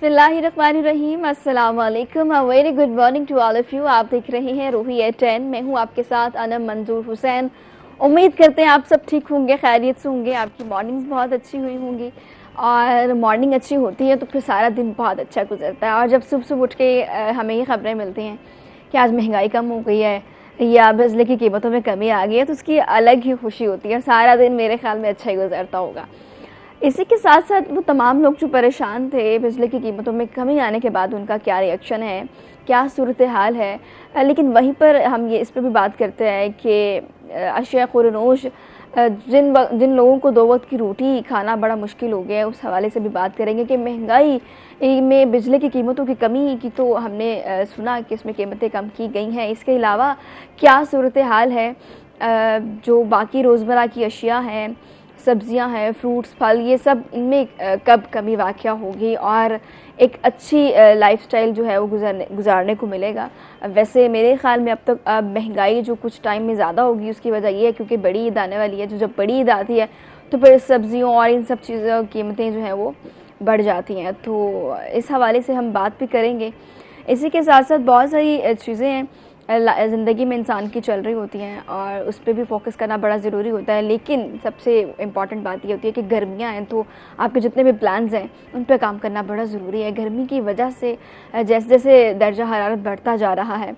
बिस्मिल्लाहिर्रहमानिर्रहीम, अस्सलाम वालेकुम, a very good morning to all of you. आप देख रहे हैं रूही एट 10। मैं हूं आपके साथ अनम मंजूर हुसैन। उम्मीद करते हैं आप सब ठीक होंगे, खैरियत से होंगे, आपकी मॉर्निंग्स बहुत अच्छी हुई होंगी। और मॉर्निंग अच्छी होती है तो फिर सारा दिन बहुत अच्छा गुजरता है। और जब सुबह सुबह उठ के हमें ये खबरें मिलती हैं कि आज महंगाई कम हो गई है या बिजली की कीमतों में कमी आ गई है, तो उसकी अलग ही खुशी होती है। सारा दिन मेरे ख्याल में अच्छा ही गुजरता होगा। इसी के साथ साथ वो तमाम लोग जो परेशान थे बिजली की कीमतों में कमी आने के बाद, उनका क्या रिएक्शन है, क्या सूरत हाल है। लेकिन वहीं पर हम ये इस पर भी बात करते हैं कि अशिया खुरनोश जिन लोगों को दो वक्त की रोटी खाना बड़ा मुश्किल हो गया है, उस हवाले से भी बात करेंगे कि महंगाई में बिजली की कीमतों की कमी की तो हमने सुना कि इसमें कीमतें कम की गई हैं। इसके अलावा क्या सूरत हाल है, जो बाकी रोज़मर्रा की अशिया हैं, सब्जियां हैं, फ्रूट्स, फल, ये सब इनमें कब कमी वाक़या होगी और एक अच्छी लाइफस्टाइल जो है वो गुजारने को मिलेगा। वैसे मेरे ख़्याल में अब तक महंगाई जो कुछ टाइम में ज़्यादा होगी, उसकी वजह ये है क्योंकि बड़ी ईद आने वाली है। जो जब बड़ी ईद आती है तो फिर सब्जियों और इन सब चीज़ों की कीमतें जो हैं वो बढ़ जाती हैं। तो इस हवाले से हम बात भी करेंगे। इसी के साथ साथ बहुत सारी चीज़ें हैं ज़िंदगी में इंसान की चल रही होती हैं और उस पर भी फोकस करना बड़ा ज़रूरी होता है। लेकिन सबसे इम्पॉर्टेंट बात ये होती है कि गर्मियाँ हैं तो आपके जितने भी प्लान्स हैं उन पर काम करना बड़ा ज़रूरी है। गर्मी की वजह से जैसे जैसे दर्जा हरारत बढ़ता जा रहा है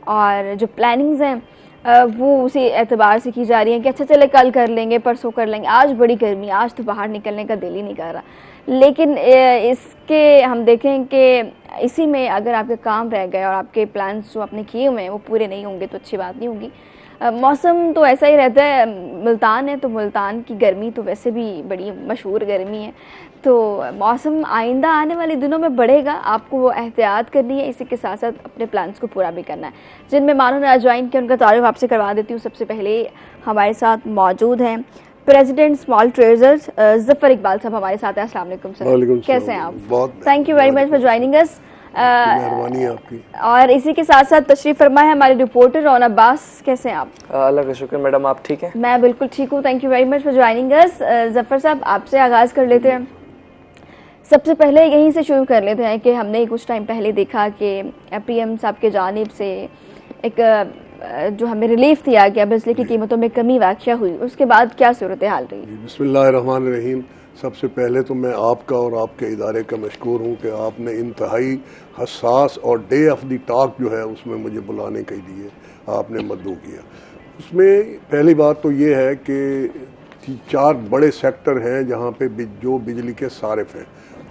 और जो प्लानिंग्स हैं वो उसी एतबार से की जा रही है कि अच्छा चले कल कर लेंगे, परसों कर लेंगे, आज बड़ी गर्मी, आज तो बाहर निकलने का दिल ही नहीं कर रहा। लेकिन इसके हम देखें कि इसी में अगर आपके काम रह गए और आपके प्लान्स जो आपने किए हुए हैं वो पूरे नहीं होंगे तो अच्छी बात नहीं होगी। मौसम तो ऐसा ही रहता है। मुल्तान है तो मुल्तान की गर्मी तो वैसे भी बड़ी मशहूर गर्मी है। तो मौसम आइंदा आने वाले दिनों में बढ़ेगा, आपको वो एहतियात करनी है। इसी के साथ साथ अपने प्लान्स को पूरा भी करना है। जिन मेहमानों ने ज्वाइन किया उनका तारुफ आपसे करवा देती हूँ। सबसे पहले हमारे साथ मौजूद हैं president small treasures Zafar Iqbal साहब हमारे साथ हैं। अस्सलाम वालेकुम सर, कैसे हैं आप? बहुत thank you very much for joining us. मेहरबानी आपकी। और इसी के साथ साथ तशरीफ फरमा है हमारे रिपोर्टर रौन अब्बास। कैसे हैं आप? अल्लाह का शुक्र मैडम, आप ठीक हैं? मैं बिल्कुल ठीक हूँ, thank you very much for joining us. Zafar साहब, आपसे आगाज़ कर लेते हैं। सबसे पहले यहीं से शुरू कर लेते हैं कि हमने कुछ टाइम पहले देखा कि पीएम साहब के जानिब से एक जो हमें रिलीफ दिया गया, बिजली की कीमतों में कमी वाक़या हुई, उसके बाद क्या सूरत हाल रही? बिस्मिल्लाहिर्रहमानिर्रहीम। सबसे पहले तो मैं आपका और आपके इदारे का मशकूर हूँ कि आपने इंतहाई हसास और डे ऑफ द टॉक जो है उसमें मुझे बुलाने के लिए आपने मदऊ किया। उसमें पहली बात तो ये है कि 4 बड़े सेक्टर हैं जहाँ पे जो बिजली के सारिफ हैं।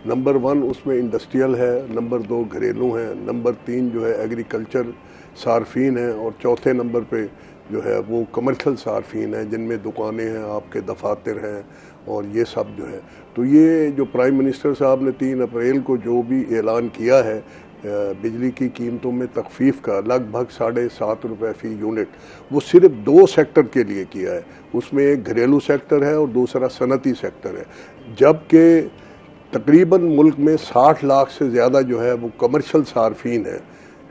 नंबर 1 उसमें इंडस्ट्रियल है, नंबर 2 घरेलू हैं, नंबर 3 जो है एग्रीकल्चर सार्फिन हैं और चौथे नंबर पे जो है वो कमर्शियल सार्फिन हैं जिनमें दुकानें हैं, आपके दफातर हैं और ये सब जो है। तो ये जो प्राइम मिनिस्टर साहब ने 3 अप्रैल को जो भी ऐलान किया है बिजली की कीमतों में तखफीफ का, लगभग 7.5 रुपये फ़ी यूनिट, वो सिर्फ 2 सेक्टर के लिए किया है। उसमें एक घरेलू सेक्टर है और दूसरा सनती सेक्टर है। जबकि तकरीबन मुल्क में 60 लाख से ज़्यादा जो है वो कमर्शियल सार्फिन है,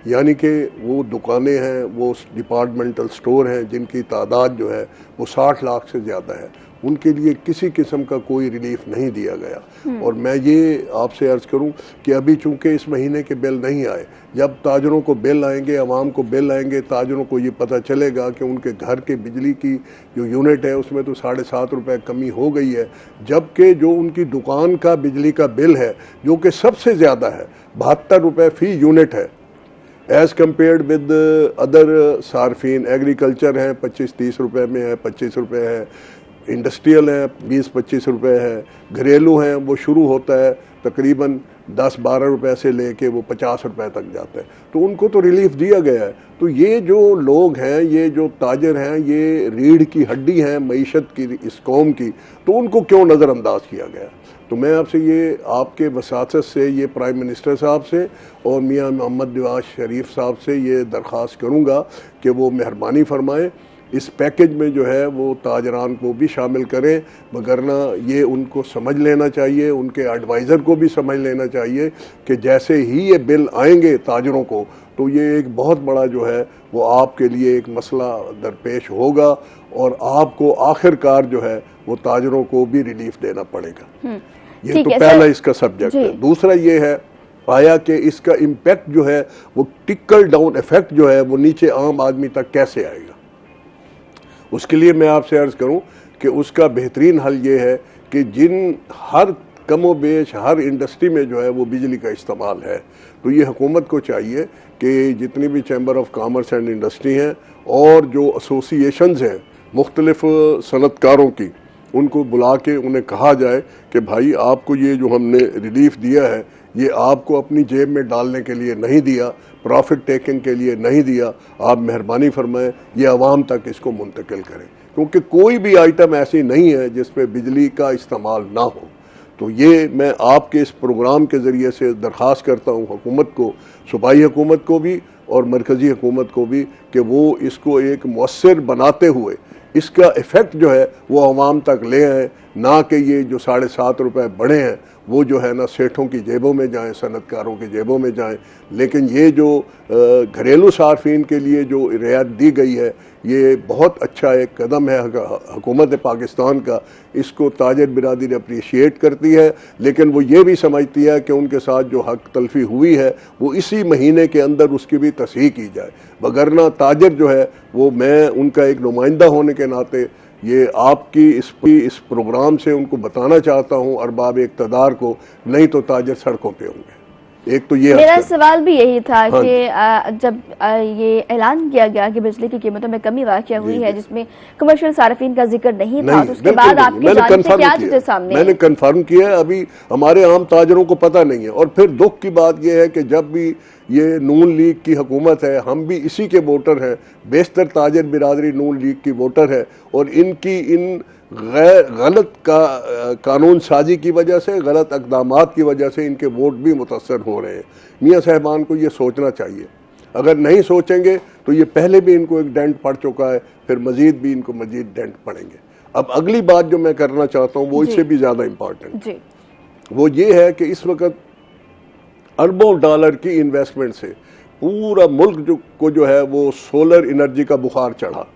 यानी कि वो दुकानें हैं, वो डिपार्टमेंटल स्टोर हैं जिनकी तादाद जो है वो 60 लाख से ज़्यादा है। उनके लिए किसी किस्म का कोई रिलीफ नहीं दिया गया। और मैं ये आपसे अर्ज़ करूं कि अभी चूंकि इस महीने के बिल नहीं आए, जब ताजरों को बिल आएंगे, आवाम को बिल आएंगे, ताजरों को ये पता चलेगा कि उनके घर के बिजली की जो यूनिट है उसमें तो 7.5 रुपये कमी हो गई है, जबकि जो उनकी दुकान का बिजली का बिल है जो कि सबसे ज़्यादा है, 72 रुपये फ़ी यूनिट है, एज़ कम्पेयर्ड विद अदर सार्फिन। एग्रीकल्चर है 25-30 रुपये में है, 25 रुपये है, इंडस्ट्रियल है 20-25 रुपये है, घरेलू हैं वो शुरू होता है तकरीबन 10-12 रुपये से लेके वो 50 रुपये तक जाता है। तो उनको तो रिलीफ दिया गया है। तो ये जो लोग हैं, ये जो ताजर हैं, ये रीढ़ की हड्डी हैं मईशत की, इस कौम की, तो उनको क्यों नज़रअंदाज किया गया? तो मैं आपसे ये आपके वसासत से, ये प्राइम मिनिस्टर साहब से और मियाँ मोहम्मद नवाज शरीफ साहब से ये दरख्वास्त करूँगा कि वो मेहरबानी फरमाएँ, इस पैकेज में जो है वो ताजरान को भी शामिल करें। वगरना ये उनको समझ लेना चाहिए, उनके एडवाइज़र को भी समझ लेना चाहिए कि जैसे ही ये बिल आएंगे ताजरों को, तो ये एक बहुत बड़ा जो है वो आपके लिए एक मसला दरपेश होगा और आपको आखिरकार जो है वो ताजरों को भी रिलीफ देना पड़ेगा। ये तो पहला इसका सब्जेक्ट है। दूसरा ये है पाया कि इसका इम्पैक्ट जो है वो टिकल डाउन इफेक्ट जो है वो नीचे आम आदमी तक कैसे आएगा। उसके लिए मैं आपसे अर्ज़ करूं कि उसका बेहतरीन हल ये है कि जिन हर कमो बेश हर इंडस्ट्री में जो है वो बिजली का इस्तेमाल है, तो ये हुकूमत को चाहिए कि जितनी भी chamber of commerce and industry हैं और जो एसोसिएशंस हैं मुख्तलिफ सनतकारों की, उनको बुला के उन्हें कहा जाए कि भाई आपको ये जो हमने रिलीफ दिया है ये आपको अपनी जेब में डालने के लिए नहीं दिया, प्रॉफिट टेकिंग के लिए नहीं दिया, आप मेहरबानी फरमाएं ये आवाम तक इसको मुंतकिल करें, क्योंकि कोई भी आइटम ऐसी नहीं है जिस पे बिजली का इस्तेमाल ना हो। तो ये मैं आपके इस प्रोग्राम के ज़रिए से दरख्वास्त करता हूँ हुकूमत को, सूबाई हुकूमत को भी और मरकज़ी हुकूमत को भी, कि वो इसको एक मौसर बनाते हुए इसका इफ़ेक्ट जो है वो आवाम तक ले आए, ना कि ये जो 7.5 रुपये बढ़े हैं वो जो है ना सेठों की जेबों में जाएं, सनतकारों की जेबों में जाएं। लेकिन ये जो घरेलू सार्फिन के लिए जो रियायत दी गई है ये बहुत अच्छा एक कदम है हुकूमत पाकिस्तान का, इसको ताजर बिरादरी अप्रिशिएट करती है, लेकिन वो ये भी समझती है कि उनके साथ जो हक तलफी हुई है वो इसी महीने के अंदर उसकी भी तस्हीह की जाए। वगरना ताजर जो है वो, मैं उनका एक नुमाइंदा होने के नाते ये आपकी इस प्रोग्राम से उनको बताना चाहता हूँ अरबाब इक़्तिदार को, नहीं तो ताजर सड़कों पे होंगे। एक तो ये मेरा सवाल भी यही था कि जब ये ऐलान किया गया कि बिजली की कीमतों में कमी वाक़या हुई है जिसमें कमर्शियल सार्फिन का जिक्र नहीं था, तो उसके बाद आपकी जानिब से क्या चीजें सामने मैंने कंफर्म किया है, अभी हमारे आम ताजरों को पता नहीं है। और फिर दुख की बात यह है कि जब भी ये नून लीग की हुकूमत है, हम भी इसी के वोटर हैं, बेशतर ताजर बिरादरी नून लीग की वोटर है, और इनकी इन गलत कानून साजी की वजह से, गलत इक़दामात की वजह से इनके वोट भी मुतासर हो रहे हैं। मियाँ साहबान को ये सोचना चाहिए, अगर नहीं सोचेंगे तो ये पहले भी इनको एक डेंट पड़ चुका है, फिर मजीद भी इनको मजीद डेंट पड़ेंगे। अब अगली बात जो मैं करना चाहता हूँ वो इससे भी ज़्यादा इम्पॉर्टेंट, वो ये है कि इस वक्त अरबों डॉलर की इन्वेस्टमेंट से पूरा मुल्क को जो है वो सोलर एनर्जी का बुखार चढ़ा,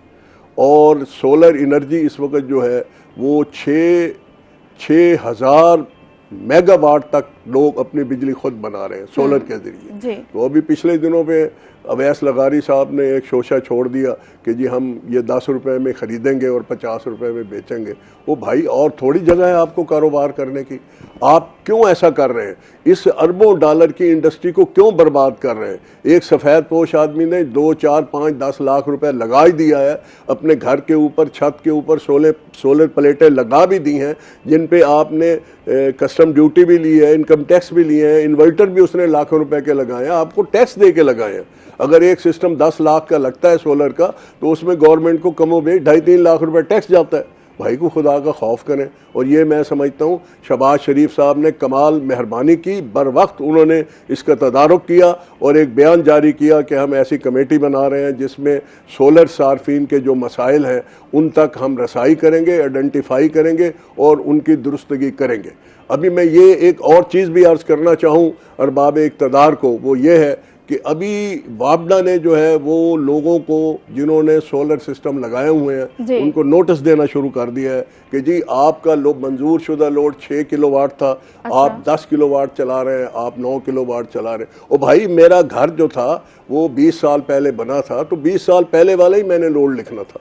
और सोलर एनर्जी इस वक्त जो है वो 6,000 मेगावाट तक लोग अपनी बिजली खुद बना रहे हैं सोलर के जरिए। तो अभी पिछले दिनों पे अवैस लगारी साहब ने एक शोशा छोड़ दिया कि जी हम ये 10 रुपए में ख़रीदेंगे और 50 रुपए में बेचेंगे। वो भाई और थोड़ी जगह है आपको कारोबार करने की, आप क्यों ऐसा कर रहे हैं? इस अरबों डॉलर की इंडस्ट्री को क्यों बर्बाद कर रहे हैं? एक सफ़ेद पोश आदमी ने 2, 4, 5, 10 लाख रुपए लगा ही दिया है, अपने घर के ऊपर छत के ऊपर सोलर प्लेटें लगा भी दी हैं, जिन पे आपने कस्टम ड्यूटी भी ली है, इनकम टैक्स भी लिए हैं, इन्वर्टर भी उसने लाखों रुपए के लगाए हैं, आपको टैक्स दे के लगाए हैं। अगर एक सिस्टम 10 लाख का लगता है सोलर का, तो उसमें गवर्नमेंट को कमो बेश 2.5-3 लाख रुपए टैक्स जाता है। भाई को खुदा का खौफ करें। और ये मैं समझता हूँ शहबाज शरीफ साहब ने कमाल मेहरबानी की, बर वक्त उन्होंने इसका तदारुक किया और एक बयान जारी किया कि हम ऐसी कमेटी बना रहे हैं जिसमें सोलर सार्फिन के जो मसाइल हैं उन तक हम रसाई करेंगे, आइडेंटिफाई करेंगे और उनकी दुरुस्तगी करेंगे। अभी मैं ये एक और चीज़ भी अर्ज़ करना चाहूँ अरबाब इक़्तिदार को, वो ये है कि अभी वापडा ने जो है वो लोगों को जिन्होंने सोलर सिस्टम लगाए हुए हैं उनको नोटिस देना शुरू कर दिया है कि जी आपका मंजूर शुदा लोड 6 किलोवाट था, आप 10 किलोवाट चला रहे हैं, आप 9 किलोवाट चला रहे हैं। और भाई मेरा घर जो था वो 20 साल पहले बना था, तो 20 साल पहले वाला ही मैंने लोड लिखना था।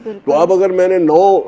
तो अब अगर मैंने 9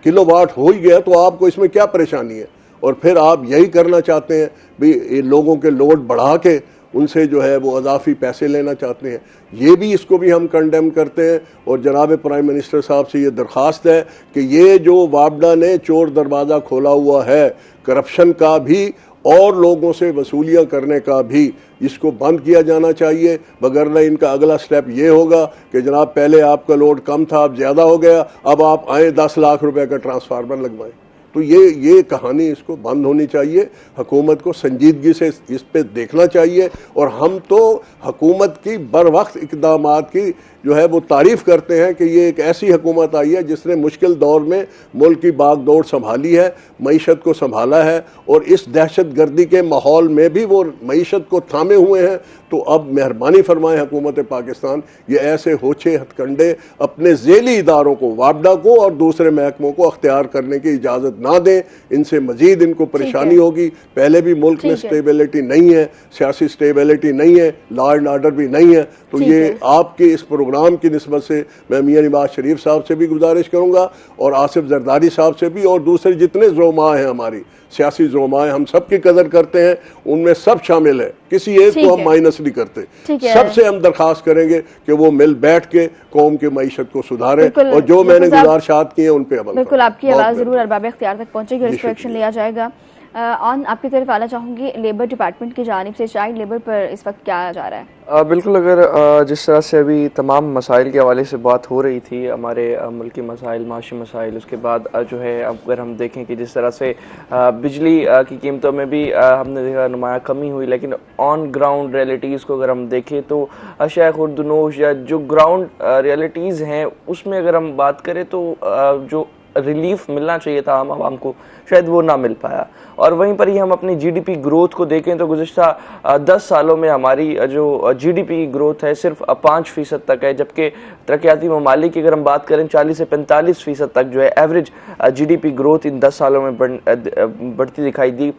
किलोवाट हो ही गया तो आपको इसमें क्या परेशानी है? और फिर आप यही करना चाहते हैं भाई लोगों के लोड बढ़ा के उनसे जो है वो अजाफी पैसे लेना चाहते हैं। ये भी इसको भी हम कंडेम करते हैं। और जनाब प्राइम मिनिस्टर साहब से ये दरख्वास्त है कि ये जो वापडा ने चोर दरवाज़ा खोला हुआ है करप्शन का भी और लोगों से वसूलियाँ करने का भी, इसको बंद किया जाना चाहिए। वगरना इनका अगला स्टेप ये होगा कि जनाब पहले आपका लोड कम था, अब ज़्यादा हो गया, अब आप आए 10 लाख रुपए का ट्रांसफार्मर लगवाएं। तो ये कहानी इसको बंद होनी चाहिए। हुकूमत को संजीदगी से इस पे देखना चाहिए। और हम तो हुकूमत की बर वक्त इक़दामात की जो है वो तारीफ़ करते हैं कि ये एक ऐसी हुकूमत आई है जिसने मुश्किल दौर में मुल्क की बागडोर संभाली है, मईशत को संभाला है, और इस दहशत गर्दी के माहौल में भी वो मईशत को थामे हुए हैं। तो अब मेहरबानी फरमाएं हुकूमत पाकिस्तान, ये ऐसे होछे हथकंडे अपने ज़ेली इदारों को, वापडा को और दूसरे महकमों को अख्तियार करने की इजाज़त ना दें, इनसे मजीद इनको परेशानी होगी। पहले भी मुल्क में स्टेबिलिटी नहीं है, सियासी स्टेबिलिटी नहीं है, लॉ एंड ऑर्डर भी नहीं है। तो ये आपके इस प्रोग्राम की निस्बत से मैं मियां नवाज शरीफ साहब से भी गुजारिश करूंगा और आसिफ जरदारी साहब से भी, और दूसरे जितने ज़ोमा हैं हमारी सियासी ज़ोमाएं, हम सब की कदर करते हैं, उनमें सब शामिल है, किसी एक को हम माइनस नहीं करते। सबसे हम दरखास्त करेंगे कि वो मिल बैठ के कौम की मईशत को सुधारें और जो मैंने गुजारिशात की हैं उन पे अमल। बिल्कुल, आपकी आवाज़ जरूर अरबाब इख्तियार तक पहुंचेगी और इस पर एक्शन लिया जाएगा। ऑन आपकी तरफ आना चाहूँगी, लेबर डिपार्टमेंट की जानिब से चाइल्ड लेबर पर इस वक्त क्या जा रहा है? बिल्कुल, अगर जिस तरह से अभी तमाम मसाइल के हवाले से बात हो रही थी, हमारे मुल्की मसाइल, माशी मसाइल, उसके बाद जो है अगर हम देखें कि जिस तरह से बिजली की कीमतों में भी हमने देखा नुमाया कमी हुई, लेकिन ऑन ग्राउंड रियलिटीज़ को अगर हम देखें तो अशिया खुर्दनोश या जो ग्राउंड रियलिटीज़ हैं उसमें अगर हम बात करें तो जो रिलीफ मिलना चाहिए था आम आवाम को, शायद वो ना मिल पाया। और वहीं पर ही हम अपनी जीडीपी ग्रोथ को देखें तो गुज़िश्ता 10 सालों में हमारी जो जीडीपी की ग्रोथ है सिर्फ 5% तक है, जबकि तरक्याती ममालिक की अगर हम बात करें 40 से 45% तक जो है एवरेज जीडीपी ग्रोथ इन 10 सालों में बढ़ती दिखाई दी।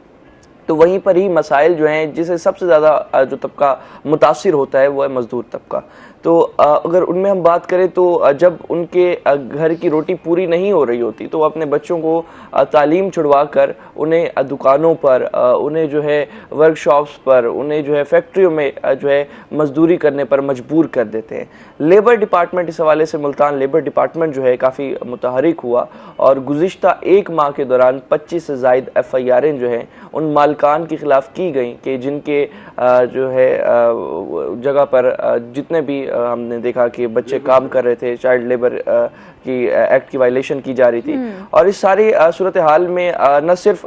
तो वहीं पर ही मसाइल जो हैं जिसे सबसे ज़्यादा जो तबका मुतासिर होता है वो है मजदूर तबका। तो अगर उनमें हम बात करें तो जब उनके घर की रोटी पूरी नहीं हो रही होती तो अपने बच्चों को तालीम छुड़वा कर उन्हें दुकानों पर, उन्हें जो है वर्कशॉप्स पर, उन्हें जो है फैक्ट्रियों में जो है मजदूरी करने पर मजबूर कर देते हैं। लेबर डिपार्टमेंट इस हवाले से मुल्तान लेबर डिपार्टमेंट जो है काफ़ी मुतहरिक हुआ और गुज़िश्ता 1 माह के दौरान 25 से ज़ायद FIR जो हैं उन मालकान के ख़िलाफ़ की गई कि जिनके जो है जगह पर जितने भी हमने देखा कि बच्चे काम कर रहे थे, चाइल्ड लेबर की एक्ट की वायलेशन की जा रही थी। और इस सारी सूरत हाल में न सिर्फ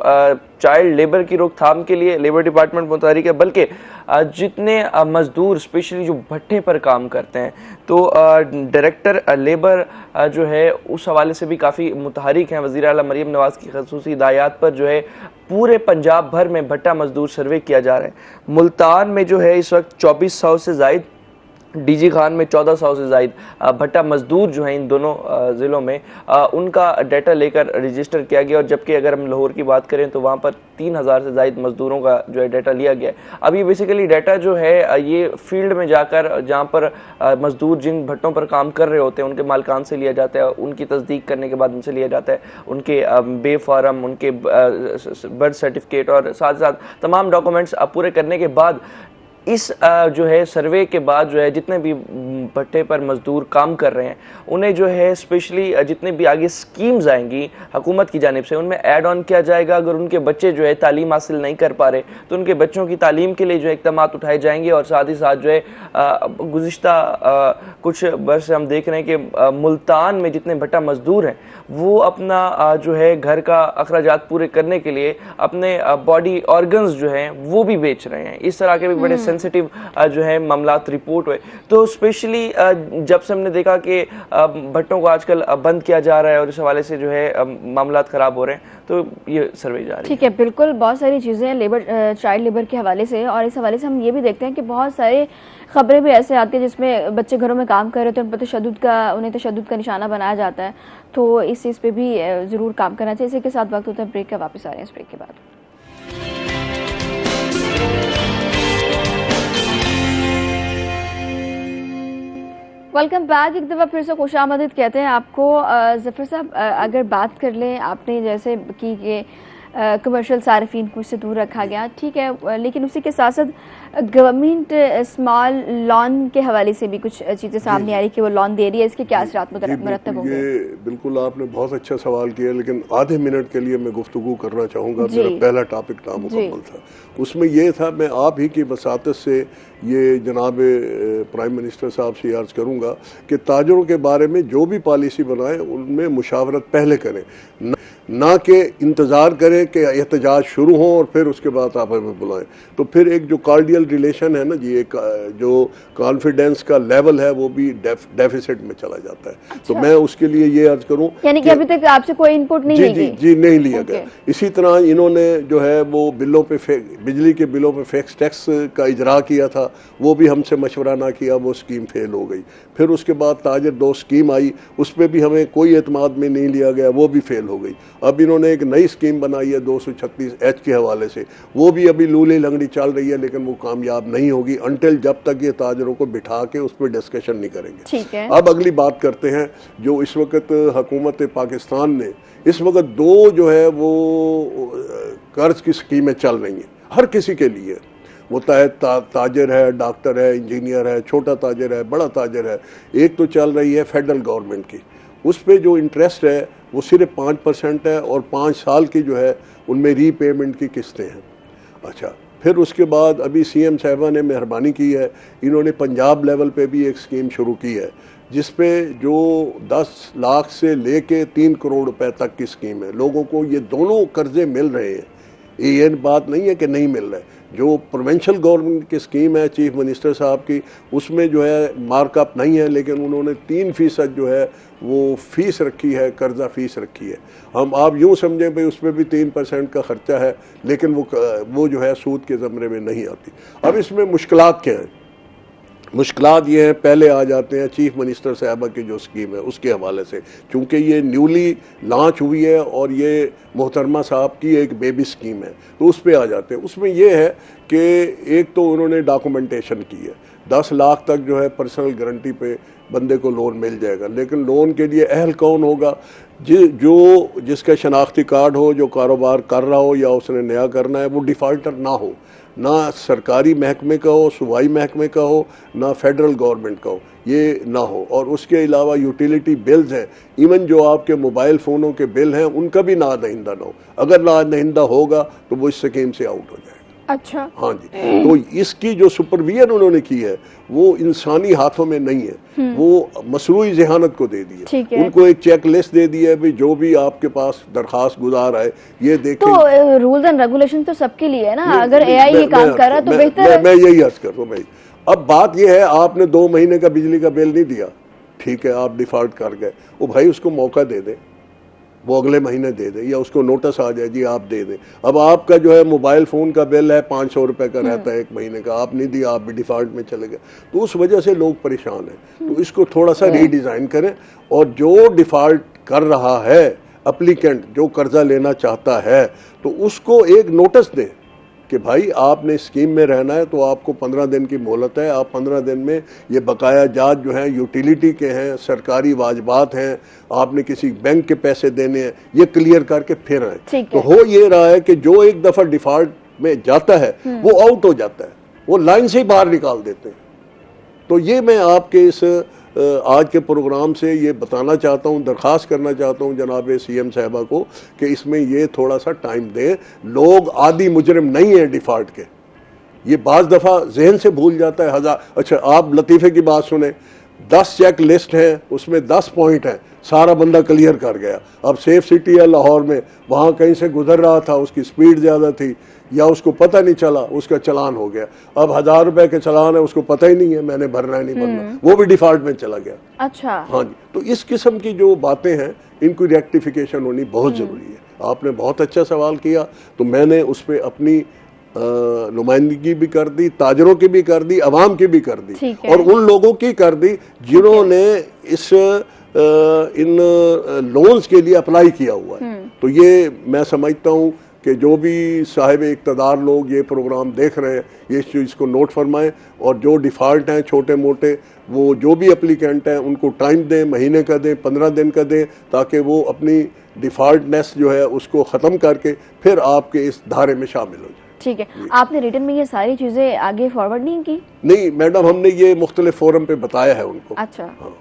चाइल्ड लेबर की रोकथाम के लिए लेबर डिपार्टमेंट मुतहरिक है, बल्कि जितने मजदूर स्पेशली जो भट्टे पर काम करते हैं तो डायरेक्टर लेबर जो है उस हवाले से भी काफ़ी मुतहरिक हैं। वज़ीर आला मरीम नवाज़ की खसूसी हिदायत पर जो है पूरे पंजाब भर में भट्टा मजदूर सर्वे किया जा रहा है। मुल्तान में जो है इस वक्त 2400 से ज़ायद, डीजी खान में 1400 से ज़ायद भट्टा मजदूर जो हैं इन दोनों ज़िलों में उनका डाटा लेकर रजिस्टर किया गया। और जबकि अगर हम लाहौर की बात करें तो वहाँ पर 3000 से ज़ायद मजदूरों का जो है डाटा लिया गया है। अब ये बेसिकली डाटा जो है ये फील्ड में जाकर जहाँ पर मजदूर जिन भट्टों पर काम कर रहे होते हैं उनके मालकान से लिया जाता है, उनकी तस्दीक करने के बाद उनसे लिया जाता है, उनके बे फार्म, उनके बर्थ सर्टिफिकेट और साथ साथ तमाम डॉक्यूमेंट्स पूरे करने के बाद इस जो है सर्वे के बाद जो है जितने भी भट्टे पर मजदूर काम कर रहे हैं उन्हें जो है स्पेशली जितने भी आगे स्कीम्स आएंगी हुकूमत की जानिब से उनमें ऐड ऑन किया जाएगा। अगर उनके बच्चे जो है तालीम हासिल नहीं कर पा रहे तो उनके बच्चों की तालीम के लिए जो है इक़दामात उठाए जाएंगे। और साथ ही साथ जो है गुज़िश्ता कुछ वर्ष से हम देख रहे हैं कि मुल्तान में जितने भट्टा मजदूर हैं वो अपना जो है घर का अखराजात पूरे करने के लिए अपने बॉडी ऑर्गन्स जो हैं वो भी बेच रहे हैं। इस तरह के भी बड़े सेंसिटिव जो है मामलात रिपोर्ट हुए। तो स्पेशली जब से हमने देखा कि भट्टों को आजकल बंद किया जा रहा है और इस हवाले से जो है मामलात खराब हो रहे हैं तो ये सर्वे जारी है। ठीक है, बिल्कुल, बहुत सारी चीज़ें हैं लेबर चाइल्ड लेबर के हवाले से। और इस हवाले से हम ये भी देखते हैं कि बहुत सारे खबरें भी ऐसे आती हैं जिसमें बच्चे घरों में काम कर रहे थे, उन्हें तशद्दुद का निशाना बनाया जाता है। तो इस चीज़ पे भी ज़रूर काम करना चाहिए। इसी के साथ वक्त होता है ब्रेक का, वापस आ रहे हैं इस ब्रेक के बाद। Welcome back. एक दफ़ा फिर से खुशामदीद कहते हैं आपको। ज़फ़र साहब, अगर बात कर लें, आपने जैसे कि कमर्शियल सार्फिन को इससे दूर रखा गया, ठीक है, लेकिन उसी के साथ साथ गवर्नमेंट स्मॉल लोन के हवाले से भी कुछ चीज़ें सामने आ रही कि वो लोन दे रही है, इसके क्या असरात मुरतब होंगे? ये बिल्कुल आपने बहुत अच्छा सवाल किया, लेकिन आधे मिनट के लिए मैं गुफ्तगू करना चाहूँगा। मेरा पहला टॉपिक नामुकम्मल था, उसमें ये था, मैं आप ही की बसातत से ये जनाब प्राइम मिनिस्टर साहब से अर्ज़ करूँगा कि ताजरों के बारे में जो भी पॉलिसी बनाएं उनमें मुशावरत पहले करें, ना कि इंतज़ार करें कि एहतजाज शुरू हो और फिर उसके बाद आप हमें बुलाएं। तो फिर एक जो कार्डियल रिलेशन है ना जी, एक जो कॉन्फिडेंस का लेवल है वो भी डेफिसिट में चला जाता है। अच्छा। तो मैं उसके लिए ये अर्ज करूं, यानी कि अभी तक आपसे कोई इनपुट नहीं ली गई? जी नहीं लिया गया। इसी तरह इन्होंने जो है वो बिलों पे बिजली के बिलों पे फिक्स टैक्स का इजरा किया था, वो भी हमसे मशवरा ना किया, वो स्कीम फेल हो गई। फिर उसके बाद ताजर 2 स्कीम आई, उस पर भी हमें कोई एतमाद में नहीं लिया गया, वो भी फेल हो गई। अब इन्होंने एक नई स्कीम बनाई है 236H के हवाले से, वो भी अभी लूली लंगड़ी चल रही है, लेकिन वो कामयाब नहीं होगी अनटिल जब तक ये ताजरों को बिठा के उस पर डिस्कशन नहीं करेंगे। ठीक है। अब अगली बात करते हैं जो इस वक्त हुकूमत पाकिस्तान ने इस वक्त दो जो है वो कर्ज की स्कीमें चल रही हैं हर किसी के लिए। वो ताजर है, डॉक्टर है, इंजीनियर है, छोटा ताजर है, बड़ा ताजर है। एक तो चल रही है फेडरल गवर्नमेंट की, उस पर जो इंटरेस्ट है वो सिर्फ 5% है और 5 साल की जो है उनमें रीपेमेंट की किस्तें हैं। अच्छा, फिर उसके बाद अभी CM साहबा ने मेहरबानी की है, इन्होंने पंजाब लेवल पे भी एक स्कीम शुरू की है जिसपे जो 10 लाख से लेके 3 करोड़ रुपए तक की स्कीम है। लोगों को ये दोनों कर्जे मिल रहे हैं, ये बात नहीं है कि नहीं मिल रहा है। जो प्रोविंशियल गवर्नमेंट की स्कीम है चीफ मिनिस्टर साहब की, उसमें जो है मार्कअप नहीं है, लेकिन उन्होंने 3% जो है वो फीस रखी है, कर्जा फीस रखी है। हम आप यूँ समझें भाई उसमें भी 3% का खर्चा है, लेकिन वो जो है सूद के ज़मरे में नहीं आती। अब इसमें मुश्किलात क्या हैं? मुश्किलात ये हैं, पहले आ जाते हैं चीफ मिनिस्टर साहबा की जो स्कीम है उसके हवाले से, चूँकि ये न्यूली लॉन्च हुई है और ये मोहतरमा साहब की एक बेबी स्कीम है, तो उस पर आ जाते हैं। उसमें ये है कि एक तो उन्होंने डॉक्यूमेंटेशन की है, 10 लाख तक जो है पर्सनल गारंटी पे बंदे को लोन मिल जाएगा, लेकिन लोन के लिए अहल कौन होगा? जिसका शनाख्ती कार्ड हो, जो कारोबार कर रहा हो या उसने नया करना है, वो डिफ़ाल्टर ना हो, ना सरकारी महकमे का हो, सूबाई महकमे का हो, ना फेडरल गवर्नमेंट का हो, ये ना हो। और उसके अलावा यूटिलिटी बिल्स हैं, इवन जो आपके मोबाइल फ़ोनों के बिल हैं उनका भी नादहिंदा ना हो। अगर नादहिंदा होगा तो वो इस स्कीम से आउट हो जाएगा। अच्छा, हाँ जी। तो इसकी जो सुपरविजन उन्होंने की है वो इंसानी हाथों में नहीं है, वो मसरूई ज़हानत को दे दी है। उनको एक चेक लिस्ट दे दी है भी जो भी आपके पास दरखास्त गुजार आए ये देखें। तो रूल्स एंड रेगुलेशन तो सबके लिए है ना, अगर AI ये काम कर रहा तो बेहतर है। मैं यही अर्ज कर रहा हूँ भाई। अब बात यह है, आपने 2 महीने का बिजली का बिल नहीं दिया, ठीक है, आप डिफॉल्ट कर गए, वो भाई उसको मौका दे दे, वो अगले महीने दे दे, या उसको नोटिस आ जाए जी आप दे दें। अब आपका जो है मोबाइल फ़ोन का बिल है 500 रुपये का रहता है 1 महीने का, आप नहीं दिया, आप भी डिफ़ॉल्ट में चले गए, तो उस वजह से लोग परेशान हैं। तो इसको थोड़ा सा रीडिज़ाइन करें, और जो डिफ़ॉल्ट कर रहा है अप्लीकेंट, जो कर्जा लेना चाहता है, तो उसको एक नोटिस दें कि भाई आपने स्कीम में रहना है तो आपको 15 दिन की मोहलत है। आप 15 दिन में ये बकाया जात जो हैं यूटिलिटी के हैं, सरकारी वाजबात हैं, आपने किसी बैंक के पैसे देने हैं, ये क्लियर करके फिर आए। तो हो ये रहा है कि जो एक दफ़ा डिफ़ॉल्ट में जाता है वो आउट हो जाता है, वो लाइन से ही बाहर निकाल देते हैं। तो ये मैं आपके इस आज के प्रोग्राम से ये बताना चाहता हूँ, दरख्वास्त करना चाहता हूँ जनाब CM साहबा को कि इसमें ये थोड़ा सा टाइम दें। लोग आदि मुजरिम नहीं है डिफ़ॉल्ट के, ये बाज़ दफ़ा जहन से भूल जाता है। अच्छा, आप लतीफ़े की बात सुने, 10 चेक लिस्ट है, उसमें 10 पॉइंट हैं, सारा बंदा क्लियर कर गया। अब सेफ सिटी है लाहौर में, वहाँ कहीं से गुजर रहा था, उसकी स्पीड ज़्यादा थी या उसको पता नहीं चला, उसका चलान हो गया। अब 1000 रुपए के चलान है, उसको पता ही नहीं है मैंने भरना है नहीं भरना, वो भी डिफ़ॉल्ट में चला गया। अच्छा, हाँ जी। तो इस किस्म की जो बातें हैं इनकी रेक्टिफिकेशन होनी बहुत ज़रूरी है। आपने बहुत अच्छा सवाल किया, तो मैंने उस पर अपनी नुमाइंदगी भी कर दी, ताजरों की भी कर दी, अवाम की भी कर दी, और उन लोगों की कर दी जिन्होंने इन लोन्स के लिए अप्लाई किया हुआ है। तो ये मैं समझता हूँ कि जो भी साहिब इक़्तिदार लोग ये प्रोग्राम देख रहे हैं ये इस चीज़ को नोट फरमाएं, और जो डिफ़ॉल्ट हैं छोटे मोटे, वो जो भी एप्लीकेंट हैं उनको टाइम दें, महीने का दें, 15 दिन का दें, ताकि वो अपनी डिफ़ॉल्टनेस जो है उसको ख़त्म करके फिर आपके इस धारे में शामिल हो जाए। ठीक है, आपने रिटर्न में ये सारी चीज़ें आगे फॉरवर्ड नहीं की? नहीं मैडम, हमने ये मुख्तलिफ फोरम पे बताया है उनको। अच्छा, हाँ,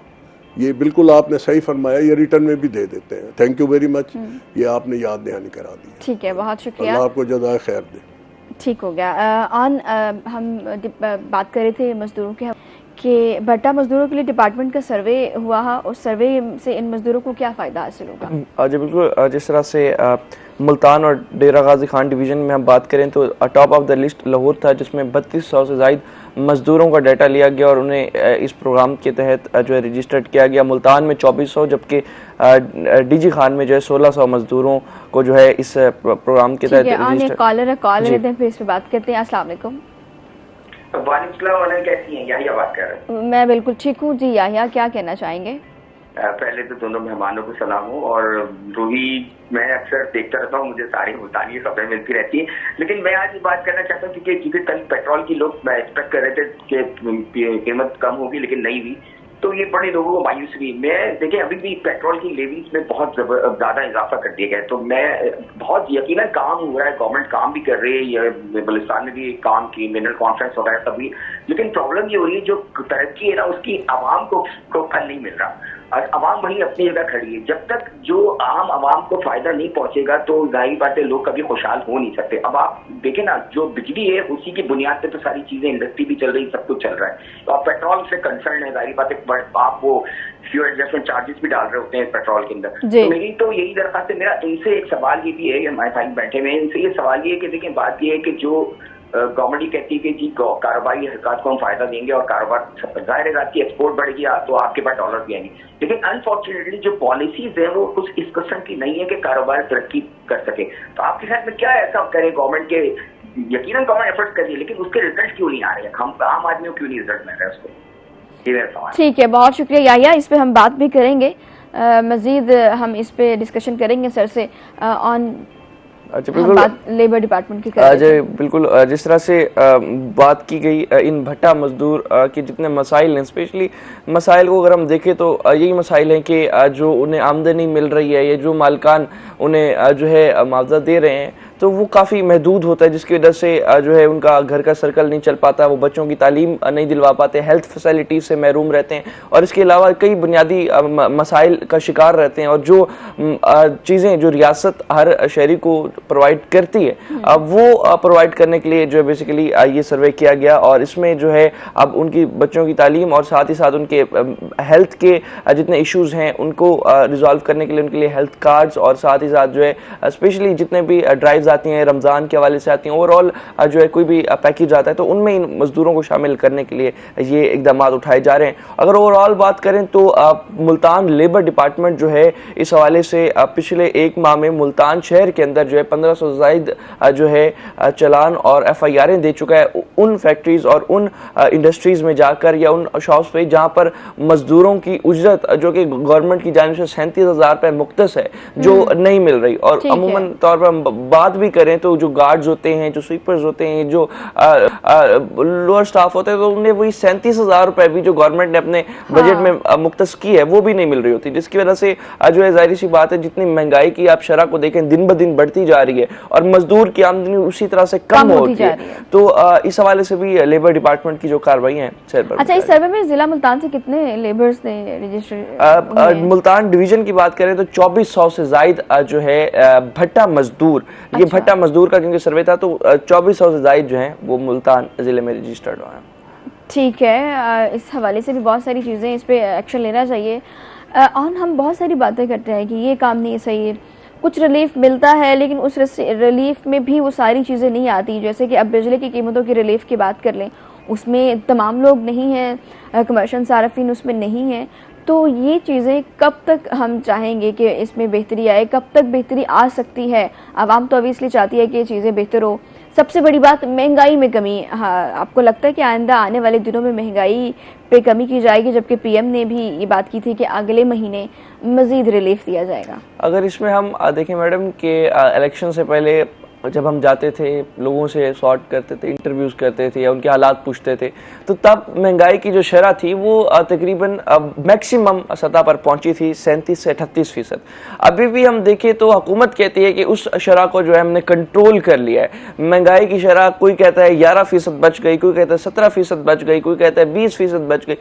ये बिल्कुल आपने सही फरमाया, ये रिटर्न में भी दे देते हैं। थैंक यू वेरी मच, ये आपने याद दहानी करा दी। ठीक है, बहुत शुक्रिया, अल्लाह आपको जज़ाए खैर दे। ठीक हो गया। हम बात कर रहे थे मजदूरों के कि भट्टा मजदूरों के लिए डिपार्टमेंट का सर्वे हुआ है, उस सर्वे से इन मजदूरों को क्या फ़ायदा हासिल होगा? जी बिल्कुल, जिस तरह से मुल्तान और डेरा गाजी खान डिवीज़न में हम बात करें तो top of the list Lahore था, जिसमें 3200 से ज़ायद मज़दूरों का डाटा लिया गया और उन्हें इस प्रोग्राम के तहत जो है रजिस्टर्ड किया गया। मुल्तान में 2400, जबकि DG खान में जो है 1600 मज़दूरों को जो है इस प्रोग्राम के तहत रजिस्टर्ड। कॉलर लेते हैं, फिर इस पर बात करते हैं। अस्सलाम वालेकुम। वालेकुम, कैसी हैं? याहिया बात कर रहे हैं। मैं बिल्कुल ठीक हूँ जी। याहिया, क्या कहना चाहेंगे? पहले तो दोनों मेहमानों को सलाम हो। और रूही, मैं अक्सर देखता रहता हूँ, मुझे सारी मुल्तानी खबरें मिलती रहती है, लेकिन मैं आज ये बात करना चाहता हूँ क्योंकि कल पेट्रोल की लोग एक्सपेक्ट कर रहे थे कि कीमत कम होगी, लेकिन नहीं हुई, तो ये बड़े लोगों को मायूस हुई। मैं देखिए अभी भी पेट्रोल की लेवीज में बहुत ज्यादा इजाफा कर दिया गया है, तो मैं बहुत यकीनन काम हो रहा है, गवर्नमेंट काम भी कर रही है, बलुचिस्तान में भी काम की, मिनरल कॉन्फ्रेंस वगैरह सब भी, लेकिन प्रॉब्लम ये हो रही है जो तरक्की है ना उसकी आवाम को फल नहीं मिल रहा और अवाम वही अपनी जगह खड़ी है। जब तक जो आम आवाम को फायदा नहीं पहुंचेगा तो जाहिर बात है लोग कभी खुशहाल हो नहीं सकते। अब आप देखें ना, जो बिजली है उसी की बुनियाद पे तो सारी चीजें, इंडस्ट्री भी चल रही, सब कुछ चल रहा है, तो आप पेट्रोल से कंसर्न है, जाहिर बात है आप वो फ्यूल एडजस्टमेंट चार्जेस भी डाल रहे होते हैं पेट्रोल के अंदर। तो मेरी तो यही दरख्वास्त है, मेरा इनसे एक सवाल ये भी है, हमारे साथ बैठे हुए इनसे ये सवाल ये है कि देखिए बात ये है कि जो गवर्नमेंट ही कहती है कि जी कारोबारी हरकत को हम फायदा देंगे और कारोबार जाहिर है आपकी एक्सपोर्ट बढ़ेगी तो आपके पास डॉलर भी आएंगे, लेकिन अनफॉर्चुनेटली जो पॉलिसीज है वो कुछ इस किस्म की नहीं है कि कारोबार तरक्की कर सके। तो आपके साथ में क्या ऐसा करे गवर्नमेंट के, यकीनन गवर्नमेंट एफर्ट कर रही है, लेकिन उसके रिजल्ट क्यों नहीं आ रहे हैं, हम आम आदमी को क्यों नहीं रिजल्ट मिल रहा है उसको? ठीक है, बहुत शुक्रिया याया, इस पे हम बात भी करेंगे, मजीद हम इस पे डिस्कशन करेंगे सर से ऑन। अच्छा बिल्कुल, बात लेबर डिपार्टमेंट की करें। बिल्कुल, जिस तरह से बात की गई इन भट्टा मजदूर के जितने मसाइल हैं, स्पेशली मसाइल को अगर हम देखें तो यही मसाइल हैं कि जो उन्हें आमदनी मिल रही है या जो मालकान उन्हें जो है मुआवजा दे रहे हैं तो वो काफ़ी महदूद होता है, जिसकी वजह से जो है उनका घर का सर्कल नहीं चल पाता, वो बच्चों की तालीम नहीं दिलवा पाते, हेल्थ फैसिलिटीज़ से महरूम रहते हैं और इसके अलावा कई बुनियादी मसाइल का शिकार रहते हैं। और जो चीज़ें जो रियासत हर शहरी को प्रोवाइड करती है वो प्रोवाइड करने के लिए जो है बेसिकली ये सर्वे किया गया और इसमें जो है अब उनकी बच्चों की तालीम और साथ ही साथ उनके हेल्थ के जितने इश्यूज़ हैं उनको रिजॉल्व करने के लिए उनके लिए हेल्थ कार्ड्स और साथ ही साथ जो है स्पेशली जितने भी ड्राइव्स आती हैं रमज़ान के हवाले से आती हैं, ओवरऑल जो है कोई भी पैकेज आता है तो उनमें इन मजदूरों को शामिल करने के लिए ये इकदाम उठाए जा रहे हैं। अगर ओवरऑल बात करें तो मुल्तान लेबर डिपार्टमेंट जो है इस हवाले से पिछले एक माह में मुल्तान शहर के अंदर जो है 1500 से ज़ायद जो है चलान और FIR दे चुका है उन फैक्ट्रीज और उन इंडस्ट्रीज में जाकर या उन शॉप्स पे जहाँ पर मजदूरों की उजरत जो कि गवर्नमेंट की जानिब से 37,000 रुपये मुख्तस है जो नहीं मिल रही। और अमूमन तौर पर हम बात भी करें तो जो गार्ड्स होते हैं, जो स्वीपर्स होते हैं, जो लोअर स्टाफ होते हैं तो उन्हें वही 37,000 रुपये भी जो गवर्नमेंट ने अपने बजट में मुख्तस की है वो भी नहीं मिल रही होती, जिसकी वजह से जो है जाहिर सी बात है जितनी महंगाई की आप शरह को देखें दिन ब दिन बढ़ती जा रही है और मजदूर की आमदनी उसी तरह से कम होती है। तो इस हवाले से भी लेबर डिपार्टमेंट की जो कार्रवाई है। अच्छा, इस सर्वे में जिला मुल्तान से कितने लेबर्स ने रजिस्टर? मुल्तान डिवीजन की बात करें तो 2400 से जायद जो है भट्टा मजदूर, ये भट्टा मजदूर का क्योंकि सर्वे था तो 2400 से जायद जो है वो मुल्तान जिले में रजिस्टर्ड हुआ है। ठीक है, इस हवाले से भी बहुत सारी चीज़ें, इस पे एक्शन लेना चाहिए। और हम बहुत सारी बातें करते हैं कि ये काम नहीं सही है, कुछ रिलीफ मिलता है लेकिन उस रिलीफ में भी वो सारी चीज़ें नहीं आती। जैसे कि अब बिजली की कीमतों की रिलीफ की बात कर लें, उसमें तमाम लोग नहीं हैं, कमर्शियल सारफिन उसमें नहीं है, तो ये चीज़ें कब तक हम चाहेंगे कि इसमें बेहतरी आए, कब तक बेहतरी आ सकती है? आवाम तो ऑब्वियसली चाहती है कि ये चीज़ें बेहतर हो। सबसे बड़ी बात महंगाई में कमी। हाँ, आपको लगता है कि आइंदा आने वाले दिनों में महंगाई पे कमी की जाएगी? जबकि PM ने भी ये बात की थी कि अगले महीने मजीद रिलीफ दिया जाएगा। अगर इसमें हम देखें मैडम कि इलेक्शन से पहले जब हम जाते थे लोगों से सॉर्ट करते थे, इंटरव्यूज़ करते थे या उनके हालात पूछते थे तो तब महंगाई की जो शरह थी वो तकरीबन मैक्सिमम सतह पर पहुंची थी 37 से 38%। अभी भी हम देखें तो हुकूमत कहती है कि उस शरह को जो है हमने कंट्रोल कर लिया है। महंगाई की शरह कोई कहता है 11% बच गई, कोई कहता है 17% बच गई, कोई कहता है 20% बच गई।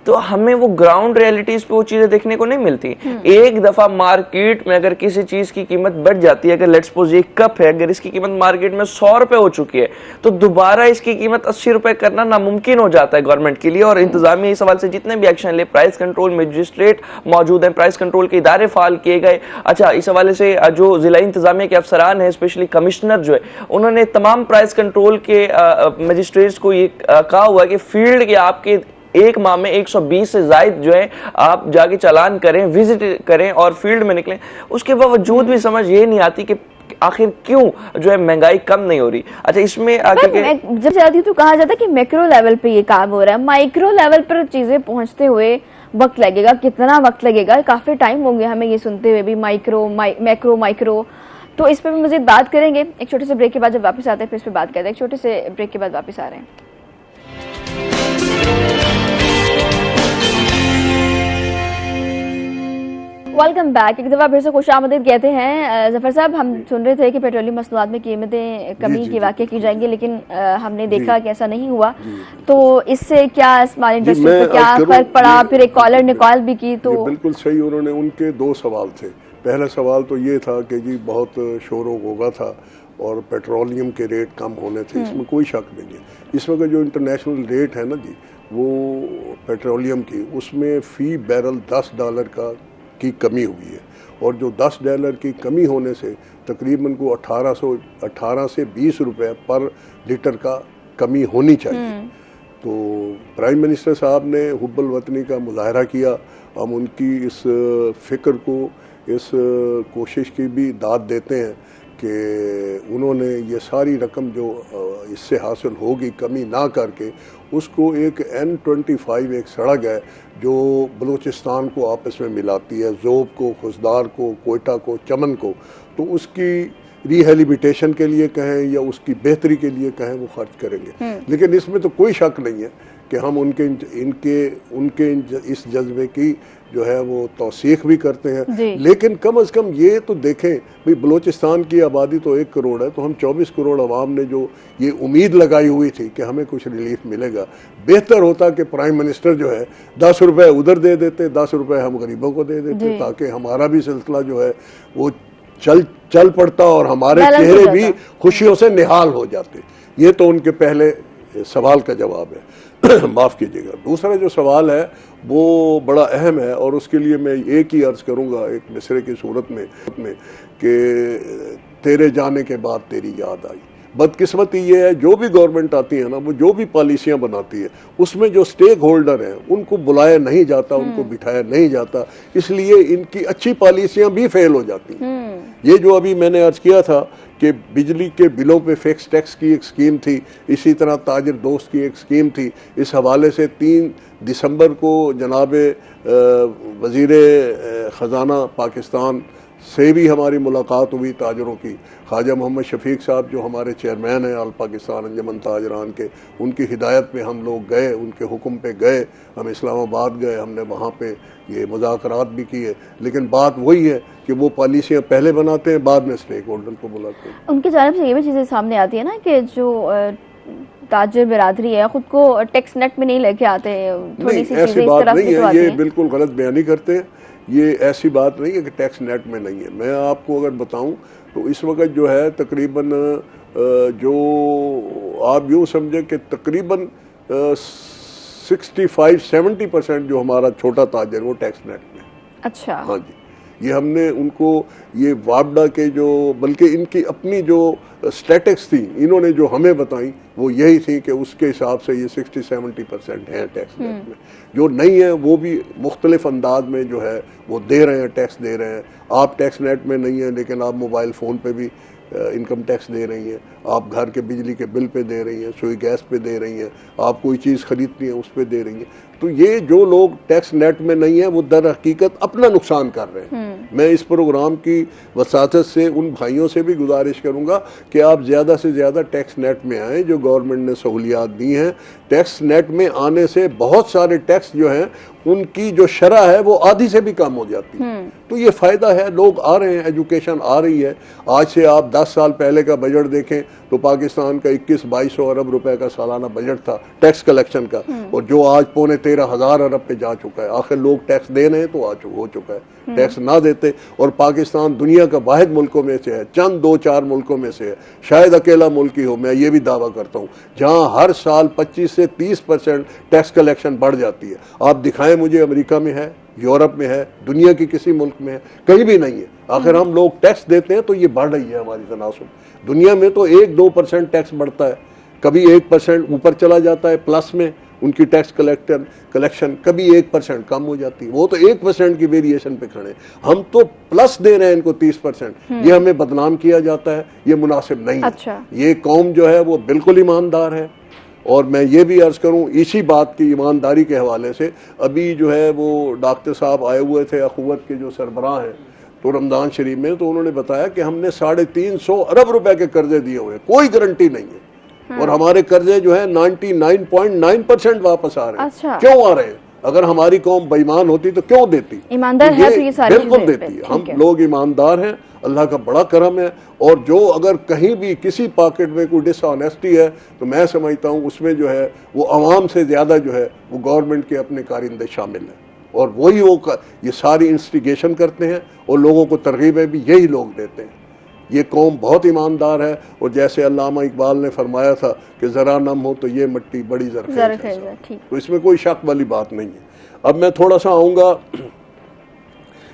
तो हमें वो ग्राउंड रियलिटीज पे वो चीजें देखने को नहीं मिलती। एक दफा मार्केट में अगर किसी चीज की कीमत बढ़ जाती है, अगर लेट्स सपोज ये कप है, अगर इसकी कीमत मार्केट में 100 रुपए हो चुकी है तो दोबारा इसकी कीमत 80 रुपए करना नामुमकिन हो जाता है गवर्नमेंट के लिए। और इंतजामिया इस सवाल से जितने भी एक्शन ले, प्राइस कंट्रोल मजिस्ट्रेट मौजूद है, प्राइस कंट्रोल के इदारे फाल किए गए। अच्छा, इस हवाले से जो जिला इंतजामिया के अफसरान है, स्पेशली कमिश्नर जो है, उन्होंने तमाम प्राइस कंट्रोल के मजिस्ट्रेट्स को ये कहा हुआ है कि फील्ड के आपके एक माह में 120 से जायद जो है आप जाके चालान करें, विजिट करें और फील्ड में निकलें। उसके बावजूद भी समझ ये नहीं आती कि आखिर क्यों जो है महंगाई कम नहीं हो रही। अच्छा, इसमें जब जाती तो कहा जाता है कि मैक्रो लेवल पे ये काम हो रहा है, माइक्रो लेवल पर चीजें पहुंचते हुए वक्त लगेगा, कितना वक्त लगेगा, काफ़ी टाइम हो गया हमें ये सुनते हुए भी, मैक्रो। तो इस पर भी मज़ीद बात करेंगे एक छोटे से ब्रेक के बाद। जब वापस आते हैं फिर इस पर बात करते हैं। एक छोटे से ब्रेक के बाद वापस आ रहे हैं। Welcome back. एक दफ़ा फिर से खुशामदीद कहते हैं। जफर साहब, हम सुन रहे थे कि पेट्रोलियम मसनूआत में कीमतें कमी की वाक़या की जाएंगी, लेकिन हमने देखा कि ऐसा नहीं हुआ। तो इससे क्या स्मॉल इंडस्ट्रीज पर क्या फ़र्क पड़ा? फिर एक कॉलर ने कॉल भी की तो बिल्कुल सही। उन्होंने, उनके दो सवाल थे। पहला सवाल तो ये था कि जी बहुत शोर होगा था और पेट्रोलियम के रेट कम होने थे, इसमें कोई शक नहीं है। इस वक्त जो इंटरनेशनल रेट है ना जी, वो पेट्रोलियम की, उसमें फ़ी बैरल $10 की कमी हुई है, और जो $10 की कमी होने से तकरीबन को 18 से 20 रुपए पर लीटर का कमी होनी चाहिए। तो प्राइम मिनिस्टर साहब ने हुब्बुल वतनी का मुजाहरा किया। हम उनकी इस फिक्र को, इस कोशिश की भी दाद देते हैं कि उन्होंने ये सारी रकम जो इससे हासिल होगी कमी ना करके, उसको एक N25 एक सड़क है जो बलूचिस्तान को आपस में मिलाती है, ज़ोब को, खुशदार को, कोयटा को, चमन को, तो उसकी रिहेबिलिटेशन के लिए कहें या उसकी बेहतरी के लिए कहें, वो खर्च करेंगे। लेकिन इसमें तो कोई शक नहीं है कि हम उनके इस जज्बे की जो है वो तौसीख भी करते हैं। लेकिन कम से कम ये तो देखें भाई, बलूचिस्तान की आबादी तो 1 करोड़ है, तो हम 24 करोड़ अवाम ने जो ये उम्मीद लगाई हुई थी कि हमें कुछ रिलीफ मिलेगा, बेहतर होता कि प्राइम मिनिस्टर जो है 10 रुपए उधर दे देते, 10 रुपए हम गरीबों को दे देते, ताकि हमारा भी सिलसिला जो है वो चल पड़ता और हमारे चेहरे भी खुशियों से निहाल हो जाते। ये तो उनके पहले सवाल का जवाब है। माफ़ कीजिएगा। दूसरा जो सवाल है वो बड़ा अहम है, और उसके लिए मैं एक ही अर्ज़ करूँगा एक मिसरे की सूरत में कि तेरे जाने के बाद तेरी याद आई। बदकिस्मती ये है, जो भी गवर्नमेंट आती है ना, वो जो भी पॉलिसियाँ बनाती है, उसमें जो स्टेक होल्डर हैं उनको बुलाया नहीं जाता, उनको बिठाया नहीं जाता, इसलिए इनकी अच्छी पॉलिसियाँ भी फेल हो जाती हैं। ये जो अभी मैंने अर्ज किया था कि बिजली के बिलों पे फिक्स टैक्स की एक स्कीम थी, इसी तरह ताजिर दोस्त की एक स्कीम थी। इस हवाले से 3 दिसंबर को जनाब वज़ीर ख़जाना पाकिस्तान से भी हमारी मुलाकात हुई ताजरों की। ख्वाजा मोहम्मद शफीक साहब जो हमारे चेयरमैन हैं ऑल पाकिस्तान अंजमन ताजरान के, उनकी हिदायत में हम लोग गए, उनके हुक्म पे गए, हम इस्लामाबाद गए, हमने वहाँ पे ये मुज़ाकरात भी किए। लेकिन बात वही है कि वो पॉलिसियाँ पहले बनाते हैं, बाद में स्टेक होल्डर को बुलाते हैं। उनकी जानिब से ये भी चीज़ें सामने आती है ना कि जो ताजिर बिरादरी है खुद को टैक्स नेट में नहीं लेके आते, थोड़ी सी ऐसी बात नहीं है, ये बिल्कुल गलत बयानी करते हैं। ये ऐसी बात नहीं है कि टैक्स नेट में नहीं है। मैं आपको अगर बताऊं तो इस वक्त जो है तकरीबन जो आप यूँ समझें कि तकरीबन 65-70% जो हमारा छोटा ताजर वो टैक्स नेट में। अच्छा। हाँ जी, ये हमने उनको ये वापडा के जो, बल्कि इनकी अपनी जो स्टैटिक्स थी इन्होंने जो हमें बताई वो यही थी कि उसके हिसाब से ये 60-70% हैं टैक्स नेट में। जो नहीं है वो भी मुख्तलिफ अंदाज में जो है वो दे रहे हैं, टैक्स दे रहे हैं। आप टैक्स नेट में नहीं है लेकिन आप मोबाइल फ़ोन पे भी इनकम टैक्स दे रही हैं, आप घर के बिजली के बिल पे दे रही हैं, सुई गैस पे दे रही हैं, आप कोई चीज़ खरीदती हैं उस पे दे रही हैं। तो ये जो लोग टैक्स नेट में नहीं है वो दर हकीकत अपना नुकसान कर रहे हैं। मैं इस प्रोग्राम की वसातत से उन भाइयों से भी गुजारिश करूंगा कि आप ज़्यादा से ज़्यादा टैक्स नेट में आएँ। जो गवर्नमेंट ने सहूलियात दी हैं, टैक्स नेट में आने से बहुत सारे टैक्स जो हैं उनकी जो शरह है वो आधी से भी कम हो जाती है। तो ये फ़ायदा है, लोग आ रहे हैं, एजुकेशन आ रही है। आज से आप 10 साल पहले का बजट देखें तो पाकिस्तान का 21-2200 अरब रुपए का सालाना बजट था टैक्स कलेक्शन का, और जो आज 13,500 अरब पे जा चुका है। आखिर लोग टैक्स दे रहे हैं तो हो चुका है, टैक्स ना देते। और पाकिस्तान दुनिया का वाहिद मुल्कों में से है, चंद 2-4 मुल्कों में से है, शायद अकेला मुल्क ही हो, मैं ये भी दावा करता हूँ, जहाँ हर साल 25 से 30% टैक्स कलेक्शन बढ़ जाती है। आप दिखाएं मुझे अमेरिका में है, यूरोप में है, दुनिया के किसी मुल्क में है, कहीं भी नहीं है। आखिर हम लोग टैक्स देते हैं तो ये बढ़ रही है हमारी तनासुब। दुनिया में तो 1-2% टैक्स बढ़ता है, कभी 1% ऊपर चला जाता है प्लस में उनकी टैक्स कलेक्शन, कभी 1% कम हो जाती है। वो तो 1% की वेरिएशन पे खड़े, हम तो प्लस दे रहे हैं इनको 30%। ये हमें बदनाम किया जाता है, ये मुनासिब नहीं है। अच्छा। ये कौम जो है वो बिल्कुल ईमानदार है, और मैं ये भी अर्ज करूं इसी बात की ईमानदारी के हवाले से, अभी जो है वो डॉक्टर साहब आए हुए थे अखुवत के जो सरबराह हैं तो रमज़ान शरीफ में, तो उन्होंने बताया कि हमने 350 अरब रुपए के कर्जे दिए हुए, कोई गारंटी नहीं है, और हमारे कर्जे जो है 99.9% वापस आ रहे हैं। अच्छा। क्यों आ रहे हैं? अगर हमारी कौम बेईमान होती तो क्यों देती? ईमानदार है तो ये सारी बिल्कुल चीजें देती है। हम लोग ईमानदार हैं, अल्लाह का बड़ा करम है, और जो अगर कहीं भी किसी पॉकेट में कोई डिसऑनेस्टी है तो मैं समझता हूँ उसमें जो है वो आवाम से ज्यादा जो है वो गवर्नमेंट के अपने कारिंदे शामिल हैं, और वही वो ये सारी इंस्टिगेशन करते हैं और लोगों को तरगीबें भी यही लोग देते हैं। ये कौम बहुत ईमानदार है, और जैसे अल्लामा इकबाल ने फरमाया था कि ज़रा नम हो तो ये मिट्टी बड़ी ज़रख़ेज़ है, तो इसमें कोई शक वाली बात नहीं है। अब मैं थोड़ा सा आऊँगा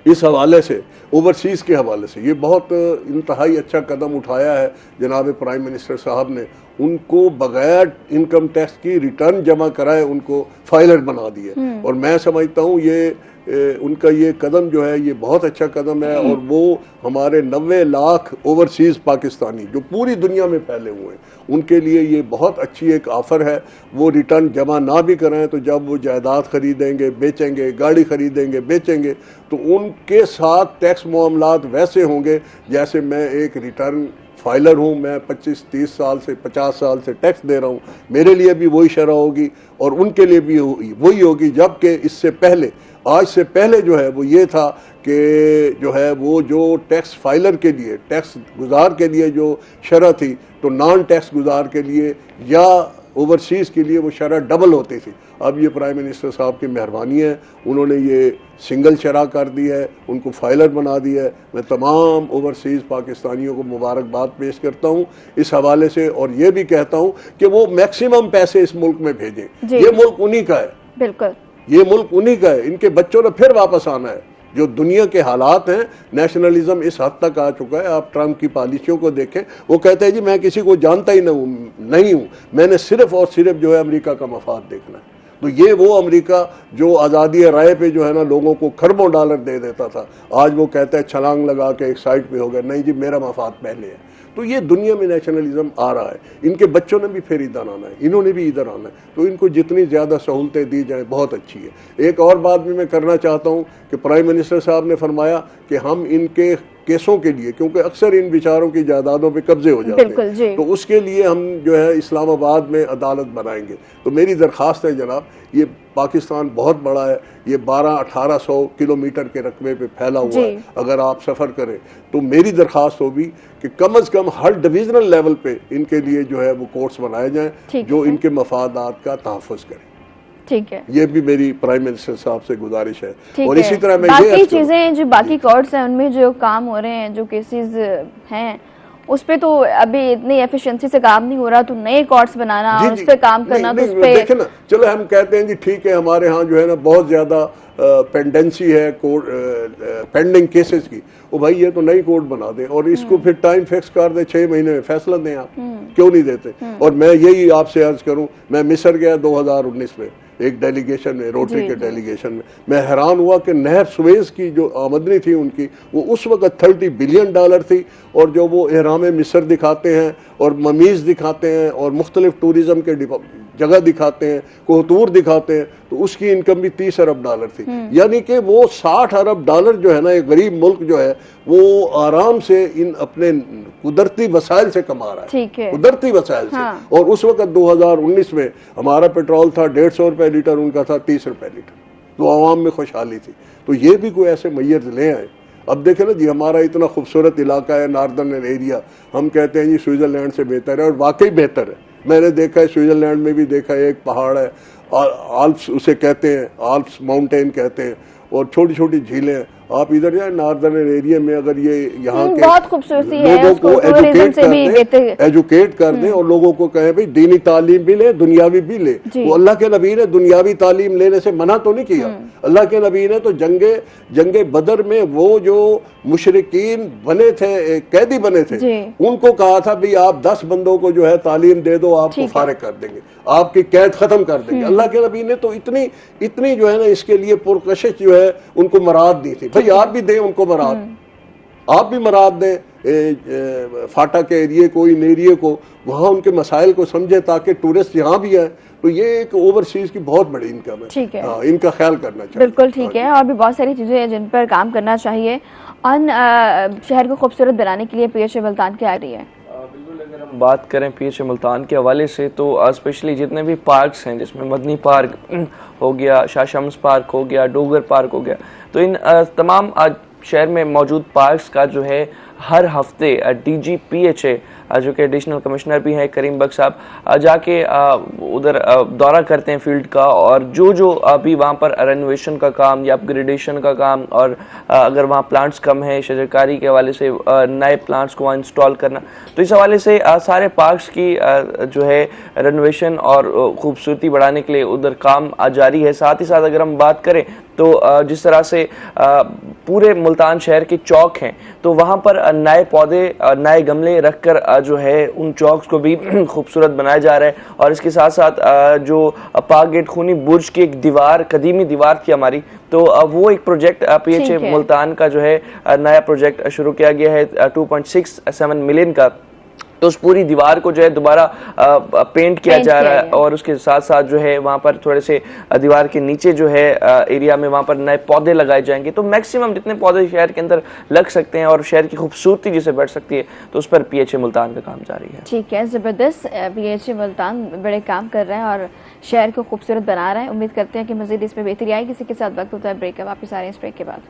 इस हवाले से, ओवरसीज़ के हवाले से। ये बहुत इंतहाई अच्छा कदम उठाया है जनाब प्राइम मिनिस्टर साहब ने, उनको बगैर इनकम टैक्स की रिटर्न जमा कराए उनको फाइलर बना दिए, और मैं समझता हूँ ये उनका ये कदम जो है ये बहुत अच्छा कदम है, और वो हमारे 90 लाख ओवरसीज़ पाकिस्तानी जो पूरी दुनिया में फैले हुए हैं उनके लिए ये बहुत अच्छी एक ऑफ़र है। वो रिटर्न जमा ना भी कराएं तो जब वो जायदाद खरीदेंगे बेचेंगे, गाड़ी खरीदेंगे बेचेंगे, तो उनके साथ टैक्स मामलात वैसे होंगे जैसे मैं एक रिटर्न फाइलर हूँ, मैं 25-30 साल से 50 साल से टैक्स दे रहा हूँ, मेरे लिए भी वही शरह होगी और उनके लिए भी वही होगी। जबकि इससे पहले, आज से पहले जो है वो ये था कि जो है वो जो टैक्स फाइलर के लिए, टैक्स गुजार के लिए जो शरह थी, तो नॉन टैक्स गुजार के लिए या ओवरसीज़ के लिए वो शरह डबल होती थी। अब ये प्राइम मिनिस्टर साहब की मेहरबानी है, उन्होंने ये सिंगल शरह कर दी है, उनको फाइलर बना दिया है। मैं तमाम ओवरसीज़ पाकिस्तानियों को मुबारकबाद पेश करता हूँ इस हवाले से, और ये भी कहता हूँ कि वो मैक्सिमम पैसे इस मुल्क में भेजें। ये मुल्क उन्हीं का है, बिल्कुल ये मुल्क उन्हीं का है, इनके बच्चों ने फिर वापस आना है। जो दुनिया के हालात हैं, नेशनलिज्म इस हद तक आ चुका है। आप ट्रंप की पॉलिसियों को देखें, वो कहते हैं जी मैं किसी को जानता ही नहीं हूँ, मैंने सिर्फ और सिर्फ जो है अमेरिका का मफाद देखना है। तो ये वो अमेरिका जो आज़ादी राय पे जो है ना लोगों को खरबों डॉलर दे देता था, आज वो कहता है छलांग लगा के एक साइड पे हो गया, नहीं जी मेरा मफाद पहले है। तो ये दुनिया में नेशनलिज्म आ रहा है, इनके बच्चों ने भी फिर इधर आना है, इन्होंने भी इधर आना है, तो इनको जितनी ज़्यादा सहूलतें दी जाए बहुत अच्छी है। एक और बात भी मैं करना चाहता हूँ कि प्राइम मिनिस्टर साहब ने फरमाया कि हम इनके केसों के लिए, क्योंकि अक्सर इन बेचारों की जायदादों पे कब्जे हो जाते हैं, तो उसके लिए हम जो है इस्लामाबाद में अदालत बनाएंगे। तो मेरी दरख्वास्त है जनाब, ये पाकिस्तान बहुत बड़ा है, ये 1200-1800 किलोमीटर के रकबे पे फैला हुआ है। अगर आप सफ़र करें तो मेरी दरख्वास्त होगी कि कम अज़ कम हर डिवीजनल लेवल पे इनके लिए जो है वो कोर्ट्स बनाए जाएं जो इनके मफादात का तहफ़्फ़ुज़ करें। ठीक है, ये भी मेरी प्राइम मिनिस्टर साहब से गुजारिश है। और इसी तरह मैं बाकी चीजें जो बाकी कोर्ट्स हैं उनमें जो काम हो रहे हैं, जो केसेस हैं, उस पे तो अभी इतनी एफिशिएंसी से काम नहीं हो रहा, तो नए कोर्ट्स बनाना, उस पे काम करना, तो उस पे देखे ना, चलो हम कहते हैं जी ठीक है हमारे यहाँ जो है ना बहुत ज्यादा पेंडेंसी है पेंडिंग केसेस की, वो भाई ये तो नई कोर्ट बना दे और इसको फिर टाइम फिक्स कर दे, 6 महीने में फैसला दें। आप क्यों नहीं देते? और मैं यही आपसे अर्ज करूं, मैं मिस्र गया 2019 में एक डेलीगेशन में, रोटरी के डेलीगेशन में, मैं हैरान हुआ कि नहर सुएज की जो आमदनी थी उनकी वो उस वक्त $30 बिलियन थी, और जो वो एहराम मिस्र दिखाते हैं और ममीज़ दिखाते हैं और मुख्तलिफ टूरिज्म के जगह दिखाते हैं, कोहतूर दिखाते हैं, तो उसकी इनकम भी $30 अरब थी। यानी कि वो $60 अरब जो है ना, एक गरीब मुल्क जो है वो आराम से इन अपने कुदरती वसाइल से कमा रहा है, कुदरती वसाइल से। और उस वक्त 2019 में हमारा पेट्रोल था 150 रुपए लीटर, उनका था 30 रुपए लीटर, तो आवाम में खुशहाली थी। तो ये भी कोई ऐसे मैयर ले आए। अब देखें ना जी, हमारा इतना खूबसूरत इलाका है नॉर्दर्न एरिया, हम कहते हैं जी स्विट्जरलैंड से बेहतर है, और वाकई बेहतर है। मैंने देखा है स्विट्जरलैंड में भी देखा है, एक पहाड़ है आल्प्स उसे कहते हैं, आल्प्स माउंटेन कहते हैं, और छोटी छोटी झीलें हैं। आप इधर जाए नॉर्दर्न एरिया में, अगर ये यहाँ के बहुत खूबसूरती है, लोगों को एजुकेट कर दें और लोगों को कहें भाई दीनी तालीम भी ले, दुनियावी भी ले। वो अल्लाह के नबी ने दुनियावी तालीम लेने से मना तो नहीं किया। अल्लाह के नबी ने तो जंगे बदर में वो जो मुशरिकीन बने थे, कैदी बने थे, उनको कहा था भाई आप 10 बंदों को जो है तालीम दे दो, आपको फारिग कर देंगे, आपकी कैद खत्म कर देंगे। अल्लाह के नबी ने तो इतनी जो है ना इसके लिए पुरकशिश जो है उनको मराद दी थी। भाई आप भी दें उनको मराद, आप भी मराद दें। फाटा के एरिए को, इन एरिए को, वहाँ उनके मसाइल को समझे ताकि टूरिस्ट यहाँ भी आए। तो ये एक ओवरसीज की बहुत बड़ी इनकम है। ठीक है, इनका ख्याल करना चाहिए। बिल्कुल ठीक है, और भी बहुत सारी चीज़ें हैं जिन पर काम करना चाहिए। शहर को खूबसूरत बनाने के लिए PHA मुल्तान क्या आ रही है? बिल्कुल, अगर हम बात करें PHA मुल्तान के हवाले से तो स्पेशली जितने भी पार्क्स हैं, जिसमें मदनी पार्क हो गया, शाह शम्स पार्क हो गया, डोगर पार्क हो गया, तो इन तमाम शहर में मौजूद पार्क्स का जो है हर हफ्ते DG PHA जो कि एडिशनल कमिश्नर भी हैं करीम बख्श साहब, जाके उधर दौरा करते हैं फील्ड का, और जो अभी वहाँ पर रेनोवेशन का काम या अपग्रेडेशन का काम, और अगर वहाँ प्लांट्स कम है शजरकारी के हवाले से नए प्लांट्स को वहाँ इंस्टॉल करना, तो इस हवाले से सारे पार्क्स की जो है रेनोवेशन और खूबसूरती बढ़ाने के लिए उधर काम जारी है। साथ ही साथ अगर हम बात करें तो जिस तरह से पूरे मुल्तान शहर के चौक हैं, तो वहाँ पर नए पौधे, नए गमले रखकर जो है उन चौक्स को भी खूबसूरत बनाया जा रहा है। और इसके साथ साथ जो पाक गेट खूनी बुर्ज की एक दीवार, कदीमी दीवार थी हमारी, तो वो एक प्रोजेक्ट PHA मुल्तान का जो है नया प्रोजेक्ट शुरू किया गया है 2.67 मिलियन का। तो उस पूरी दीवार को जो है दोबारा पेंट किया जा रहा है, और उसके साथ साथ जो है वहाँ पर थोड़े से दीवार के नीचे जो है एरिया में वहाँ पर नए पौधे लगाए जाएंगे। तो मैक्सिमम जितने पौधे शहर के अंदर लग सकते हैं और शहर की खूबसूरती जिसे बढ़ सकती है, तो उस पर PHA मुल्तान का काम जारी है। ठीक है, ज़बरदस्त। PHA मुल्तान बड़े काम कर रहे हैं और शहर को खूबसूरत बना रहे हैं। उम्मीद करते हैं कि मज़ीद इसमें बेहतरी आएगी। इसी के साथ वक्त होता है ब्रेक का, वापस आ रहे हैं इस ब्रेक के बाद।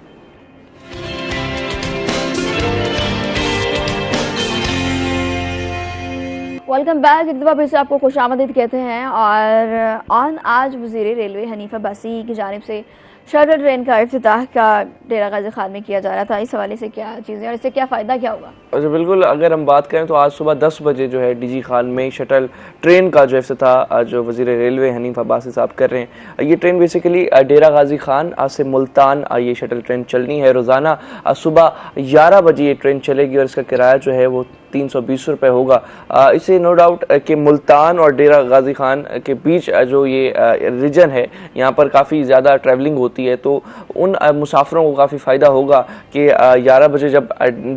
वेलकम बैक, एक दफ़ा फिर से आपको खुशामदीद कहते हैं। और आज वज़ीर रेलवे हनीफ अब्बासी की जानिब से शटल ट्रेन का इफ्तिताह का डेरा गाजी खान में किया जा रहा था। इस हवाले से क्या चीज़ें और इससे क्या फ़ायदा क्या होगा? अच्छा, बिल्कुल, अगर हम बात करें तो आज सुबह 10 बजे जो है DG खान में शटल ट्रेन का जो इफ्तिताह जो वज़ीर रेलवे हनीफ अब्बासी साहब कर रहे हैं। ये ट्रेन बेसिकली डेरा गाजी खान से मुल्तान ये शटल ट्रेन चलनी है। रोज़ाना सुबह 11 बजे ये ट्रेन चलेगी और इसका किराया जो है वो 320 रुपये होगा। इससे नो डाउट कि मुल्तान और डेरा गाजी खान के बीच जो ये रीजन है, यहाँ पर काफ़ी ज़्यादा ट्रैवलिंग होती है, तो उन मुसाफिरों को काफ़ी फ़ायदा होगा कि 11 बजे जब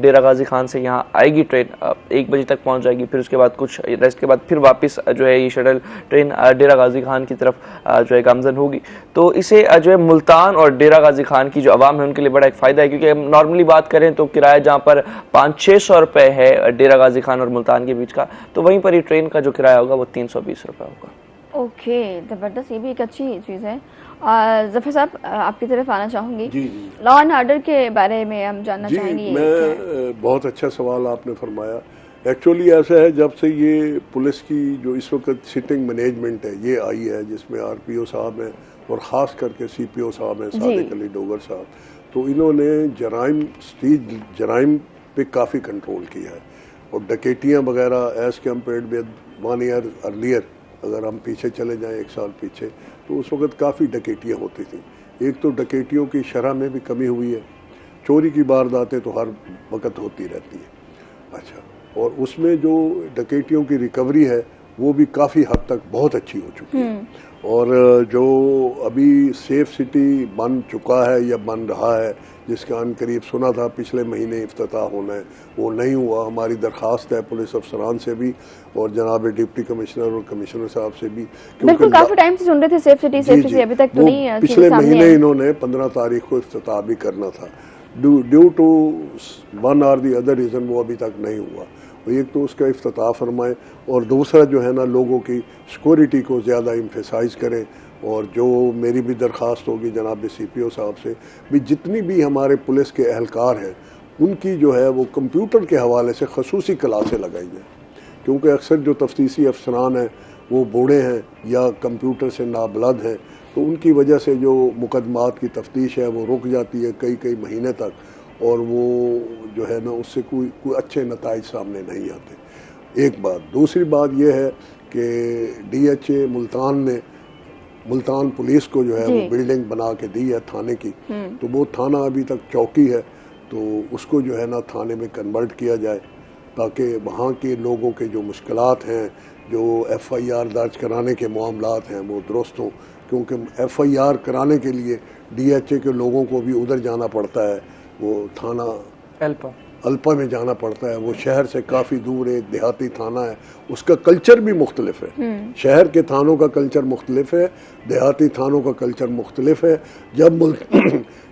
डेरा गाजी खान से यहाँ आएगी ट्रेन, 1 बजे तक पहुँच जाएगी, फिर उसके बाद कुछ रेस्ट के बाद फिर वापस जो है ये शटल ट्रेन डेरा गाजी खान की तरफ जो है गामजन होगी। तो इसे जो है मुल्तान और डेरा गाजी खान की जो आवाम है उनके लिए बड़ा एक फ़ायदा है, क्योंकि नॉर्मली बात करें तो किराया जहाँ पर 500-600 रुपये है डेरा गाजी खान और मुल्तान के बीच का, तो वहीं पर ही ट्रेन का जो किराया होगा वो 320 रुपये होगा। ओके, ज़बरदस्त, ये भी एक अच्छी चीज़ है। और ज़फ़र साहब, आपकी तरफ आना चाहूँगी। जी, लॉ एंड ऑर्डर के बारे में हम जानना चाहेंगे। मैं बहुत अच्छा सवाल आपने फरमाया। एक्चुअली ऐसा है, जब से ये पुलिस की जो इस वक्त सिटिंग मैनेजमेंट है ये आई है, जिसमें RPO साहब हैं और ख़ास करके CPO साहब हैं, सादिक अली डोगर साहब, तो इन्होंने स्ट्रीट जराइम पे काफ़ी कंट्रोल किया है। और डकैतियाँ वगैरह as compared with 1 year earlier, अगर हम पीछे चले जाएं 1 साल पीछे, तो उस वक्त काफ़ी डकैतियाँ होती थी। एक तो डकैतियों की शरह में भी कमी हुई है, चोरी की वारदातें तो हर वक्त होती रहती है। अच्छा, और उसमें जो डकैतियों की रिकवरी है वो भी काफ़ी हद तक बहुत अच्छी हो चुकी है। और जो अभी सेफ सिटी बन चुका है या बन रहा है, जिसका अनकरीब सुना था पिछले महीने इफ्तिताह होना है, वो नहीं हुआ। हमारी दरख्वास्त है पुलिस अफसरान से भी और जनाब डिप्टी कमिश्नर और कमिश्नर साहब से भी, बिल्कुल काफी टाइम से सुन रहे थे सेफ सिटी, अभी तक तो नहीं। पिछले महीने इन्होंने 15 तारीख को इफ्तिताह भी करना था, ड्यू टू वन और दी अदर रीज़न वो अभी तक नहीं हुआ। एक तो उसका इफ्तिताह फरमाएं, और दूसरा जो है ना, लोगों की सिक्योरिटी को ज़्यादा एम्फेसाइज करें। और जो मेरी भी दरख्वास्त होगी जनाब CPO साहब से भी, जितनी भी हमारे पुलिस के एहलकार हैं उनकी जो है वो कंप्यूटर के हवाले से खसूसी क्लासें लगाई जाएँ, क्योंकि अक्सर जो तफ्तीशी अफसरान हैं वो बूढ़े हैं या कंप्यूटर से नाबलद हैं, तो उनकी वजह से जो मुकदमात की तफ्तीश है वो रुक जाती है कई महीने तक, और वो जो है ना उससे कोई अच्छे नताइज सामने नहीं आते। एक बात। दूसरी बात यह है कि DHA मुल्तान ने मुल्तान पुलिस को जो है वो बिल्डिंग बना के दी है थाने की, तो वो थाना अभी तक चौकी है, तो उसको जो है ना थाने में कन्वर्ट किया जाए, ताकि वहाँ के लोगों के जो मुश्किलात हैं, जो FIR दर्ज कराने के मामलात हैं वो दुरुस्त हों। क्योंकि FIR कराने के लिए DHA के लोगों को भी उधर जाना पड़ता है, वो थाना अल्पा में जाना पड़ता है। वो शहर से काफ़ी दूर एक देहाती थाना है, उसका कल्चर भी मुख्तलिफ है। शहर के थानों का कल्चर मुख्तलिफ है, देहाती थानों का कल्चर मुख्तलिफ है। जब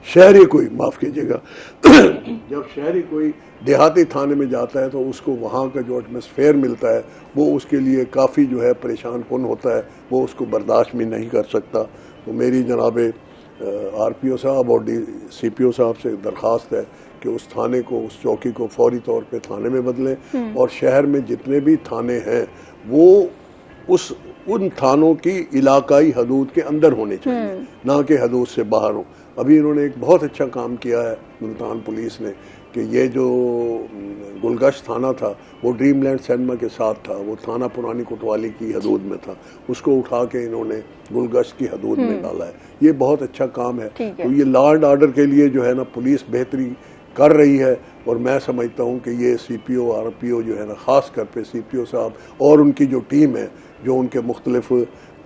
शहरी कोई, माफ़ कीजिएगा, जब शहरी कोई देहाती थाने में जाता है तो उसको वहाँ का जो एटमॉस्फेयर मिलता है वो उसके लिए काफ़ी जो है परेशान कुन होता है, वो उसको बर्दाश्त भी नहीं कर सकता। तो मेरी जनाब RPO साहब और CPO साहब से दरख्वास्त है कि उस थाने को, उस चौकी को फौरी तौर पे थाने में बदलें और शहर में जितने भी थाने हैं वो उन थानों की इलाकाई हदूद के अंदर होने चाहिए, ना कि हदूद से बाहर हो। अभी इन्होंने एक बहुत अच्छा काम किया है मुल्तान पुलिस ने कि ये जो गुलगश्त थाना था वो ड्रीमलैंड सिनेमा के साथ था, वो थाना पुरानी कोतवाली की हदूद में था, उसको उठा के इन्होंने गुलगश्त की हदूद में डाला है। ये बहुत अच्छा काम है। तो ये लॉ एंड ऑर्डर के लिए जो है ना पुलिस बेहतरी कर रही है और मैं समझता हूँ कि ये CPO RPO जो है ना, ख़ास कर पे CPO साहब और उनकी जो टीम है, जो उनके मुख्तलिफ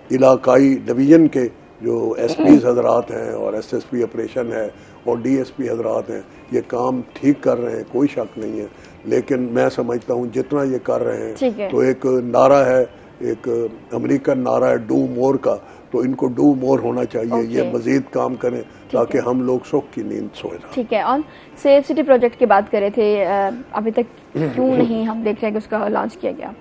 इलाकाई डिवीज़न के जो SPs हजरात हैं और SSP ऑपरेशन है और DSP हजरात हैं, ये काम ठीक कर रहे हैं, कोई शक नहीं है। लेकिन मैं समझता हूँ जितना ये कर रहे हैं, तो एक नारा है, एक अमेरिकन नारा है डू मोर का, तो इनको डू मोर होना चाहिए। ये मजीद काम करें ताकि हम लोग सुख की नींद सोए। ठीक है। और सेफ सिटी प्रोजेक्ट की बात कर रहे थे, अभी तक क्यों नहीं हम देख रहे हैं कि उसका लॉन्च किया गया?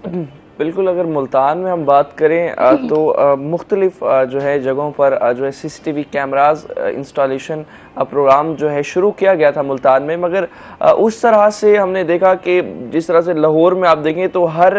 बिल्कुल, अगर मुल्तान में हम बात करें तो मुख्तलिफ जो है जगहों पर जो है CCTV कैमराज इंस्टॉलेशन प्रोग्राम जो है शुरू किया गया था मुल्तान में, मगर उस तरह से हमने देखा कि जिस तरह से लाहौर में आप देखें तो हर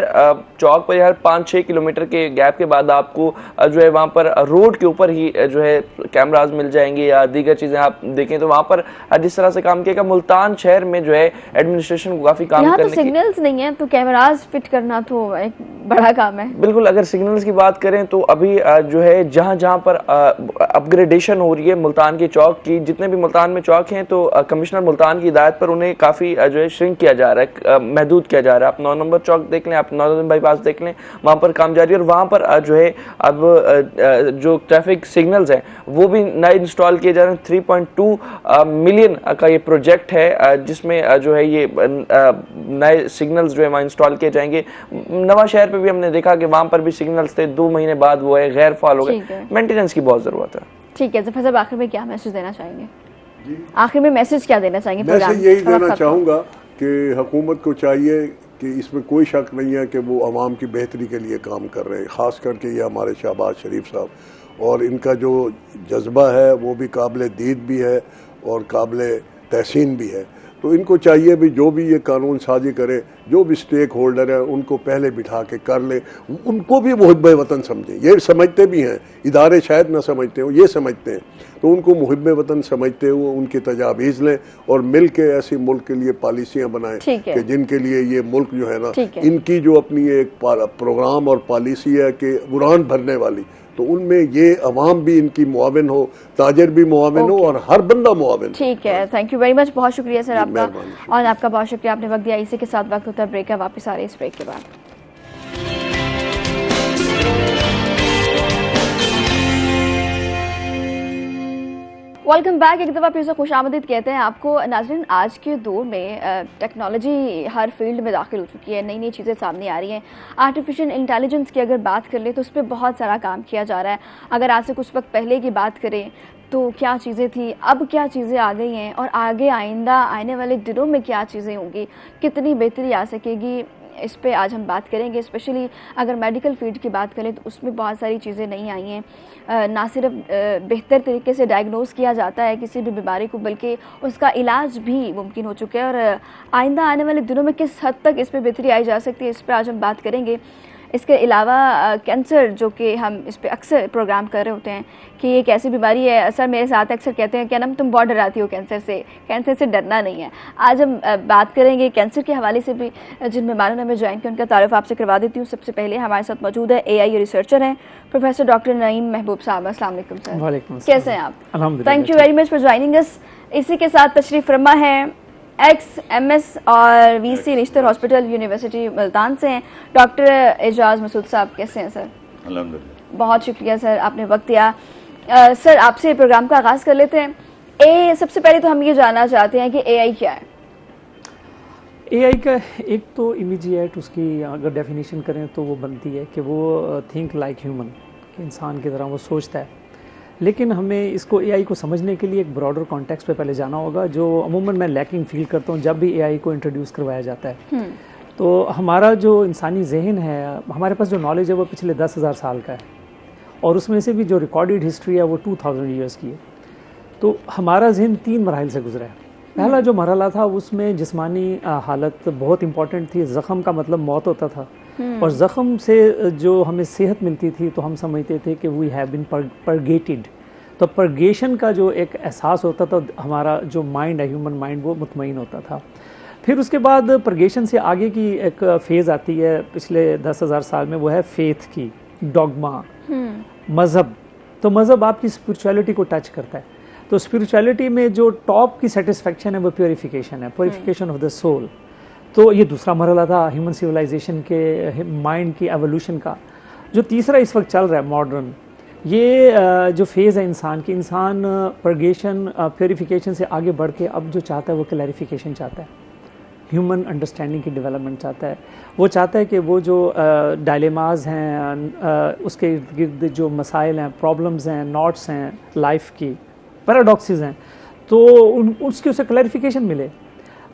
चौक पर हर 5-6 किलोमीटर के गैप के बाद आपको जो है वहाँ पर रोड के ऊपर ही जो है कैमराज मिल जाएंगे या दीगर चीज़ें आप देखें तो वहाँ पर जिस तरह से काम किया मुल्तान शहर में जो है एडमिनिस्ट्रेशन को काफ़ी काम करने की, सिग्नल्स नहीं है तो कैमराज फिट करना तो एक बड़ा काम है। बिल्कुल, अगर सिग्नल्स की बात करें तो अभी जो है जहां जहां पर अपग्रेडेशन हो रही है मुल्तान के चौक की, जितने भी मुल्तान में चौक हैं तो कमिश्नर मुल्तान की हिदायत पर उन्हें काफ़ी जो है श्रिंक किया जा रहा है, महदूद किया जा रहा है। आप 9 नंबर चौक देख लें, आप 9 बाईपास देख लें, वहाँ पर काम जारी है और वहाँ पर जो है अब जो ट्रैफिक सिग्नल्स हैं वो भी नए इंस्टॉल किए जा रहे हैं। 3.2 मिलियन का ये प्रोजेक्ट है जिसमें जो है ये नए सिग्नल्स जो है वहाँ इंस्टॉल किए जाएंगे। नवा शहर पे भी हमने देखा कि वहाँ पर भी सिग्नल्स थे, 2 महीने बाद वो है गैर फाल हो गए। मेंटेनेंस की बहुत ज़रूरत है। ठीक है, जफर साहब आखिर में क्या मैसेज देना चाहेंगे? आखिर में मैसेज क्या देना चाहेंगे? मैसेज यही देना चाहूँगा कि हुकूमत को चाहिए कि इसमें कोई शक नहीं है कि वो आवाम की बेहतरी के लिए काम कर रहे हैं, ख़ास करके ये हमारे शहबाज शरीफ साहब, और इनका जो जज्बा है वो भी काबिल दीद भी है और काबिल तहसीन भी है। तो इनको चाहिए भी जो भी ये कानून साजी करे, जो भी स्टेक होल्डर है उनको पहले बिठा के कर ले, उनको भी मुहिब वतन समझें। ये समझते भी हैं, इदारे शायद ना समझते हो, ये समझते हैं, तो उनको मुहिब वतन समझते हुए उनकी तजावीज़ लें और मिल के ऐसी मुल्क के लिए पॉलिसियाँ बनाएं कि जिनके लिए ये मुल्क जो है ना, इनकी जो अपनी एक प्रोग्राम और पॉलिसी है कि उड़ान भरने वाली, तो उनमें ये अवाम भी इनकी मुआविन हो, ताजर भी मुआविन हो और हर बंदा मुआविन। ठीक है, थैंक यू वेरी मच, बहुत शुक्रिया सर आपका, और आपका बहुत शुक्रिया आपने वक्त दिया। इसी के साथ वक्त होता है ब्रेक का, वापस आ रहे हैं इस ब्रेक के बाद। Welcome back. एक दफ़ा फिर से खुशामदीद कहते हैं आपको। नाज़रीन, आज के दौर में टेक्नोलॉजी हर फील्ड में दाखिल हो चुकी है, नई नई चीज़ें सामने आ रही हैं। आर्टिफिशियल इंटेलिजेंस की अगर बात कर ले तो उस पर बहुत सारा काम किया जा रहा है। अगर आज से कुछ वक्त पहले की बात करें तो क्या चीज़ें थी, अब क्या चीज़ें आ गई हैं और आगे आइंदा आने वाले दिनों में क्या चीज़ें होंगी, कितनी बेहतरी आ सकेगी, इस पे आज हम बात करेंगे। स्पेशली अगर मेडिकल फील्ड की बात करें तो उसमें बहुत सारी चीज़ें नहीं आई हैं। ना सिर्फ बेहतर तरीके से डायग्नोस किया जाता है किसी भी बीमारी को, बल्कि उसका इलाज भी मुमकिन हो चुका है। और आइंदा आने वाले दिनों में किस हद तक इस पर बेहतरी आई जा सकती है, इस पर आज हम बात करेंगे। इसके अलावा कैंसर, जो कि हम इस पर अक्सर प्रोग्राम कर रहे होते हैं कि एक ऐसी बीमारी है, सर मेरे साथ अक्सर कहते हैं क्या नाम, तुम बहुत डराती हो कैंसर से डरना नहीं है। आज हम बात करेंगे कैंसर के हवाले से भी। जिन मेहमानों ने हमें ज्वाइन किया उनका तारुफ आपसे करवा देती हूँ। सबसे पहले हमारे साथ मौजूद है AI रिसर्चर हैं प्रोफेसर डॉक्टर नईम महबूब साहब। अस्सलाम वालेकुम सर। वालेकुम। कैसे हैं आप? अल्हम्दुलिल्लाह। Thank you very much for joining us. इसी के साथ तशरीफ फरमा है XMS और VC रिश्तर हॉस्पिटल यूनिवर्सिटी मुल्तान से हैं डॉक्टर एजाज मसूद साहब। कैसे हैं सर? अल्हम्दुलिल्लाह। बहुत शुक्रिया सर, आपने वक्त दिया। सर आपसे प्रोग्राम का आगाज़ कर लेते हैं। सबसे पहले तो हम ये जानना चाहते हैं कि AI क्या है? एआई का एक तो इमीडिएट उसकी अगर डेफिनेशन करें तो वो बनती है कि वो थिंक लाइक ह्यूमन, कि इंसान की तरह वो सोचता है। लेकिन हमें इसको एआई को समझने के लिए एक ब्रॉडर कॉन्टेक्स्ट पे पहले जाना होगा, जो अमूमन मैं लैकिंग फील करता हूँ जब भी एआई को इंट्रोड्यूस करवाया जाता है। तो हमारा जो इंसानी जहन है, हमारे पास जो नॉलेज है वो पिछले 10,000 साल का है, और उसमें से भी जो रिकॉर्डेड हिस्ट्री है वो 2000 ईयर्स की है। तो हमारा जहन 3 मराहल से गुजरा है। पहला जो मरहला था उसमें जिस्मानी हालत बहुत इंपॉर्टेंट थी। ज़ख़म का मतलब मौत होता था, और ज़ख़म से जो हमें सेहत मिलती थी तो हम समझते थे कि वी हैव बीन परगेटेड। तो परगेशन का जो एक एहसास होता था, हमारा जो माइंड है, ह्यूमन माइंड, वो मुतमईन होता था। फिर उसके बाद परगेशन से आगे की एक फ़ेज़ आती है पिछले 10,000 साल में, वो है फेथ की, डॉगमा, मज़हब। तो मज़हब आपकी स्पिरिचुअलिटी को टच करता है। तो स्पिरिचुअलिटी में जो टॉप की सेटिस्फेक्शन है वो प्योरीफिकेशन है, प्योरीफिकेशन ऑफ द सोल। तो ये दूसरा मरहला था ह्यूमन सिविलाइजेशन के माइंड की एवोल्यूशन का। जो तीसरा इस वक्त चल रहा है मॉडर्न, ये जो फेज़ है इंसान की, इंसान परगेशन प्योरीफिकेशन से आगे बढ़ के अब जो चाहता है वो क्लैरिफिकेशन चाहता है, ह्यूमन अंडरस्टैंडिंग की डेवलपमेंट चाहता है। वो चाहता है कि वो जो डायलेमाज हैं, उसके इर्द गिर्द जो मसाइल हैं, प्रॉब्लम्स हैं, नॉट्स हैं लाइफ की, पैराडॉक्सेस हैं, तो उसकी उसे क्लैरिफिकेशन मिले।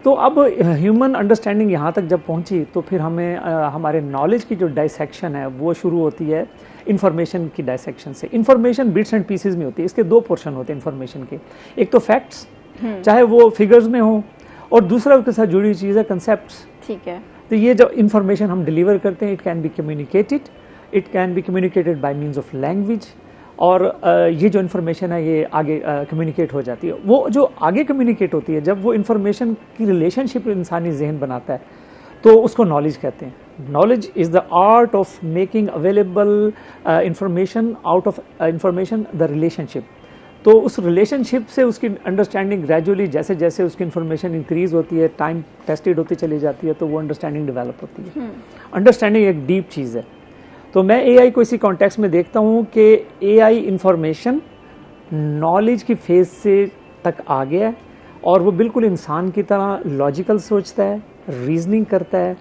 तो अब ह्यूमन अंडरस्टैंडिंग यहाँ तक जब पहुँची तो फिर हमें हमारे नॉलेज की जो डाइसेक्शन है वो शुरू होती है इन्फॉर्मेशन की डाइसेक्शन से। इन्फॉर्मेशन बिट्स एंड पीसेस में होती है। इसके 2 पोर्शन होते हैं इन्फॉर्मेशन के, एक तो फैक्ट्स, चाहे वो फिगर्स में हो, और दूसरा उसके साथ जुड़ी हुई चीज़ है कंसेप्ट्स। ठीक है। तो ये जो इन्फॉर्मेशन हम डिलीवर करते हैं, it can be communicated bye means of language, और ये जो इन्फॉर्मेशन है ये आगे कम्युनिकेट हो जाती है। वो जो आगे कम्युनिकेट होती है, जब वो इन्फॉर्मेशन की रिलेशनशिप इंसानी जहन बनाता है, तो उसको नॉलेज कहते हैं। Knowledge is the art of making available information out of information the relationship. तो उस रिलेशनशिप से उसकी अंडरस्टैंडिंग ग्रेजुअली जैसे जैसे उसकी इन्फॉर्मेशन इंक्रीज होती है, टाइम टेस्टेड होती चली जाती है, तो वो अंडरस्टैंडिंग डेवलप होती है। अंडरस्टैंडिंग एक डीप चीज़ है। तो मैं एआई को इसी कॉन्टेक्स्ट में देखता हूँ कि एआई इंफॉर्मेशन नॉलेज की फेज से तक आ गया है, और वो बिल्कुल इंसान की तरह लॉजिकल सोचता है, रीजनिंग करता है,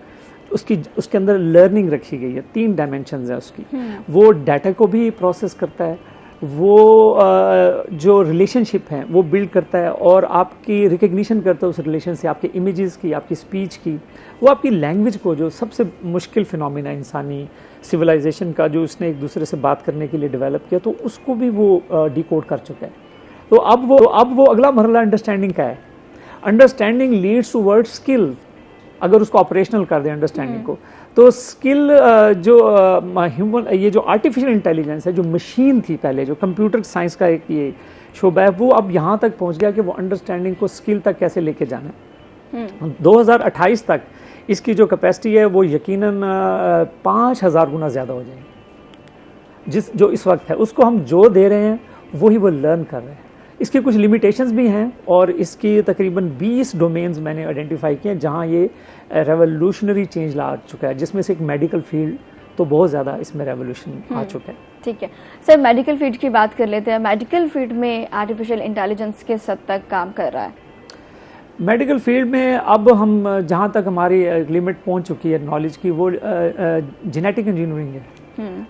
उसके अंदर लर्निंग रखी गई है, 3 डायमेंशंस है उसकी। वो डाटा को भी प्रोसेस करता है, वो जो रिलेशनशिप हैं वो बिल्ड करता है, और आपकी रिकग्निशन करता है उस रिलेशन से, आपके इमेजेस की, आपकी स्पीच की, वो आपकी लैंग्वेज को, जो सबसे मुश्किल फिनोमिना इंसानी सिविलाइजेशन का, जो उसने एक दूसरे से बात करने के लिए डेवलप किया, तो उसको भी वो डिकोड कर चुका है। तो अब वो अगला मरहला अंडरस्टैंडिंग का है। Understanding leads to word skill. अगर उसको ऑपरेशनल कर दें अंडरस्टैंडिंग को, तो स्किल जो ह्यूमन, ये जो आर्टिफिशियल इंटेलिजेंस है, जो मशीन थी पहले, जो कंप्यूटर साइंस का एक ये शोबा है, वो अब यहाँ तक पहुँच गया कि वो अंडरस्टैंडिंग को स्किल तक कैसे लेके जाना है। 2028 तक इसकी जो कैपेसिटी है वो यकीनन 5000 गुना ज़्यादा हो जाएगी। जो इस वक्त है उसको हम जो दे रहे हैं वही वो लर्न कर रहे हैं। इसकी कुछ लिमिटेशंस भी हैं, और इसकी तकरीबन 20 डोमेन्स मैंने आइडेंटिफाई किए हैं जहाँ ये रेवोल्यूशनरी चेंज ला चुका है, जिसमें से एक मेडिकल फील्ड तो बहुत ज़्यादा इसमें रेवोल्यूशन आ चुका है। ठीक है सर, मेडिकल फील्ड की बात कर लेते हैं। मेडिकल फील्ड में आर्टिफिशियल इंटेलिजेंस किस हद तक काम कर रहा है? मेडिकल फील्ड में अब हम जहाँ तक हमारी लिमिट पहुँच चुकी है नॉलेज की, वो जेनेटिक इंजीनियरिंग है।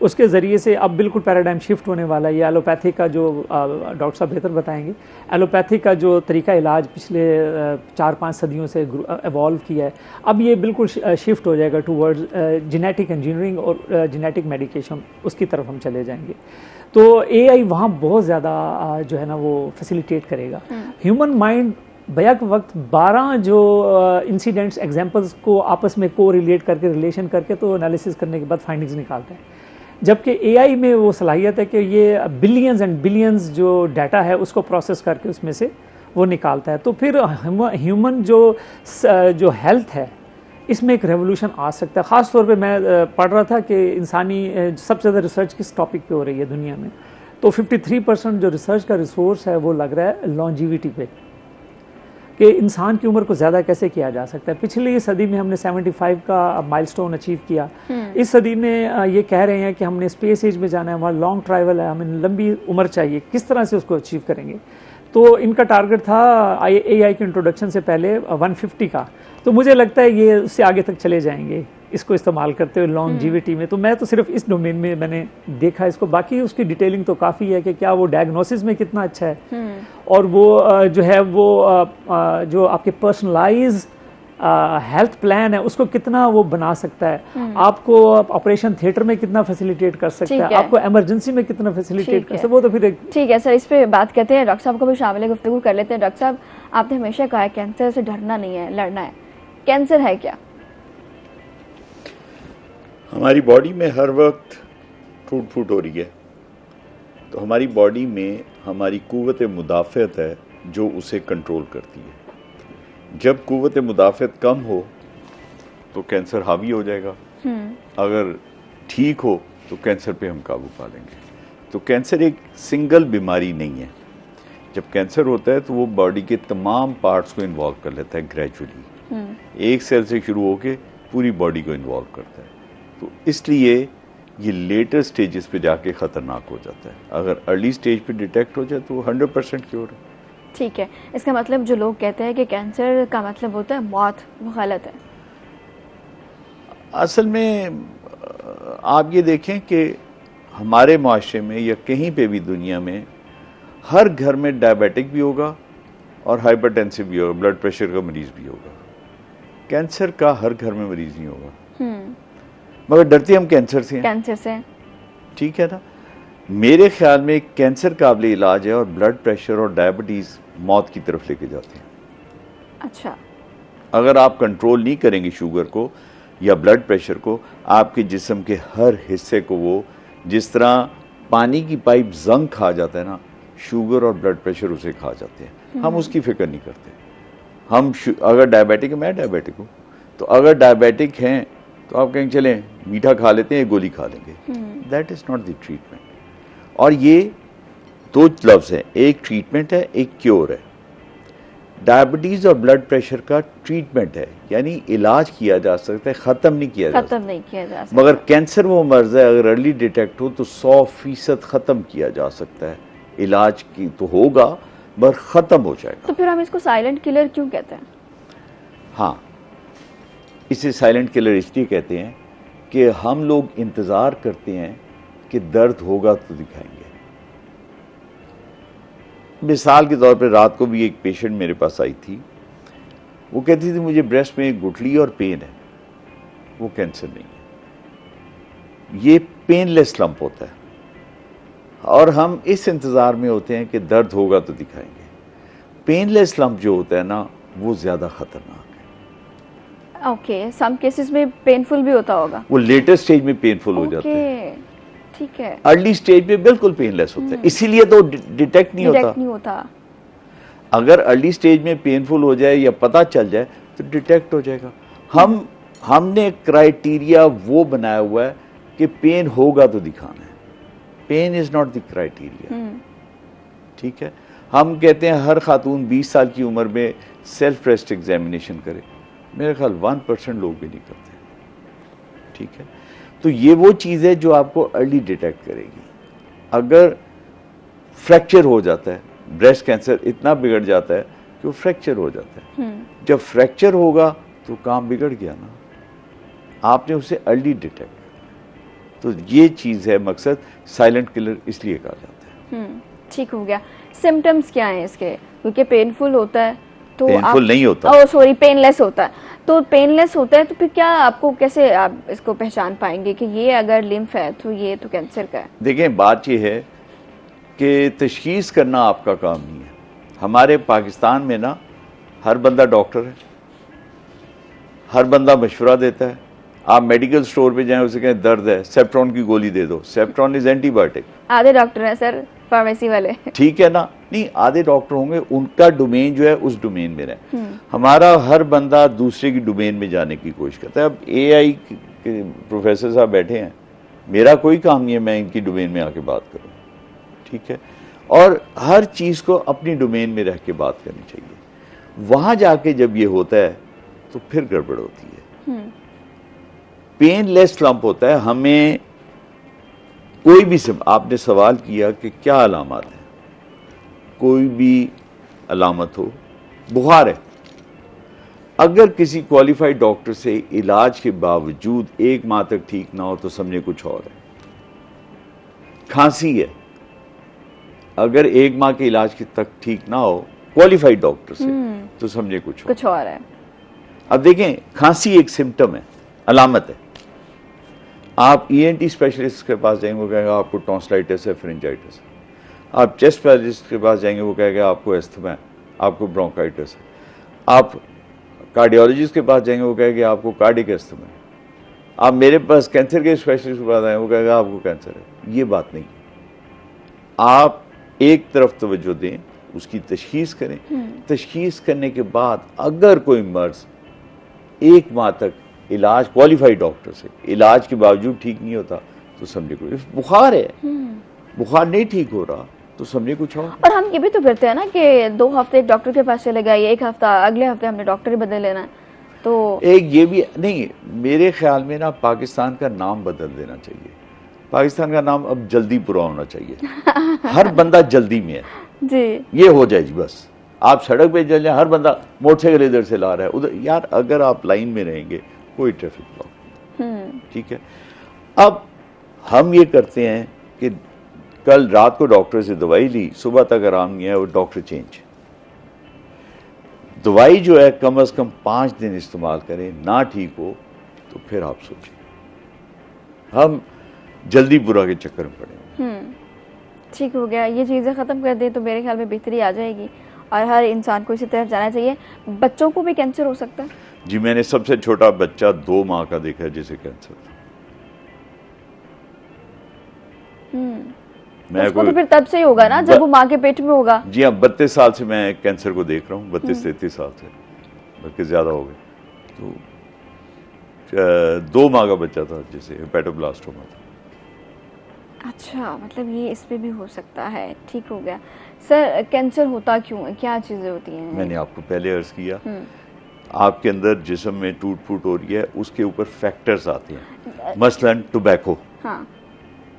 उसके ज़रिए से अब बिल्कुल पैराडाइम शिफ्ट होने वाला है। ये एलोपैथी का जो डॉक्टर साहब बेहतर बताएंगे, एलोपैथी का जो तरीका इलाज पिछले 4-5 सदियों से एवॉल्व किया है, अब ये बिल्कुल शिफ्ट हो जाएगा टूवर्ड्स जेनेटिक इंजीनियरिंग और जेनेटिक मेडिकेशन, उसकी तरफ हम चले जाएंगे। तो एआई वहाँ बहुत ज़्यादा जो है ना वो फैसिलिटेट करेगा। ह्यूमन माइंड बैक वक्त 12 जो इंसिडेंट्स एग्जांपल्स को आपस में को रिलेट करके, रिलेशन करके, तो एनालिसिस करने के बाद फाइंडिंग्स निकालते हैं। जबकि एआई में वो सलाहियत है कि ये बिलियंस एंड बिलियंस जो डाटा है उसको प्रोसेस करके उसमें से वो निकालता है। तो फिर ह्यूमन जो हेल्थ है इसमें एक रेवोल्यूशन आ सकता है। ख़ास तौर पे मैं पढ़ रहा था कि इंसानी सबसे ज़्यादा रिसर्च किस टॉपिक पे हो रही है दुनिया में, तो 53% जो रिसर्च का रिसोर्स है वो लग रहा है लॉन्जिविटी पे, कि इंसान की उम्र को ज़्यादा कैसे किया जा सकता है। पिछली सदी में हमने 75 का माइलस्टोन अचीव किया। इस सदी में ये कह रहे हैं कि हमने स्पेस एज में जाना है, वहाँ लॉन्ग ट्रैवल है, हमें लंबी उम्र चाहिए, किस तरह से उसको अचीव करेंगे। तो इनका टारगेट था AI के इंट्रोडक्शन से पहले 150 का। तो मुझे लगता है ये उससे आगे तक चले जाएंगे इसको इस्तेमाल करते हुए लॉन्जिविटी में। तो मैं तो सिर्फ इस डोमेन में मैंने देखा इसको, बाकी उसकी डिटेलिंग तो काफ़ी है कि क्या वो डायग्नोसिस में कितना अच्छा है और वो जो है वो जो आपके पर्सनलाइज हेल्थ प्लान है उसको कितना वो बना सकता है, आपको ऑपरेशन थिएटर में कितना फैसिलिटेट कर सकता है, आपको इमरजेंसी में कितना फैसिलिटेट कर सकता है, वो तो फिर ठीक है सर। इस पे बात करते हैं, डॉक्टर साहब को भी शामिल गुफ्तगू कर लेते हैं। डॉक्टर साहब, आपने हमेशा कहा है कैंसर से डरना नहीं है, लड़ना है। कैंसर है क्या? हमारी बॉडी में हर वक्त टूट फूट हो रही है, तो हमारी बॉडी में हमारी कुव्वत मुदाफ़त है जो उसे कंट्रोल करती है। जब कुव्वत मुदाफ़त कम हो तो कैंसर हावी हो जाएगा, अगर ठीक हो तो कैंसर पे हम काबू पा लेंगे। तो कैंसर एक सिंगल बीमारी नहीं है। जब कैंसर होता है तो वो बॉडी के तमाम पार्ट्स को इन्वॉल्व कर लेता है ग्रेजुअली, एक सेल से शुरू होके पूरी बॉडी को इन्वॉल्व करता है। तो इसलिए ये लेटर स्टेजेस पे जाके ख़तरनाक हो जाता है। अगर अर्ली स्टेज पे डिटेक्ट हो जाए तो 100% क्योर है। ठीक है, इसका मतलब जो लोग कहते हैं कि कैंसर का मतलब होता है मौत, वो गलत है। असल में आप ये देखें कि हमारे माशरे में या कहीं पे भी दुनिया में हर घर में डायबिटिक भी होगा और हाइपरटेंसिव भी होगा, ब्लड प्रेशर का मरीज भी होगा। कैंसर का हर घर में मरीज नहीं होगा, मगर डरते हम कैंसर से हैं। कैंसर से, ठीक है ना। मेरे ख्याल में कैंसर काबिल इलाज है और ब्लड प्रेशर और डायबिटीज मौत की तरफ लेके जाते हैं। अच्छा, अगर आप कंट्रोल नहीं करेंगे शुगर को या ब्लड प्रेशर को, आपके जिस्म के हर हिस्से को वो जिस तरह पानी की पाइप जंग खा जाता है ना, शुगर और ब्लड प्रेशर उसे खा जाते हैं। हम उसकी फिक्र नहीं करते। हम अगर डायबिटिक है, मैं डायबिटिक हूँ, तो अगर डायबिटिक हैं तो आप कहेंगे चलें मीठा खा लेते हैं, एक गोली खा लेंगे। That is not the treatment. और ये दो लफ्ज़ हैं, एक ट्रीटमेंट है, एक क्योर है। डायबिटीज और ब्लड प्रेशर का ट्रीटमेंट है, यानी इलाज किया जा सकता है, खत्म नहीं किया जा सकता। मगर कैंसर वो मर्ज है, अगर अर्ली डिटेक्ट हो तो 100% खत्म किया जा सकता है। इलाज की तो होगा मगर खत्म हो जाएगा। तो फिर हम इसको साइलेंट किलर क्यों कहते हैं? हाँ, इसे साइलेंट किलर इसलिए कहते हैं कि हम लोग इंतजार करते हैं कि दर्द होगा तो दिखाएंगे। मिसाल के तौर पे रात को भी एक पेशेंट मेरे पास आई थी, वो कहती थी मुझे ब्रेस्ट में गुठली और पेन है। वो कैंसर नहीं है, ये पेनलेस लंप होता है और हम इस इंतजार में होते हैं कि दर्द होगा तो दिखाएंगे। पेनलेस लंप जो होता है ना, वो ज्यादा खतरनाक है। ओके, सम केसेस में पेनफुल भी होता होगा। वो लेटेस्ट स्टेज में पेनफुल हो जाते हैं, ठीक है। अर्ली स्टेज में बिल्कुल पेनलेस होता है, इसीलिए तो डिटेक्ट नहीं होता। अगर अर्ली स्टेज में पेनफुल हो जाए या पता चल जाए तो डिटेक्ट हो जाएगा। हमने क्राइटेरिया वो बनाया हुआ है कि पेन होगा तो दिखाना है। Pain is not the criteria, ठीक है। हम कहते हैं हर खातून 20 साल की उम्र में सेल्फ ब्रेस्ट एग्जामिनेशन करे, मेरे ख्याल 1% लोग भी नहीं करते, ठीक है। तो ये वो चीज़ है जो आपको अर्ली डिटेक्ट करेगी। अगर फ्रैक्चर हो जाता है, ब्रेस्ट कैंसर इतना बिगड़ जाता है कि वो फ्रैक्चर हो जाता है। जब फ्रैक्चर होगा तो काम बिगड़ गया ना, आपने उसे अर्ली डिटेक्ट। तो ये चीज़ है मकसद, साइलेंट किलर इसलिए कहा जाता है। ठीक हो गया। सिम्टम्स क्या हैं इसके? क्योंकि पेनफुल होता है तो पेनफुल नहीं होता, पेनलेस होता है। तो पेनलेस होता है तो फिर क्या आपको, कैसे आप इसको पहचान पाएंगे कि ये अगर लिम्फ है तो ये तो कैंसर का है? देखें, बात ये है कि तशखीस करना आपका काम नहीं है। हमारे पाकिस्तान में ना हर बंदा डॉक्टर है, हर बंदा मशवरा देता है। आप मेडिकल स्टोर पे जाएं, उसे कहें दर्द है, सेप्ट्रॉन की गोली दे दो। सेप्ट्रॉन इज एंटीबायोटिक। आधे डॉक्टर हैं सर फार्मेसी वाले, ठीक है ना। नहीं, आधे डॉक्टर होंगे, उनका डोमेन जो है उस डोमेन में रहे। हमारा हर बंदा दूसरे की डोमेन में जाने की कोशिश करता है। अब AI के प्रोफेसर साहब बैठे हैं, मेरा कोई काम नहीं है मैं इनकी डोमेन में आके बात करूं, ठीक है। और हर चीज को अपनी डोमेन में रह के बात करनी चाहिए। वहां जाके जब ये होता है तो फिर गड़बड़ होती है। पेनलेस लंप होता है। हमें कोई भी आपने सवाल किया कि क्या अलामत है, कोई भी अलामत हो, बुखार है, अगर किसी क्वालिफाइड डॉक्टर से इलाज के बावजूद 1 माह तक ठीक ना हो तो समझे कुछ और है। खांसी है, अगर 1 माह के इलाज के तक ठीक ना हो क्वालिफाइड डॉक्टर से तो समझे कुछ और है। अब देखें, खांसी एक सिम्टम है, अलामत है। आप ENT स्पेशलिस्ट के पास जाएंगे, वो कहेगा आपको टॉन्सिलाइटिस है, फ्रिंजाइटिस है। आप चेस्ट स्पेशलिस्ट के पास जाएंगे, वो कहेगा आपको एस्थमा है, आपको ब्रोंकाइटिस है। आप कार्डियोलॉजिस्ट के पास जाएंगे, वो कहेगा आपको कार्डिक एस्थमा है। आप मेरे पास कैंसर के स्पेशलिस्ट के पास आए, वो कहेगा आपको कैंसर है। ये बात नहीं, आप एक तरफ तवज्जो दें, उसकी तशखीस करें। तशखीस करने के बाद अगर कोई मर्ज 1 माह तक इलाज क्वालिफाइड डॉक्टर से इलाज के बावजूद ठीक नहीं होता तो समझे कोई बुखार है, बुखार नहीं ठीक हो रहा तो समझे कुछ और हम ये भी तो करते हैं ना कि 2 हफ्ते एक डॉक्टर के पास चले गए, 1 हफ्ता अगले हफ्ते हमने डॉक्टर ही बदल लेना है। तो एक ये भी नहीं, मेरे ख्याल में ना पाकिस्तान का नाम बदल देना चाहिए। पाकिस्तान का नाम अब जल्दी पूरा होना चाहिए। हर बंदा जल्दी में है जी, ये हो जाए जी बस। आप सड़क पे चल जाए, हर बंदा मोटरसाइकिल इधर से ला रहा है उधर। यार अगर आप लाइन में रहेंगे कोई ट्रैफिक ब्लॉक, ठीक है। अब हम ये करते हैं कि कल रात को डॉक्टर से दवाई ली, सुबह तक आराम नहीं है, वो डॉक्टर चेंज। दवाई जो है कम से कम 5 दिन इस्तेमाल करें, ना ठीक हो तो फिर आप सोचिए। हम जल्दी बुरा के चक्कर में पड़े। ठीक हो गया, ये चीज़ें ख़त्म कर दें तो मेरे ख्याल में बेहतरी आ जाएगी और हर इंसान को इसी तरफ जाना चाहिए। बच्चों को भी कैंसर हो सकता है जी? मैंने सबसे छोटा बच्चा 2 माह का देखा है जिसे कैंसर था। उसको तो फिर तब से ही होगा ना जब वो माँ के पेट में होगा। जी हाँ, 32 साल से मैं कैंसर को देख रहा हूँ, 32-33 साल से, बल्कि ज्यादा हो गए। तो 2 माह का बच्चा था जिसे हेपेटोब्लास्टोमा था। अच्छा, मतलब ये इस पे भी हो सकता है। ठीक हो गया। सर, कैंसर होता क्यों है, क्या चीजें होती हैं? मैंने आपको पहले अर्ज किया, आपके अंदर जिस्म में टूट फूट हो रही है, उसके ऊपर फैक्टर्स आते हैं, मसलन टोबैको। हाँ,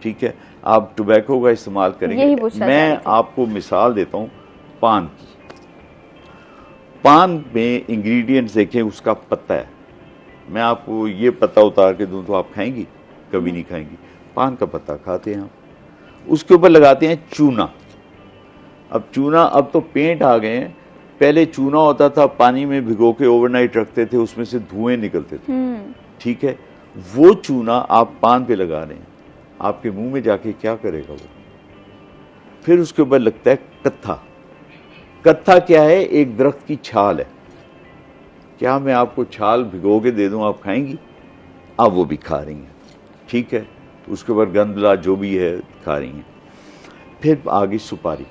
ठीक है, आप टोबैको का इस्तेमाल करेंगे। मैं आपको मिसाल देता हूँ पान की। पान में इंग्रेडिएंट्स देखें, उसका पत्ता है। मैं आपको ये पत्ता उतार के दूं तो आप खाएंगी? कभी नहीं खाएंगी। पान का पत्ता खाते हैं हम, उसके ऊपर लगाते हैं चूना। अब चूना, अब तो पेंट आ गए हैं, पहले चूना होता था, पानी में भिगो के ओवरनाइट रखते थे, उसमें से धुएं निकलते थे, ठीक है। वो चूना आप पान पे लगा रहे हैं, आपके मुंह में जाके क्या करेगा वो? फिर उसके ऊपर लगता है कत्था। कत्था क्या है? एक दरख्त की छाल है। क्या मैं आपको छाल भिगो के दे दूं, आप खाएंगी? आप वो भी खा रही हैं, ठीक है। तो उसके ऊपर गंदला जो भी है खा रही हैं। फिर आगे सुपारी।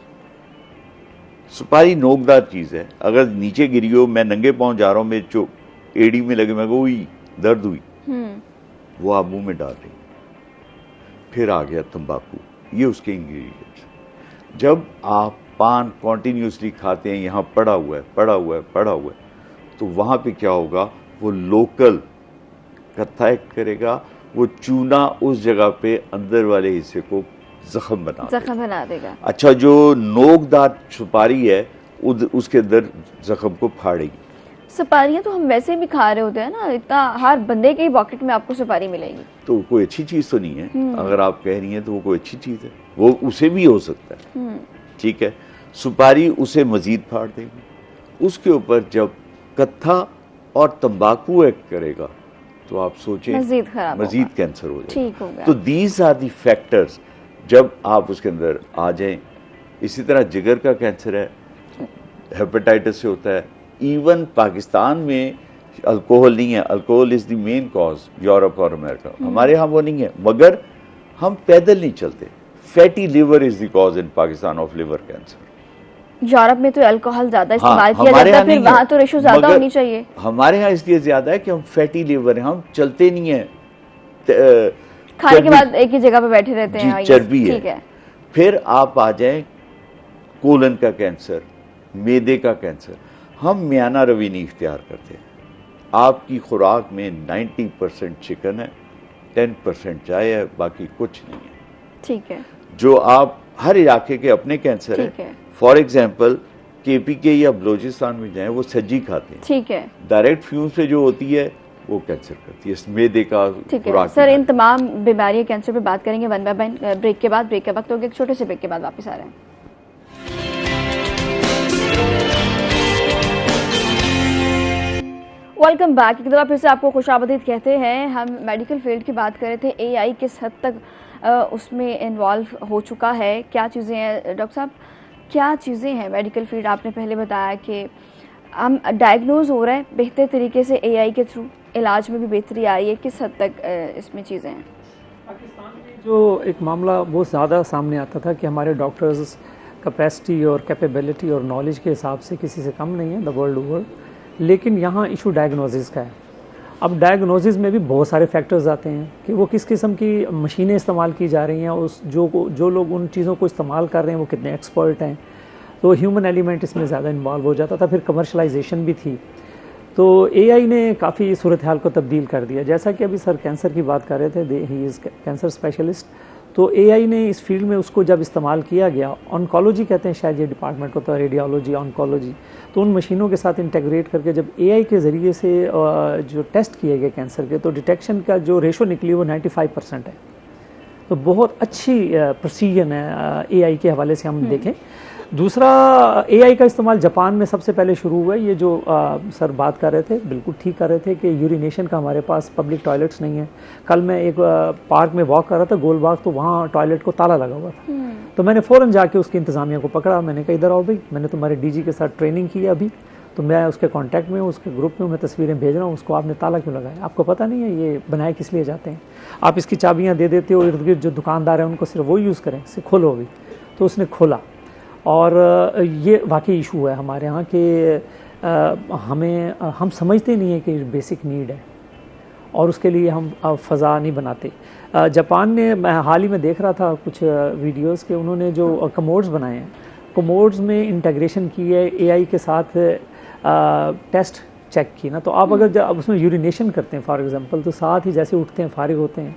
सुपारी नोकदार चीज है, अगर नीचे गिरी हो, मैं नंगे पांव जा रहा हूं, मेरे जो एड़ी में लगे, मैं हुई दर्द हुई, वो आप मुंह में डाल रही। फिर आ गया तंबाकू, ये उसके इंग्रेडिएंट्स। जब आप पान कॉन्टिन्यूसली खाते हैं, यहाँ पड़ा हुआ है, पड़ा हुआ है, पड़ा हुआ है, तो वहां पे क्या होगा? वो लोकल कत्था एक्ट करेगा, वो चूना उस जगह पे अंदर वाले हिस्से को जख्म बना देगा। अच्छा, जो नोकदार सुपारी है उसके अंदर जख्म को फाड़ेगी। सुपारियां तो हम वैसे भी खा रहे होते हैं ना, इतना हर बंदे के पॉकेट में आपको सुपारी मिलेगी, तो कोई अच्छी चीज तो नहीं है। अगर आप कह रही हैं तो वो कोई अच्छी चीज है, वो उसे भी हो सकता है, ठीक है। सुपारी उसे मजीद फाड़ देगी। उसके ऊपर जब कत्था और तंबाकू एक्ट करेगा तो आप सोचें मजीद कैंसर हो जाएगा। तो दीज आर दी फैक्टर्स जब आप उसके अंदर आ जाएं। इसी तरह जिगर का कैंसर है, हेपेटाइटिस से होता है। इवन पाकिस्तान में अल्कोहल नहीं है, alcohol is the main cause, Europe और अमेरिका। हमारे यहाँ वो नहीं है, मगर हम पैदल नहीं चलते। Fatty liver is the cause in Pakistan of liver cancer. Europe में तो अल्कोहल ज्यादा इस्तेमाल किया जाता है, फिर वहां तो रेशो ज्यादा होनी चाहिए। हमारे यहाँ इसलिए ज्यादा है कि हम फैटी लिवर हैं, हम चलते नहीं है, खाने के बाद एक ही जगह पे बैठे रहते हैं, चर्बी है। फिर आप आ जाएं कोलन का कैंसर, मैदे का कैंसर। हम मियाना रवी नहीं इख्तियार करते। आपकी खुराक में 90% चिकन है, 10% चाय है, बाकी कुछ नहीं है, ठीक है। जो आप हर इलाके के अपने कैंसर है। फॉर एग्जाम्पल KPK या बलोचिस्तान में जाएं वो सज्जी खाते हैं, ठीक है, डायरेक्ट फ्यूम से जो होती है वो कैंसर करती है, मैदे का। ठीक है सर, इन तमाम बीमारियां कैंसर पे बात करेंगे वन बाय वन। ब्रेक के बाद, ब्रेक का वक्त होगा, एक छोटे से ब्रेक के बाद वापस आ रहे हैं। Welcome back. एक बार फिर से आपको खुशामदीद कहते हैं। हम मेडिकल फील्ड की बात कर रहे थे, AI किस हद तक उसमें इन्वॉल्व हो चुका है, क्या चीज़ें हैं डॉक्टर साहब, क्या चीज़ें हैं मेडिकल फील्ड? आपने पहले बताया कि हम डायग्नोज हो रहे हैं बेहतर तरीके से AI के थ्रू, इलाज में भी बेहतरी आ रही है, किस हद तक इसमें चीज़ें हैं? पाकिस्तान में जो एक मामला बहुत ज़्यादा सामने आता था कि हमारे डॉक्टर्स कैपेसिटी और कैपेबिलिटी और नॉलेज के हिसाब से किसी से कम नहीं है द वर्ल्ड ओवर, लेकिन यहाँ इशू डायग्नोसिस का है। अब डायग्नोसिस में भी बहुत सारे फैक्टर्स आते हैं कि वो किस किस्म की मशीनें इस्तेमाल की जा रही हैं, उस जो लोग उन चीज़ों को इस्तेमाल कर रहे हैं वो कितने एक्सपर्ट हैं, तो ह्यूमन एलिमेंट इसमें ज़्यादा इन्वॉल्व हो जाता था। फिर कमर्शलाइजेशन भी थी, तो AI ने काफ़ी सूरत हाल को तब्दील कर दिया। जैसा कि अभी सर कैंसर की बात कर रहे थे, ही इज़ कैंसर स्पेशलिस्ट, तो AI ने इस फील्ड में उसको जब इस्तेमाल किया गया, ऑन्कोलॉजी कहते हैं शायद ये डिपार्टमेंट होता है, रेडियोलॉजी ऑन्कोलॉजी, तो उन मशीनों के साथ इंटीग्रेट करके जब AI के ज़रिए से जो टेस्ट किए गए कैंसर के, तो डिटेक्शन का जो रेशो निकली वो 95% है। तो बहुत अच्छी प्रोसीजन है AI के हवाले से हम देखें। दूसरा, AI का इस्तेमाल जापान में सबसे पहले शुरू हुआ है। ये जो सर बात कर रहे थे, बिल्कुल ठीक कर रहे थे कि यूरिनेशन का हमारे पास पब्लिक टॉयलेट्स नहीं है। कल मैं एक पार्क में वॉक कर रहा था, गोल बाग, तो वहाँ टॉयलेट को ताला लगा हुआ था। तो मैंने फ़ौरन जाके उसकी इंतज़ामिया को पकड़ा, मैंने कहा इधर आओ भाई, मैंने तुम्हारे DG के साथ ट्रेनिंग की है अभी, तो मैं उसके कांटेक्ट में हूँ, उसके ग्रुप में मैं तस्वीरें भेज रहा हूँ, उसको आपने ताला क्यों लगाया? आपको पता नहीं है ये बनाए किस लिए जाते हैं? आप इसकी चाबियाँ दे देते हो, इर्द गिर्द जो दुकानदार हैं उनको सिर्फ वो यूज़ करें, इसे खोलो अभी। तो उसने खोला, और ये वाकई इशू है हमारे यहाँ कि हम समझते नहीं है कि बेसिक नीड है, और उसके लिए हम फ़ज़ा नहीं बनाते। जापान ने, मैं हाल ही में देख रहा था कुछ वीडियोस के, उन्होंने जो कमोड्स बनाए हैं, कमोड्स में इंटीग्रेशन की है AI के साथ, टेस्ट चेक की ना, तो आप अगर जब उसमें यूरिनेशन करते हैं फॉर एग्जांपल, तो साथ ही जैसे उठते हैं, फारिग होते हैं,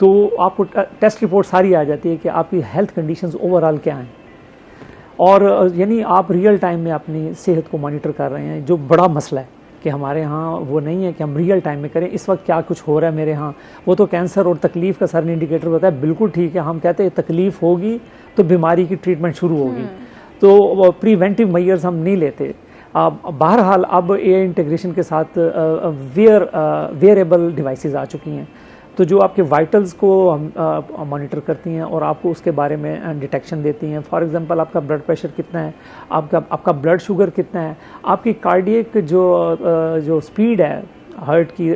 तो आपको टेस्ट रिपोर्ट सारी आ जाती है कि आपकी हेल्थ कंडीशंस ओवरऑल क्या हैं, और यानी आप रियल टाइम में अपनी सेहत को मॉनिटर कर रहे हैं, जो बड़ा मसला है कि हमारे यहाँ वो नहीं है कि हम रियल टाइम में करें इस वक्त क्या कुछ हो रहा है मेरे यहाँ। वो तो कैंसर और तकलीफ़ का सर ने इंडिकेटर बताया, बिल्कुल ठीक है, हम कहते हैं तकलीफ़ होगी तो बीमारी की ट्रीटमेंट शुरू होगी, तो प्रिवेंटिव मेजर्स हम नहीं लेते। बहरहाल अब AI इंटीग्रेशन के साथ वेयरेबल डिवाइसेस आ चुकी हैं, तो जो आपके वाइटल्स को हम मॉनिटर करती हैं और आपको उसके बारे में डिटेक्शन देती हैं। फॉर एग्जांपल आपका ब्लड प्रेशर कितना है, आपका ब्लड शुगर कितना है, आपकी कार्डियक जो स्पीड है हार्ट की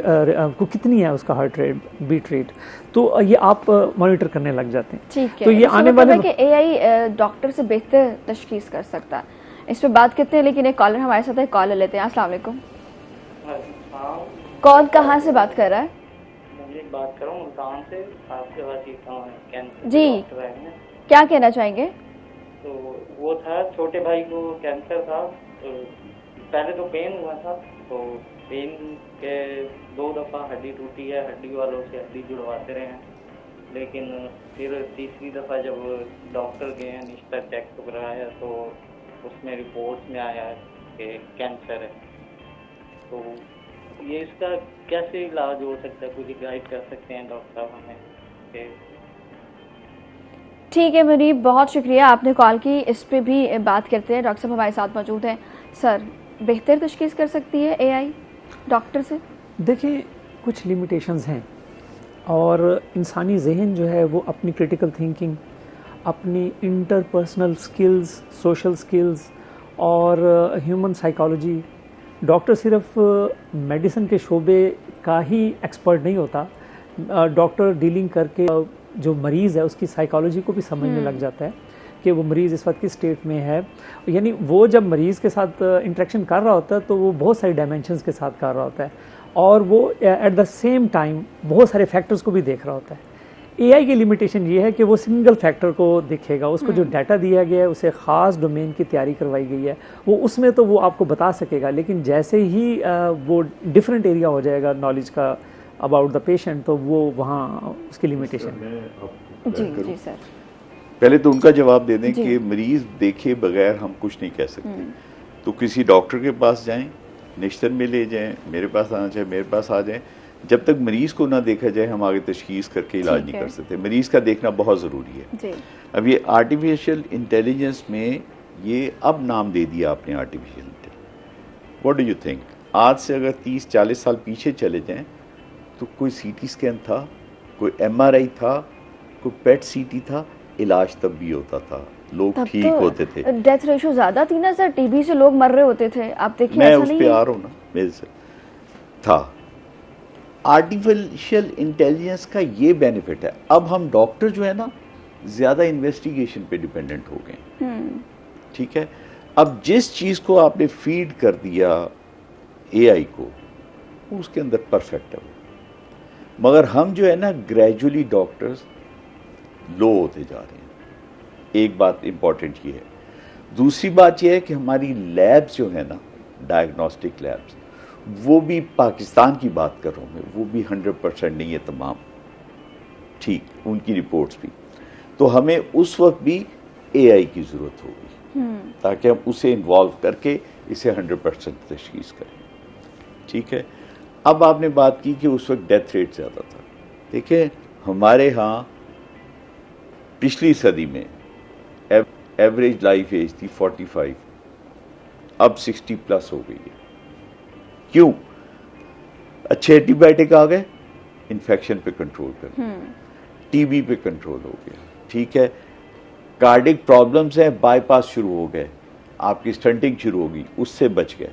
को कितनी है, उसका हार्ट रेट, बीट रेट, तो ये आप मॉनिटर करने लग जाते हैं। ठीक है, तो ये आने वाले कि AI डॉक्टर से बेहतर तशखीस कर सकता है, इस पे बात करते हैं। लेकिन एक कॉलर हमारे साथ है, कॉल ले लेते हैं। अस्सलाम वालेकुम। कौन कहाँ से बात कर रहा है? बात कर रहा हूँ मुल्तान से, आपके पास ही कैंसर जी, क्या कहना चाहेंगे? तो वो था, छोटे भाई को कैंसर था, तो पहले तो पेन हुआ था, तो पेन के 2 दफ़ा हड्डी टूटी है, हड्डी वालों से हड्डी जुड़वाते रहे हैं, लेकिन फिर तीसरी दफ़ा जब डॉक्टर गए हैं, निश्ता चेक कराया, तो उसमें रिपोर्ट्स में आया है कि कैंसर है। तो ये इसका कैसे इलाज हो सकता है, कुछ गाइड कर सकते हैं डॉक्टर साहब हमें? ठीक है मुनीब, बहुत शुक्रिया आपने कॉल की, इस पे भी बात करते हैं। डॉक्टर साहब हमारे साथ मौजूद हैं। सर, बेहतर तशखीस कर सकती है AI डॉक्टर से? देखिए, कुछ लिमिटेशंस हैं, और इंसानी जहन जो है वो अपनी क्रिटिकल थिंकिंग, अपनी इंटरपर्सनल स्किल्स, सोशल स्किल्स और ह्यूमन साइकोलॉजी, डॉक्टर सिर्फ मेडिसिन के शोबे का ही एक्सपर्ट नहीं होता, डॉक्टर डीलिंग करके जो मरीज़ है उसकी साइकोलॉजी को भी समझने लग जाता है कि वो मरीज़ इस वक्त किस स्टेट में है। यानी वो जब मरीज़ के साथ इंटरेक्शन कर रहा होता है तो वो बहुत सारी डायमेंशंस के साथ कर रहा होता है, और वो एट द सेम टाइम बहुत सारे फैक्टर्स को भी देख रहा होता है। AI की लिमिटेशन ये है कि वो सिंगल फैक्टर को देखेगा, उसको जो डाटा दिया गया है, उसे ख़ास डोमेन की तैयारी करवाई गई है, वो उसमें तो वो आपको बता सकेगा, लेकिन जैसे ही वो डिफरेंट एरिया हो जाएगा नॉलेज का अबाउट द पेशेंट, तो वो वहाँ उसकी लिमिटेशन। जी सर, पहले तो उनका जवाब दे दें कि मरीज देखे बगैर हम कुछ नहीं कह सकते। तो किसी डॉक्टर के पास जाएं, निश्तर में ले जाएं, मेरे पास आना चाहे मेरे पास आ जाएं। जब तक मरीज को ना देखा जाए हम आगे तशखीस करके इलाज नहीं कर सकते। मरीज का देखना बहुत ज़रूरी है जी। अब ये आर्टिफिशियल इंटेलिजेंस में ये अब नाम दे दिया आपने artificial intelligence. What do you think, आज से अगर 30-40 साल पीछे चले जाएं तो कोई सीटी स्कैन था, कोई MRI था, कोई पेट सीटी था, इलाज तब भी होता था, लोग ठीक होते थे। डेथ रेशो ज्यादा थी ना सर, टीबी से लोग मर रहे होते थे, आप देखिए मैं ऐसा उस नहीं पे है? आ रहा हूँ ना, मेरे से था। आर्टिफिशियल इंटेलिजेंस का ये बेनिफिट है, अब हम डॉक्टर जो है ना ज्यादा इन्वेस्टिगेशन पे डिपेंडेंट हो गए। ठीक है, अब जिस चीज को आपने फीड कर दिया AI को, उसके अंदर परफेक्ट है वो। मगर हम जो है ना ग्रेजुअली डॉक्टर्स लो होते जा रहे हैं। एक बात इंपॉर्टेंट ये है। दूसरी बात ये है कि हमारी लैब्स जो है ना, डायग्नोस्टिक लैब्स, वो भी पाकिस्तान की बात कर रहा हूँ मैं, वो भी 100% नहीं है तमाम, ठीक, उनकी रिपोर्ट्स भी। तो हमें उस वक्त भी AI की ज़रूरत होगी ताकि हम उसे इन्वॉल्व करके इसे 100% तशखीस करें। ठीक है, अब आपने बात की कि उस वक्त डेथ रेट ज़्यादा था। देखिए हमारे यहाँ पिछली सदी में एवरेज लाइफ एज थी 45, अब 60+ हो गई है। क्यों? अच्छे एंटीबायोटिक आ गए, इन्फेक्शन पे कंट्रोल कर, टीबी पे कंट्रोल हो गया। ठीक है, कार्डिक प्रॉब्लम्स हैं, बाईपास शुरू हो गए, आपकी स्टंटिंग शुरू होगी, उससे बच गए।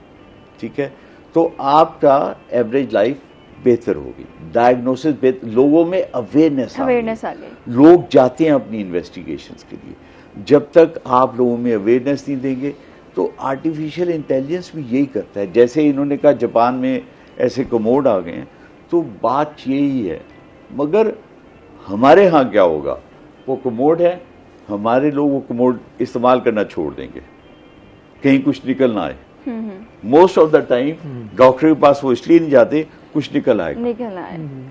ठीक है, तो आपका एवरेज लाइफ बेहतर होगी, डायग्नोसिस बेहतर, लोगों में अवेयरनेस आ गई, लोग जाते हैं अपनी इन्वेस्टिगेशंस के लिए। जब तक आप लोगों में अवेयरनेस नहीं देंगे तो आर्टिफिशियल इंटेलिजेंस भी यही करता है। जैसे इन्होंने कहा जापान में ऐसे कमोड आ गए हैं, तो बात यही है। मगर हमारे यहाँ क्या होगा, वो कमोड है, हमारे लोग वो कमोड इस्तेमाल करना छोड़ देंगे, कहीं कुछ निकल ना आए। Most of the time doctor के पास वो इसलिए नहीं जाते, कुछ निकल आएगा।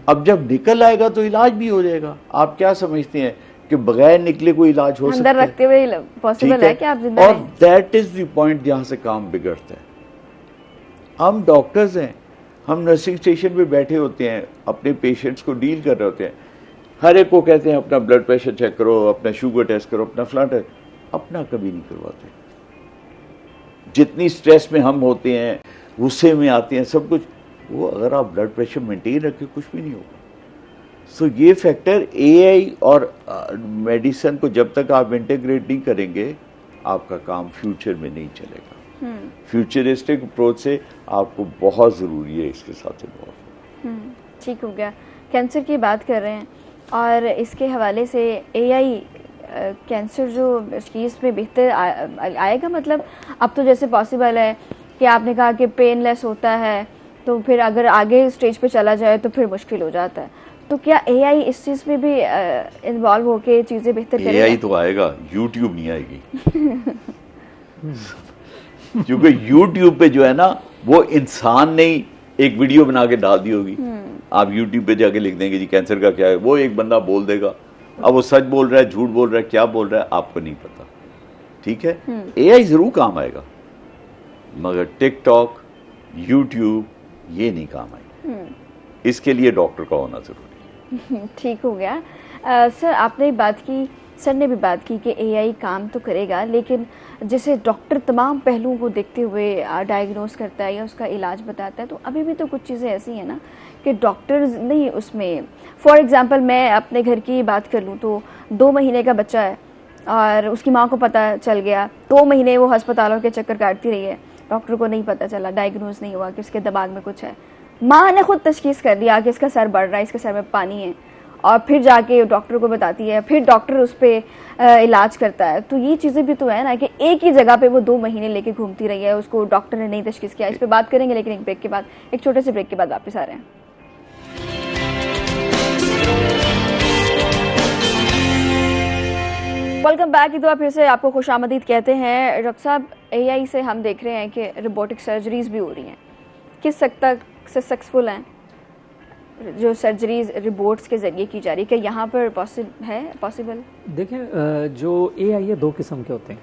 अब जब निकल आएगा तो इलाज भी हो जाएगा। आप क्या समझते हैं कि बगैर निकले कोई इलाज हो सकता है? अंदर रखते हुए पॉसिबल है कि आप जिंदा और रहें। दैट इज द पॉइंट जहां से काम बिगड़ता है। हम डॉक्टर्स हैं, हम नर्सिंग स्टेशन पे बैठे होते हैं, अपने पेशेंट्स को डील कर रहे होते हैं, हर एक को कहते हैं अपना ब्लड प्रेशर चेक करो, अपना शुगर टेस्ट करो, अपना फलाना टेस्ट, अपना कभी नहीं करवाते। जितनी स्ट्रेस में हम होते हैं, गुस्से में आते हैं, सब कुछ, वो अगर आप ब्लड प्रेशर मेंटेन रखें कुछ भी नहीं होगा। सो ये फैक्टर AI और मेडिसिन को जब तक आप इंटीग्रेट नहीं करेंगे, आपका काम फ्यूचर में नहीं चलेगा। फ्यूचरिस्टिक अप्रोच से आपको बहुत ज़रूरी है इसके साथ इन्वॉल्व। ठीक हो गया, कैंसर की बात कर रहे हैं और इसके हवाले से AI कैंसर जो चीज़ में बेहतर आएगा। मतलब अब तो जैसे पॉसिबल है कि आपने कहा कि पेनलेस होता है, तो फिर अगर आगे स्टेज पे चला जाए तो फिर मुश्किल हो जाता है। तो क्या AI इस चीज़ में भी इन्वॉल्व होके चीज़ें बेहतर करेगा? AI तो आएगा, YouTube नहीं आएगी। क्योंकि YouTube पे जो है ना, वो इंसान ने ही एक वीडियो बना के डाल दी होगी। आप YouTube पे जाके लिख देंगे जी कैंसर का क्या है, वो एक बंदा बोल देगा। अब वो सच बोल रहा है, झूठ बोल रहा है, क्या बोल रहा है, आपको नहीं पता। ठीक है, AI जरूर काम आएगा, मगर टिकटॉक, YouTube ये नहीं काम आएगा। इसके लिए डॉक्टर का होना जरूरी है। ठीक हो गया। सर आपने बात की, सर ने भी बात की कि AI काम तो करेगा, लेकिन जैसे डॉक्टर तमाम पहलुओं को देखते हुए डायग्नोस करता है या उसका इलाज बताता है, तो अभी भी तो कुछ चीज़ें ऐसी हैं ना कि डॉक्टर्स नहीं उसमें। फॉर एग्जांपल मैं अपने घर की बात कर लूँ तो 2 महीने का बच्चा है और उसकी माँ को पता चल गया, 2 महीने वो अस्पतालों के चक्कर काटती रही है, डॉक्टर को नहीं पता चला, डायग्नोस नहीं हुआ कि उसके दिमाग में कुछ है। माँ ने खुद तशखीस कर लिया कि इसका सर बढ़ रहा है, इसके सर में पानी है, और फिर जाके डॉक्टर को बताती है, फिर डॉक्टर उस पर इलाज करता है। तो ये चीज़ें भी तो है ना कि एक ही जगह पे वो 2 महीने लेके घूमती रही है, उसको डॉक्टर ने नहीं तशखीस किया। इस पर बात करेंगे, लेकिन एक ब्रेक के बाद, एक छोटे से ब्रेक के बाद वापस आ रहे हैं। Welcome back. एक बार फिर से आपको खुशामदीद कहते हैं। डॉक्टर साहब, AI से हम देख रहे हैं कि रोबोटिक सर्जरीज भी हो रही हैं, किस हद तक सक्सेसफुल हैं जो सर्जरीज रोबोट्स के ज़रिए की जा रही है? क्या यहाँ पर पॉसिबल? देखें, जो AI है 2 किस्म के होते हैं।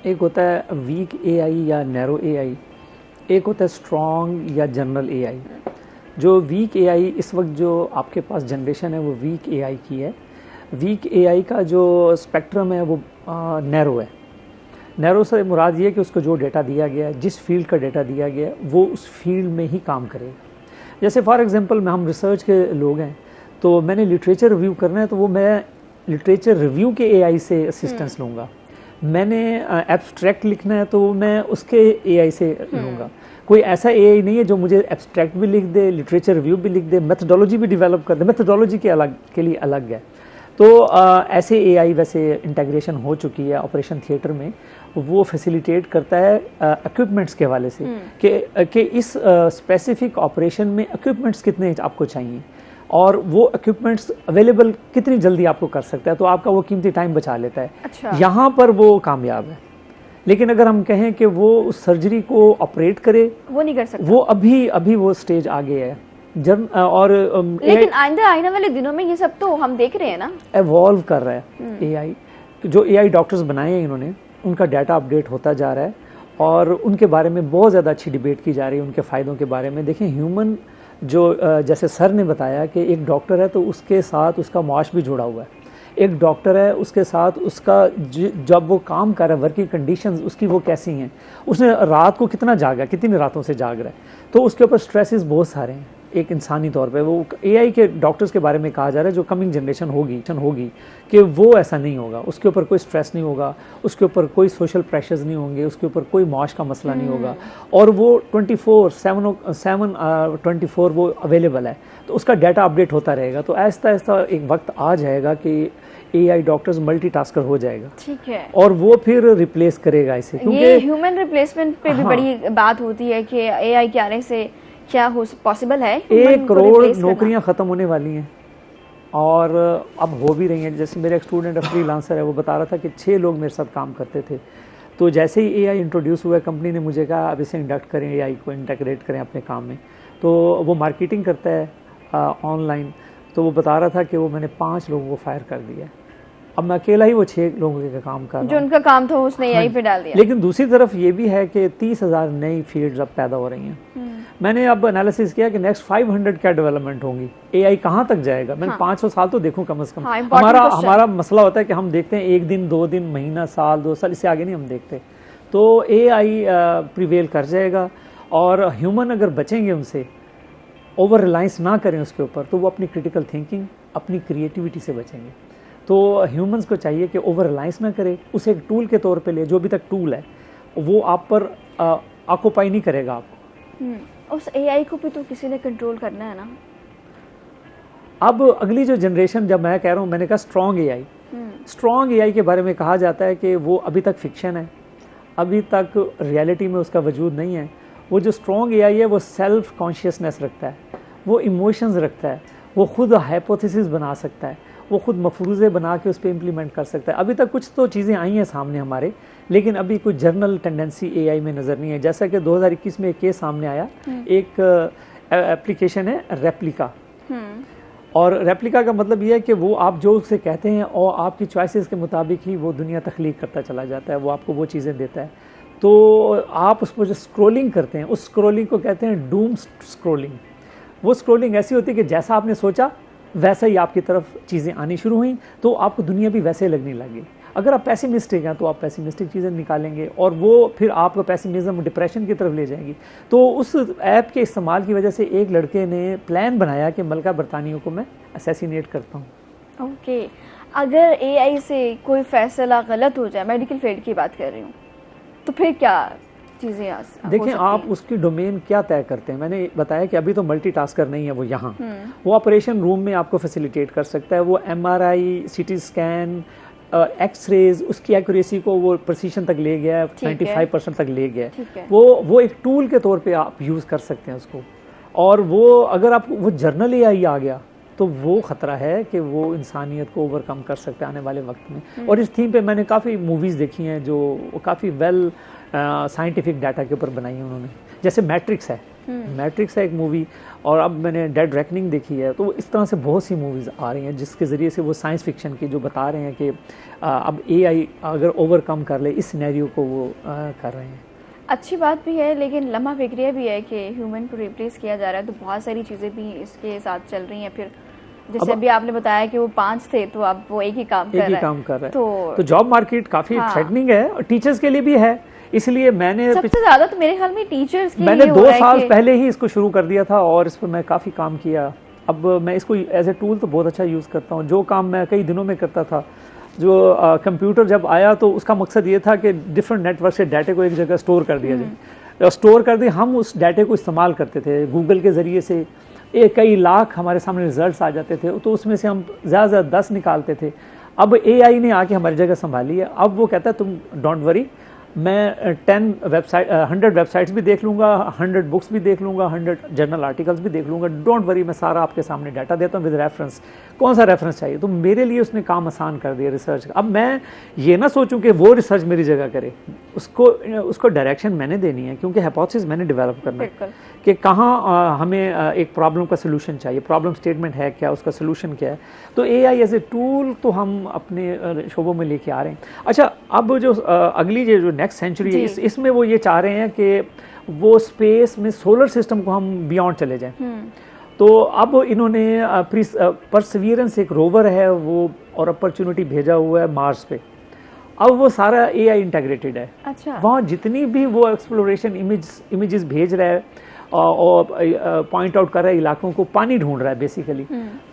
एक होता है वीक एआई या नैरो एआई, एक होता है स्ट्रॉन्ग या जनरल एआई। जो वीक एआई इस वक्त जो आपके पास जनरेशन है वो वीक एआई की है। वीक एआई का जो स्पेक्ट्रम है वो नैरो है। नैरो से मुराद ये है कि उसको जो डेटा दिया गया है, जिस फील्ड का डेटा दिया गया है, वो उस फील्ड में ही काम करेगा। जैसे फॉर एग्जांपल हम रिसर्च के लोग हैं, तो मैंने लिटरेचर रिव्यू करना है, तो वो मैं लिटरेचर रिव्यू के एआई से असिस्टेंस लूँगा। मैंने एब्स्ट्रैक्ट लिखना है, तो मैं उसके एआई से लूँगा। कोई ऐसा एआई नहीं है जो मुझे एब्स्ट्रैक्ट भी लिख दे, लिटरेचर रिव्यू भी लिख दे, मेथोडोलॉजी भी डेवलप कर दे। मेथोडोलॉजी के लिए अलग है। तो ऐसे एआई वैसे इंटीग्रेशन हो चुकी है ऑपरेशन थिएटर में। वो फैसिलिटेट करता है इक्विपमेंट्स के हवाले से कि इस स्पेसिफिक ऑपरेशन में इक्विपमेंट्स कितने आपको चाहिए और वो इक्विपमेंट्स अवेलेबल कितनी जल्दी आपको कर सकता है, तो आपका वो कीमती टाइम बचा लेता है। अच्छा। यहाँ पर वो कामयाब है। लेकिन अगर हम कहें कि वो उस सर्जरी को ऑपरेट करे, वो नहीं कर सकता। वो अभी वो स्टेज आगे है। जब और लेकिन आने वाले दिनों में ये सब तो हम देख रहे हैं ना, एवॉल्व कर रहा है एआई। जो एआई डॉक्टर्स बनाए हैं इन्होंने, उनका डाटा अपडेट होता जा रहा है और उनके बारे में बहुत ज़्यादा अच्छी डिबेट की जा रही है, उनके फ़ायदों के बारे में। देखिए ह्यूमन जो जैसे सर ने बताया कि एक डॉक्टर है तो उसके साथ उसका माश भी जुड़ा हुआ है। एक डॉक्टर है, उसके साथ उसका जब वो काम कर रहा है, वर्किंग कंडीशंस उसकी वो कैसी हैं, उसने रात को कितना जागा, कितनी रातों से जाग रहा है, तो उसके ऊपर स्ट्रेसेस बहुत सारे हैं एक इंसानी तौर पे। वो एआई के डॉक्टर्स के बारे में कहा जा रहा है जो कमिंग जनरेशन होगी कि वो ऐसा नहीं होगा, उसके ऊपर कोई स्ट्रेस नहीं होगा, उसके ऊपर कोई सोशल प्रेशर्स नहीं होंगे, उसके ऊपर कोई मौज का मसला नहीं होगा और वो 24/7 वो अवेलेबल है, तो उसका डाटा अपडेट होता रहेगा। तो ऐसा ऐसा एक वक्त आ जाएगा कि एआई डॉक्टर्स मल्टीटास्कर हो जाएगा। ठीक है। और वो फिर रिप्लेस करेगा इसे, क्योंकि ये ह्यूमन रिप्लेसमेंट पे भी बड़ी बात होती है कि एआई के आने से क्या हो पॉसिबल है। 1 करोड़ नौकरियां खत्म होने वाली हैं और अब हो भी रही हैं। जैसे मेरा एक स्टूडेंट फ्रीलांसर है, वो बता रहा था कि 6 लोग मेरे साथ काम करते थे, तो जैसे ही एआई इंट्रोड्यूस हुआ कंपनी ने मुझे कहा अब इसे इंडक्ट करें, एआई को इंटीग्रेट करें अपने काम में। तो वो मार्केटिंग करता है ऑनलाइन, तो वो बता रहा था कि वो मैंने 5 लोगों को फायर कर दिया। अब मैं अकेला ही वो 6 लोगों के काम कर रहा हूं, जो उनका काम था उसने एआई पे डाल दिया। लेकिन दूसरी तरफ ये भी है कि 30,000 नई फील्ड्स अब पैदा हो रही हैं। मैंने अब एनालिसिस किया कि नेक्स्ट 500 क्या डेवलपमेंट होंगी, एआई कहाँ तक जाएगा। मैंने 500 साल तो देखूं कम से कम। हमारा मसला होता है कि हम देखते हैं 1 दिन 2 दिन महीना साल 2 साल, इससे आगे नहीं हम देखते। तो एआई प्रिवेल कर जाएगा और ह्यूमन अगर बचेंगे उनसे, ओवर रिलायंस ना करें उसके ऊपर, तो वो अपनी क्रिटिकल थिंकिंग, अपनी क्रिएटिविटी से बचेंगे। तो ह्यूमंस को चाहिए कि ओवर रिलायंस ना करे, उसे एक टूल के तौर पे ले। जो अभी तक टूल है वो आप पर ऑक्यूपाई नहीं करेगा आपको। उस एआई को भी तो किसी ने कंट्रोल करना है ना। अब अगली जो जनरेशन, जब मैं कह रहा हूँ, मैंने कहा स्ट्रॉन्ग एआई। स्ट्रॉन्ग एआई के बारे में कहा जाता है कि वो अभी तक फिक्शन है, अभी तक रियलिटी में उसका वजूद नहीं है। वो जो स्ट्रॉन्ग एआई है वो सेल्फ कॉन्शियसनेस रखता है, वो इमोशंस रखता है, वो खुद हाइपोथेसिस बना सकता है, वो खुद मफरूज़े बना के उस पर इम्प्लीमेंट कर सकता है। अभी तक कुछ तो चीज़ें आई हैं सामने हमारे, लेकिन अभी कोई जर्नल टेंडेंसी एआई में नज़र नहीं है। जैसा कि 2021 में एक केस सामने आया, एक एप्लीकेशन है रेप्लिका, और रेप्लिका का मतलब ये है कि वो आप जो उसे कहते हैं और आपकी चॉइसेस के मुताबिक ही वो दुनिया तख्लीक करता चला जाता है, वो आपको वो चीज़ें देता है। तो आप उसको जो स्क्रोलिंग करते हैं, उस स्क्रोलिंग को कहते हैं डूम स्क्रोलिंग। वो स्क्रोलिंग ऐसी होती है कि जैसा आपने सोचा वैसा ही आपकी तरफ चीज़ें आनी शुरू हुई, तो आपको दुनिया भी वैसे लगने लगी। अगर आप पैसिमिस्टिक हैं तो आप पैसिमिस्टिक चीज़ें निकालेंगे और वो फिर आपको पैसिमिज्म, डिप्रेशन की तरफ ले जाएगी। तो उस ऐप के इस्तेमाल की वजह से एक लड़के ने प्लान बनाया कि मलका बरतानियों को मैं असैसिनेट करता हूँ। ओके, अगर एआई से कोई फैसला गलत हो जाए, मेडिकल फील्ड की बात कर रही हूँ, तो फिर क्या चीज़ें देखें आप उसकी डोमेन क्या तय करते हैं। मैंने बताया कि अभी तो मल्टीटास्कर नहीं है वो यहाँ, वो ऑपरेशन रूम में आपको फैसिलिटेट कर सकता है। वो MRI, CT स्कैन, एक्सरेज, उसकी एक्यूरेसी को वो प्रिसीशन तक ले गया है, 95% तक ले गया है। वो एक टूल के तौर पे आप यूज़ कर सकते हैं उसको। और वो अगर आप वो जर्नल एआई आ गया तो वो ख़तरा है कि वो इंसानियत को ओवरकम कर सकता है आने वाले वक्त में। और इस थीम पे मैंने काफ़ी मूवीज़ देखी हैं जो काफ़ी वेल साइंटिफिक डाटा के ऊपर बनाई हैं उन्होंने। जैसे मैट्रिक्स है, मैट्रिक्स है एक मूवी, और अब मैंने डेड रेकनिंग देखी है। तो इस तरह से बहुत सी मूवीज़ आ रही हैं जिसके ज़रिए से वो साइंस फिक्शन की जो बता रहे हैं कि अब AI अगर ओवरकम कर ले इस सिनेरियो को वो कर रहे हैं। अच्छी बात भी है, लेकिन लम्हा फिक्रिया भी है कि ह्यूमन को रिप्लेस किया जा रहा है, तो बहुत सारी चीज़ें भी इसके साथ चल रही हैं। फिर जैसे अभी आपने बताया कि वो 5 थे तो अब वो एक ही काम कर रहा है। तो जॉब मार्केट काफ़ी थ्रेटनिंग है और टीचर्स के लिए भी है। इसलिए मैंने सबसे ज़्यादा तो मेरे ख्याल में टीचर्स के मैंने लिए 2 साल पहले ही इसको शुरू कर दिया था और इस पर मैं काफ़ी काम किया। अब मैं इसको एज ए टूल तो बहुत अच्छा यूज़ करता हूँ। जो काम मैं कई दिनों में करता था, जो कंप्यूटर जब आया तो उसका मकसद ये था कि डिफरेंट नेटवर्क से डाटे को एक जगह स्टोर कर दिया जाए। स्टोर कर दिए, हम उस डाटे को इस्तेमाल करते थे गूगल के ज़रिए से। कई लाख हमारे सामने रिजल्ट्स आ जाते थे, तो उसमें से हम ज़्यादा 10 निकालते थे। अब AI ने आके हमारी जगह संभाली है। अब वो कहता है तुम डोंट वरी, मैं 100 वेबसाइट्स भी देख लूँगा, 100 बुक्स भी देख लूँगा, 100 जर्नल आर्टिकल्स भी देख लूँगा, डोंट वरी, मैं सारा आपके सामने डाटा देता हूँ विद रेफरेंस। कौन सा रेफरेंस चाहिए? तो मेरे लिए उसने काम आसान कर दिया रिसर्च का। अब मैं ये ना सोचूं कि वो रिसर्च मेरी जगह करे, उसको डायरेक्शन मैंने देनी है, क्योंकि हाइपोथेसिस मैंने डेवलप करना है कि कहाँ हमें एक प्रॉब्लम का सोल्यूशन चाहिए, प्रॉब्लम स्टेटमेंट है क्या, उसका सोल्यूशन क्या है। तो AI एज ए टूल तो हम अपने शोबों में लेके आ रहे हैं। अच्छा, अब जो अगली जो नेक्स्ट सेंचुरी है, इसमें वो ये चाह रहे हैं कि वो स्पेस में सोलर सिस्टम को हम बियॉन्ड चले जाएं। तो अब इन्होंने परसिवियरेंस एक रोवर है वो और अपॉर्चुनिटी भेजा हुआ है मार्स पे। अब वो सारा AI इंटीग्रेटेड है। अच्छा। वहाँ जितनी भी वो एक्सप्लोरेशन इमेजेस भेज रहा है और पॉइंट आउट कर रहा है इलाकों को, पानी ढूंढ रहा है बेसिकली,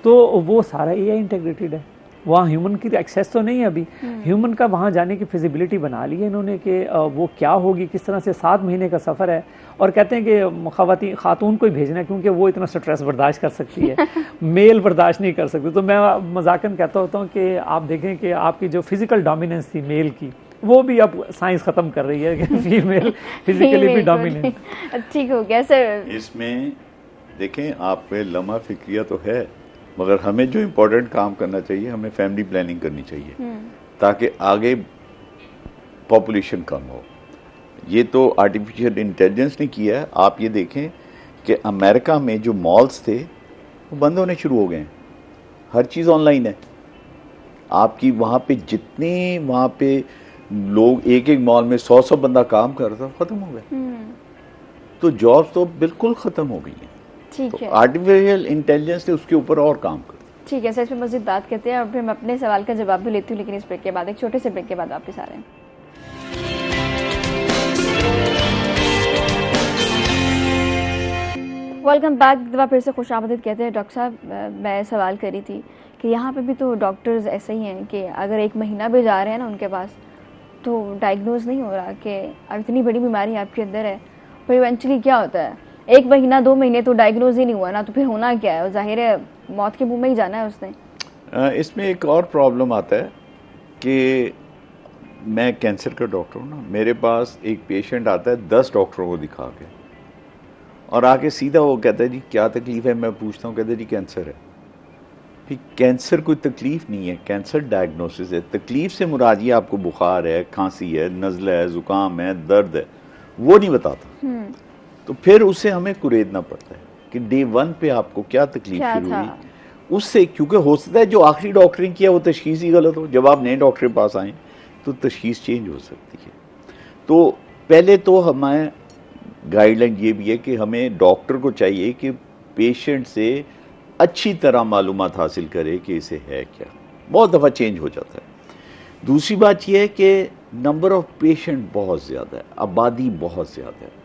तो वो सारा AI इंटीग्रेटेड है। वहाँ ह्यूमन की एक्सेस तो नहीं है अभी। ह्यूमन का वहाँ जाने की फिजिबिलिटी बना ली है इन्होंने कि वो क्या होगी, किस तरह से। 7 महीने का सफ़र है और कहते हैं कि खातून को ही भेजना है क्योंकि वो इतना स्ट्रेस बर्दाश्त कर सकती है, मेल बर्दाश्त नहीं कर सकते। तो मैं मजाकन कहता होता हूँ कि आप देखें कि आपकी जो फिजिकल डोमिनेंस थी मेल की, वो भी अब साइंस ख़त्म कर रही है कि फीमेल फिजिकली भी डोमिनेंट। ठीक हो गया सर। इसमें देखें, आप पे लम्हा फिक्रिया तो है, मगर हमें जो इम्पोर्टेंट काम करना चाहिए, हमें फैमिली प्लानिंग करनी चाहिए ताकि आगे पॉपुलेशन कम हो। ये तो आर्टिफिशियल इंटेलिजेंस ने किया है। आप ये देखें कि अमेरिका में जो मॉल्स थे वो बंद होने शुरू हो गए हैं, हर चीज़ ऑनलाइन है। आपकी वहाँ पे जितने वहाँ पे लोग एक मॉल में 100 बंदा काम कर रहा था, ख़त्म हो गए। तो जॉब्स तो बिल्कुल ख़त्म हो गई हैं। ठीक है, आर्टिफिशियल इंटेलिजेंस ने उसके ऊपर और काम कर। ठीक है सर, इस पर मज़ीद बात करते हैं और फिर मैं अपने सवाल का जवाब भी लेती हूँ, लेकिन इस ब्रेक के बाद, एक छोटे से ब्रेक के बाद वापस आ रहे हैं। Welcome back. दफा फिर से खुश आमदीद कहते हैं। डॉक्टर साहब, मैं सवाल करी थी कि यहाँ पे भी तो डॉक्टर्स ऐसे ही हैं कि अगर 1 महीना भी जा रहे हैं ना उनके पास, तो डायग्नोज नहीं हो रहा कि अब इतनी बड़ी बीमारी आपके अंदर है। फिर इवेंचुअली क्या होता है, 1 महीना 2 महीने तो डायग्नोज ही नहीं हुआ ना, तो फिर होना क्या है? जाहिर है मौत के मुंह में ही जाना है उसने। इसमें एक और प्रॉब्लम आता है कि मैं कैंसर का डॉक्टर हूँ ना, मेरे पास एक पेशेंट आता है 10 डॉक्टरों को दिखा के, और आके सीधा वो कहता है जी क्या तकलीफ है, मैं पूछता हूँ, कहते हैं जी कैंसर है। फिर कैंसर कोई तकलीफ नहीं है, कैंसर डायग्नोसिस है। तकलीफ से मुराद ये आपको बुखार है, खांसी है, नज़ला है, ज़ुकाम है, दर्द है, वो नहीं बताता। तो फिर उससे हमें कुरेदना पड़ता है कि डे 1 पे आपको क्या तकलीफ शुरू हुई उससे, क्योंकि हो सकता है जो आखिरी डॉक्टरिंग किया वो तशखीस ही गलत हो। जब आप नए डॉक्टर के पास आए तो तशखीस चेंज हो सकती है। तो पहले तो हमें गाइडलाइन ये भी है कि हमें डॉक्टर को चाहिए कि पेशेंट से अच्छी तरह मालूमात हासिल करे कि इसे है क्या। बहुत दफ़ा चेंज हो जाता है। दूसरी बात यह है कि नंबर ऑफ पेशेंट बहुत ज़्यादा है, आबादी बहुत ज़्यादा है।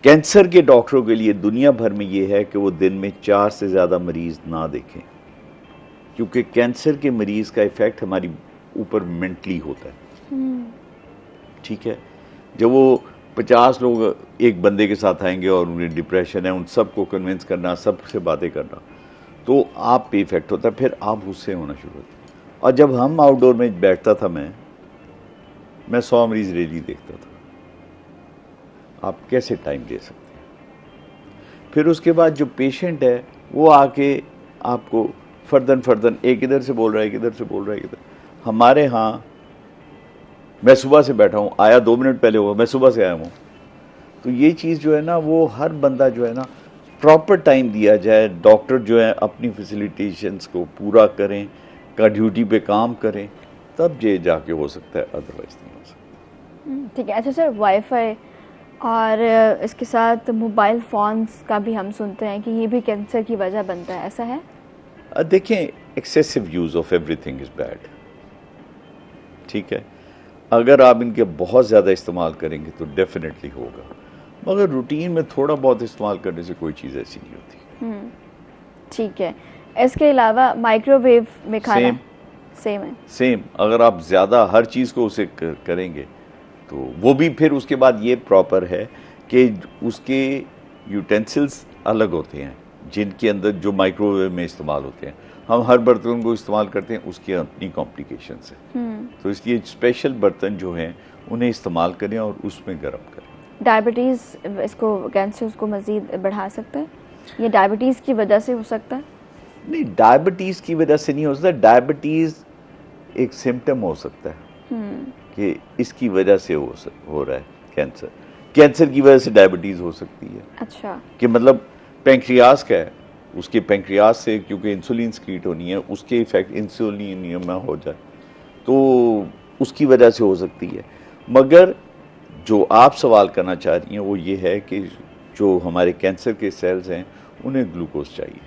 कैंसर के डॉक्टरों के लिए दुनिया भर में ये है कि वो दिन में 4 से ज़्यादा मरीज ना देखें, क्योंकि कैंसर के मरीज का इफ़ेक्ट हमारी ऊपर मेंटली होता है। ठीक है, जब वो 50 लोग एक बंदे के साथ आएंगे और उन्हें डिप्रेशन है, उन सबको कन्विंस करना, सबसे बातें करना, तो आप पे इफेक्ट होता है, फिर आप गुस्से होना शुरू होते हैं। और जब हम आउटडोर में बैठता था, मैं 100 मरीज डेली देखता था। आप कैसे टाइम दे सकते हैं? फिर उसके बाद जो पेशेंट है वो आके आपको फर्दन एक इधर से बोल रहा है, एक इधर से बोल रहा है, इधर। हमारे यहाँ मैं सुबह से बैठा हूँ, आया 2 मिनट पहले हुआ, मैं सुबह से आया हूँ, तो ये चीज़ जो है ना, वो हर बंदा जो है ना प्रॉपर टाइम दिया जाए, डॉक्टर जो है अपनी फैसिलिटेशंस को पूरा करें, का ड्यूटी पे काम करें, तब ये जाके हो सकता है, अदरवाइज नहीं हो सकता। ठीक है। अच्छा सर, वाईफाई और इसके साथ मोबाइल फ़ोन्स का भी हम सुनते हैं कि ये भी कैंसर की वजह बनता है, ऐसा है? देखें, excessive use of everything is bad, ठीक है। अगर आप इनके बहुत ज़्यादा इस्तेमाल करेंगे तो डेफिनेटली होगा, मगर रूटीन में थोड़ा बहुत इस्तेमाल करने से कोई चीज़ ऐसी नहीं होती। ठीक है। इसके अलावा माइक्रोवेव में खाना सेम है? सेम। अगर आप ज़्यादा हर चीज़ को उसे करेंगे तो वो भी फिर उसके बाद ये प्रॉपर है कि उसके यूटेंसिल्स अलग होते हैं जिनके अंदर जो माइक्रोवेव में इस्तेमाल होते हैं। हम हर बर्तन को इस्तेमाल करते हैं, उसकी अपनी कॉम्प्लिकेशंस हैं, तो इसलिए स्पेशल बर्तन जो हैं उन्हें इस्तेमाल करें और उसमें गर्म करें। डायबिटीज़ इसको, कैंसर उसको मज़ीद बढ़ा सकता है? ये डायबिटीज़ की वजह से हो सकता है? नहीं, डायबिटीज़ की वजह से नहीं हो सकता। डायबिटीज़ एक सिम्टम हो सकता है कि इसकी वजह से हो रहा है कैंसर। कैंसर की वजह से डायबिटीज़ हो सकती है। अच्छा। कि मतलब पेंक्रियास का है, उसके पेंक्रियास से क्योंकि इंसुलिन स्क्रीट होनी है, उसके इफेक्ट इंसुलिन में हो जाए तो उसकी वजह से हो सकती है। मगर जो आप सवाल करना चाह रही हैं वो ये है कि जो हमारे कैंसर के सेल्स हैं उन्हें ग्लूकोज चाहिए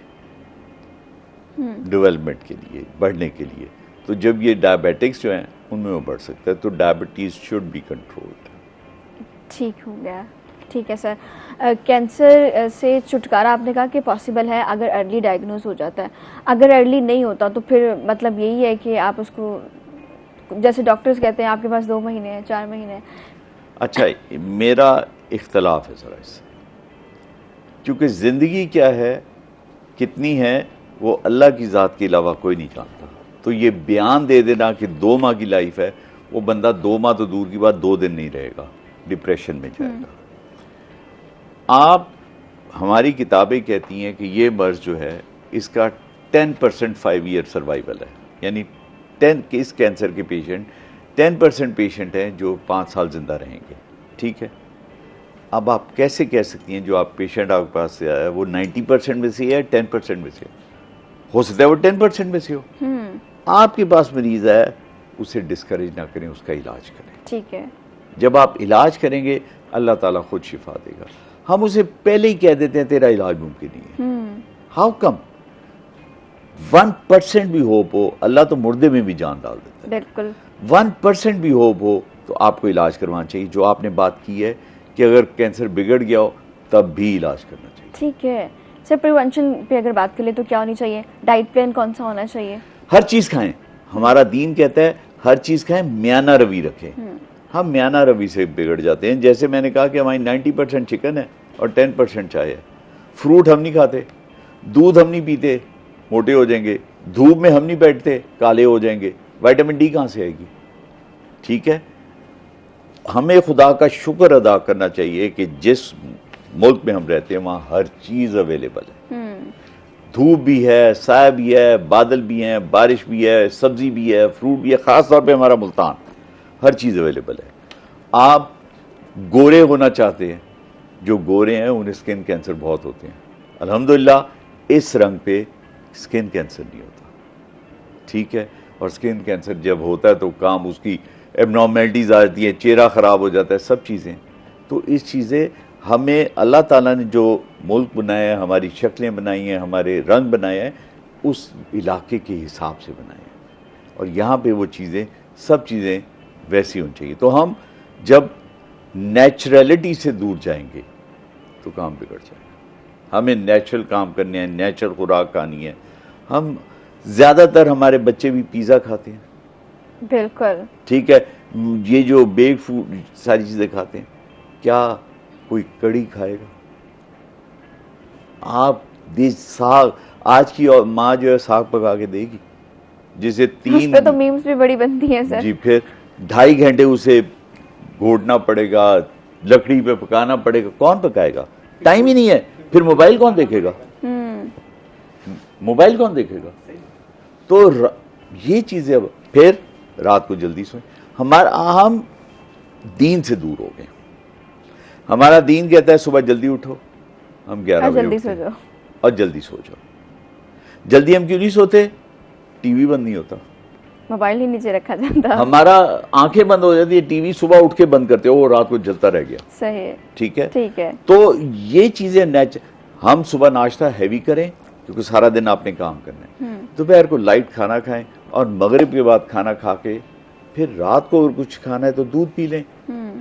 डेवलपमेंट के लिए, बढ़ने के लिए। तो जब ये डायबिटिक्स जो हैं उनमें वो बढ़ सकता है, तो डायबिटीज़ शुड बी कंट्रोल्ड। ठीक हो गया। ठीक है सर। कैंसर से छुटकारा आपने कहा कि पॉसिबल है अगर अर्ली डायग्नोज हो जाता है। अगर अर्ली नहीं होता तो फिर मतलब यही है कि आप उसको, जैसे डॉक्टर्स कहते हैं आपके पास 2 महीने हैं, 4 महीने हैं। अच्छा, मेरा इख्तलाफ है ज़रा इससे, क्योंकि ज़िंदगी क्या है, कितनी है, वो अल्लाह की ज़ात के अलावा कोई नहीं जानता। तो ये बयान दे देना कि 2 माह की लाइफ है, वो बंदा 2 माह तो दूर की बात 2 दिन नहीं रहेगा, डिप्रेशन में जाएगा। आप, हमारी किताबें कहती हैं कि ये मर्ज जो है इसका 10% 5 ईयर सर्वाइवल है, यानी 10 के इस कैंसर के पेशेंट 10% पेशेंट हैं जो 5 साल जिंदा रहेंगे, ठीक है। अब आप कैसे कह सकती हैं जो आप पेशेंट आपके पास से आया है वो 90% में से है, 10% में से हो सकता है वो 10% में से हो। आपके पास मरीज है, उसे डिस्करेज ना करें, उसका इलाज करें। ठीक है। जब आप इलाज करेंगे अल्लाह ताला खुद शिफा देगा। हम उसे पहले ही कह देते हैं तेरा इलाज मुमकिन नहीं है। How come? 1% भी होप हो, अल्लाह तो मुर्दे में भी जान डाल देता है। बिल्कुल। 1% भी होप हो तो आपको इलाज करवाना चाहिए। जो आपने बात की है कि अगर कैंसर बिगड़ गया हो तब भी इलाज करना चाहिए। ठीक है सर। प्रिवेंशन पे अगर बात करें तो क्या होनी चाहिए? डाइट प्लान कौन सा होना चाहिए? हर चीज़ खाएं। हमारा दीन कहता है हर चीज़ खाएं, म्याना रवि रखें। हम म्याना रवि से बिगड़ जाते हैं। जैसे मैंने कहा कि हमारी 90% चिकन है और 10% चाय है। फ्रूट हम नहीं खाते, दूध हम नहीं पीते, मोटे हो जाएंगे। धूप में हम नहीं बैठते, काले हो जाएंगे। विटामिन डी कहाँ से आएगी? ठीक है, हमें खुदा का शुक्र अदा करना चाहिए कि जिस मुल्क में हम रहते हैं वहाँ हर चीज़ अवेलेबल है। धूप भी है, साया भी है, बादल भी हैं, बारिश भी है, सब्जी भी है, फ्रूट भी है। ख़ास तौर पे हमारा मुल्तान, हर चीज़ अवेलेबल है। आप गोरे होना चाहते हैं, जो गोरे हैं उन्हें स्किन कैंसर बहुत होते हैं। अल्हम्दुलिल्लाह इस रंग पे स्किन कैंसर नहीं होता, ठीक है। और स्किन कैंसर जब होता है तो काम उसकी एबनॉर्मेलिटीज़ आ जाती है, चेहरा ख़राब हो जाता है, सब चीज़ें। तो इस चीज़ें हमें अल्लाह ताला ने जो मुल्क बनाया है, हमारी शक्लें बनाई हैं, हमारे रंग बनाए हैं, उस इलाके के हिसाब से बनाए हैं। और यहाँ पे वो चीज़ें, सब चीज़ें वैसी होनी चाहिए। तो हम जब नेचुरलिटी से दूर जाएंगे तो काम बिगड़ जाएगा। हमें नेचुरल काम करने हैं, नेचुरल खुराक खानी है। हम ज़्यादातर, हमारे बच्चे भी पिज़्ज़ा खाते हैं, बिल्कुल, ठीक है। ये जो बेक फूड सारी चीज़ें खाते हैं, क्या कोई कड़ी खाएगा? आप साग, आज की माँ जो है साग पका के देगी, जिसे 3 तो मीम्स भी बड़ी बनती है सर जी, फिर 2.5 घंटे उसे घोटना पड़ेगा, लकड़ी पे पकाना पड़ेगा। कौन पकाएगा? टाइम ही नहीं है। फिर मोबाइल कौन देखेगा? मोबाइल कौन देखेगा? तो ये चीजें, फिर रात को जल्दी सोएं। हम दीन से दूर हो गए। हमारा दीन कहता है सुबह जल्दी उठो, हम 11 बजे जल्दी उठते सो हैं जाओ। और जल्दी सो जाओ। जल्दी हम क्यों नहीं सोते? टीवी बंद नहीं होता, मोबाइल ही नीचे रखा जाता। हमारा आंखें बंद हो जाती है, टीवी सुबह उठ के बंद करते हो, वो रात को जलता रह गया। सही है, ठीक है, ठीक है। तो ये चीजें हम सुबह नाश्ता हैवी करें क्योंकि सारा दिन आपने काम करना है, दोपहर को लाइट खाना खाएं और मगरिब के बाद खाना खा के फिर रात को अगर कुछ खाना है तो दूध पी लें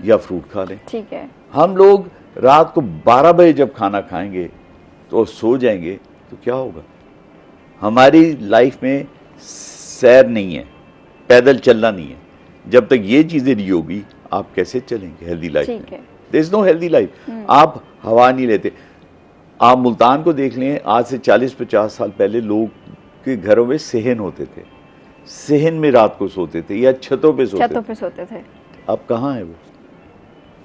या फ्रूट खा लें। ठीक है। हम लोग रात को 12 बजे जब खाना खाएंगे तो सो जाएंगे तो क्या होगा? हमारी लाइफ में सैर नहीं है, पैदल चलना नहीं है। जब तक ये चीजें नहीं होगी आप कैसे चलेंगे हेल्दी लाइफ में? There is no healthy life. आप हवा नहीं लेते। आप मुल्तान को देख लें, आज से 40-50 साल पहले लोग के घरों में सेहन होते थे, सेहन में रात को सोते थे या छतों पे सोते थे। अब कहाँ है वो?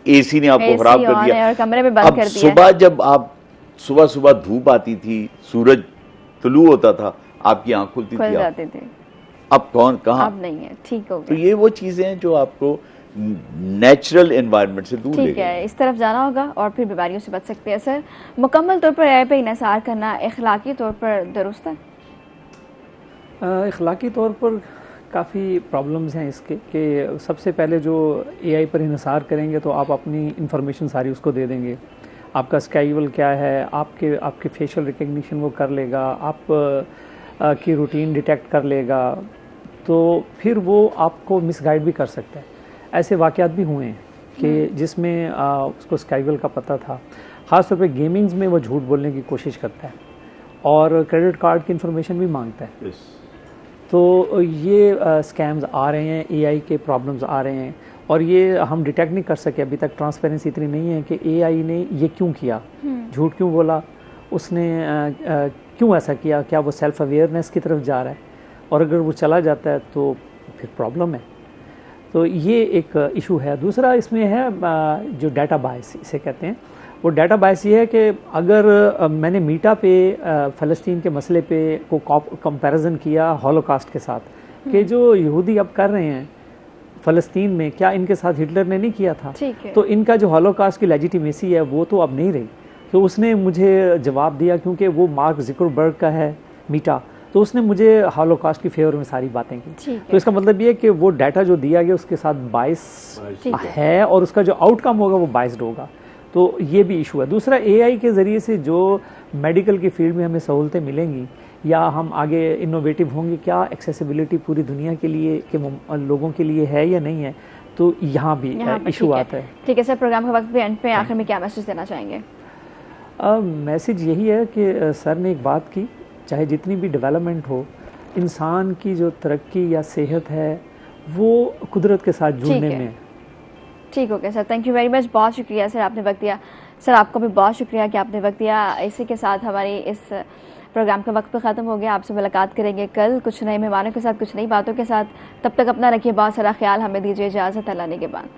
एसी ने आपको खराब कर दिया और कमरे में बंद कर दिया। सुबह जब आप सुबह धूप आती थी, सूरज तुलू होता था, आपकी आंख खुलती थी। अब कौन कहाँ? अब नहीं है। ठीक हो गया। तो ये वो चीजें हैं जो आपको नेचुरल एनवायरनमेंट से दूर ले ठीक है, इस तरफ जाना होगा और फिर बीमारियों से बच सकते हैं। सर, मुकम्मल तौर पर एआई पे इन्हिसार करना इखलाकी तौर पर दुरुस्त है? इखलाकी तौर पर काफ़ी प्रॉब्लम्स हैं इसके कि सबसे पहले जो एआई पर इन्हिसार करेंगे तो आप अपनी इंफॉर्मेशन सारी उसको दे देंगे। आपका स्केड्यूल क्या है, आपके फेशियल रिकग्निशन वो कर लेगा, आप की रूटीन डिटेक्ट कर लेगा, तो फिर वो आपको मिसगाइड भी कर सकता है। ऐसे वाक़यात भी हुए हैं कि जिसमें उसको स्केड्यूल का पता था। ख़ासतौर पे गेमिंग्स में वो झूठ बोलने की कोशिश करता है और क्रेडिट कार्ड की इंफॉर्मेशन भी मांगता है। तो ये स्कैम्स आ रहे हैं, एआई के प्रॉब्लम्स आ रहे हैं और ये हम डिटेक्ट नहीं कर सके। अभी तक ट्रांसपेरेंसी इतनी नहीं है कि एआई ने ये क्यों किया, झूठ क्यों बोला, उसने क्यों ऐसा किया, क्या वो सेल्फ अवेयरनेस की तरफ जा रहा है, और अगर वो चला जाता है तो फिर प्रॉब्लम है। तो ये एक इशू है। दूसरा इसमें है जो डाटा बायस इसे कहते हैं। वो डाटा बायस ये है कि अगर मैंने मीटा पे फ़लस्तीन के मसले पे को कंपैरिजन किया हॉलोकॉस्ट के साथ कि जो यहूदी अब कर रहे हैं फ़लस्तीन में, क्या इनके साथ हिटलर ने नहीं किया था? तो इनका जो हॉलोकॉस्ट की लेजिटिमेसी है वो तो अब नहीं रही। तो उसने मुझे जवाब दिया, क्योंकि वो मार्क ज़ुकरबर्ग का है मीटा, तो उसने मुझे हॉलोकॉस्ट की फेवर में सारी बातें की। तो इसका मतलब ये है कि वो डाटा जो दिया गया उसके साथ बायस है और उसका जो आउटकम होगा वो बायस्ड होगा। तो ये भी इशू है। दूसरा, एआई के ज़रिए से जो मेडिकल की फील्ड में हमें सहूलतें मिलेंगी या हम आगे इनोवेटिव होंगे, क्या एक्सेसिबिलिटी पूरी दुनिया के लिए के लोगों के लिए है या नहीं है, तो यहाँ भी इशू आता है। ठीक है सर, प्रोग्राम का वक्त भी एंड पे, आखिर में क्या मैसेज देना चाहेंगे? मैसेज यही है कि सर ने एक बात की, चाहे जितनी भी डेवलपमेंट हो, इंसान की जो तरक्की या सेहत है वो कुदरत के साथ जुड़ने में। ठीक हो गया sir, thank you very much, बहुत शुक्रिया सर आपने वक्त दिया। सर आपको भी बहुत शुक्रिया कि आपने वक्त दिया। इसी के साथ हमारी इस प्रोग्राम का वक्त ख़त्म हो गया। आपसे मुलाकात करेंगे कल कुछ नए मेहमानों के साथ, कुछ नई बातों के साथ। तब तक अपना रखिए बहुत सारा ख्याल। हमें दीजिए इजाज़त, अल्लाह ने के बाद।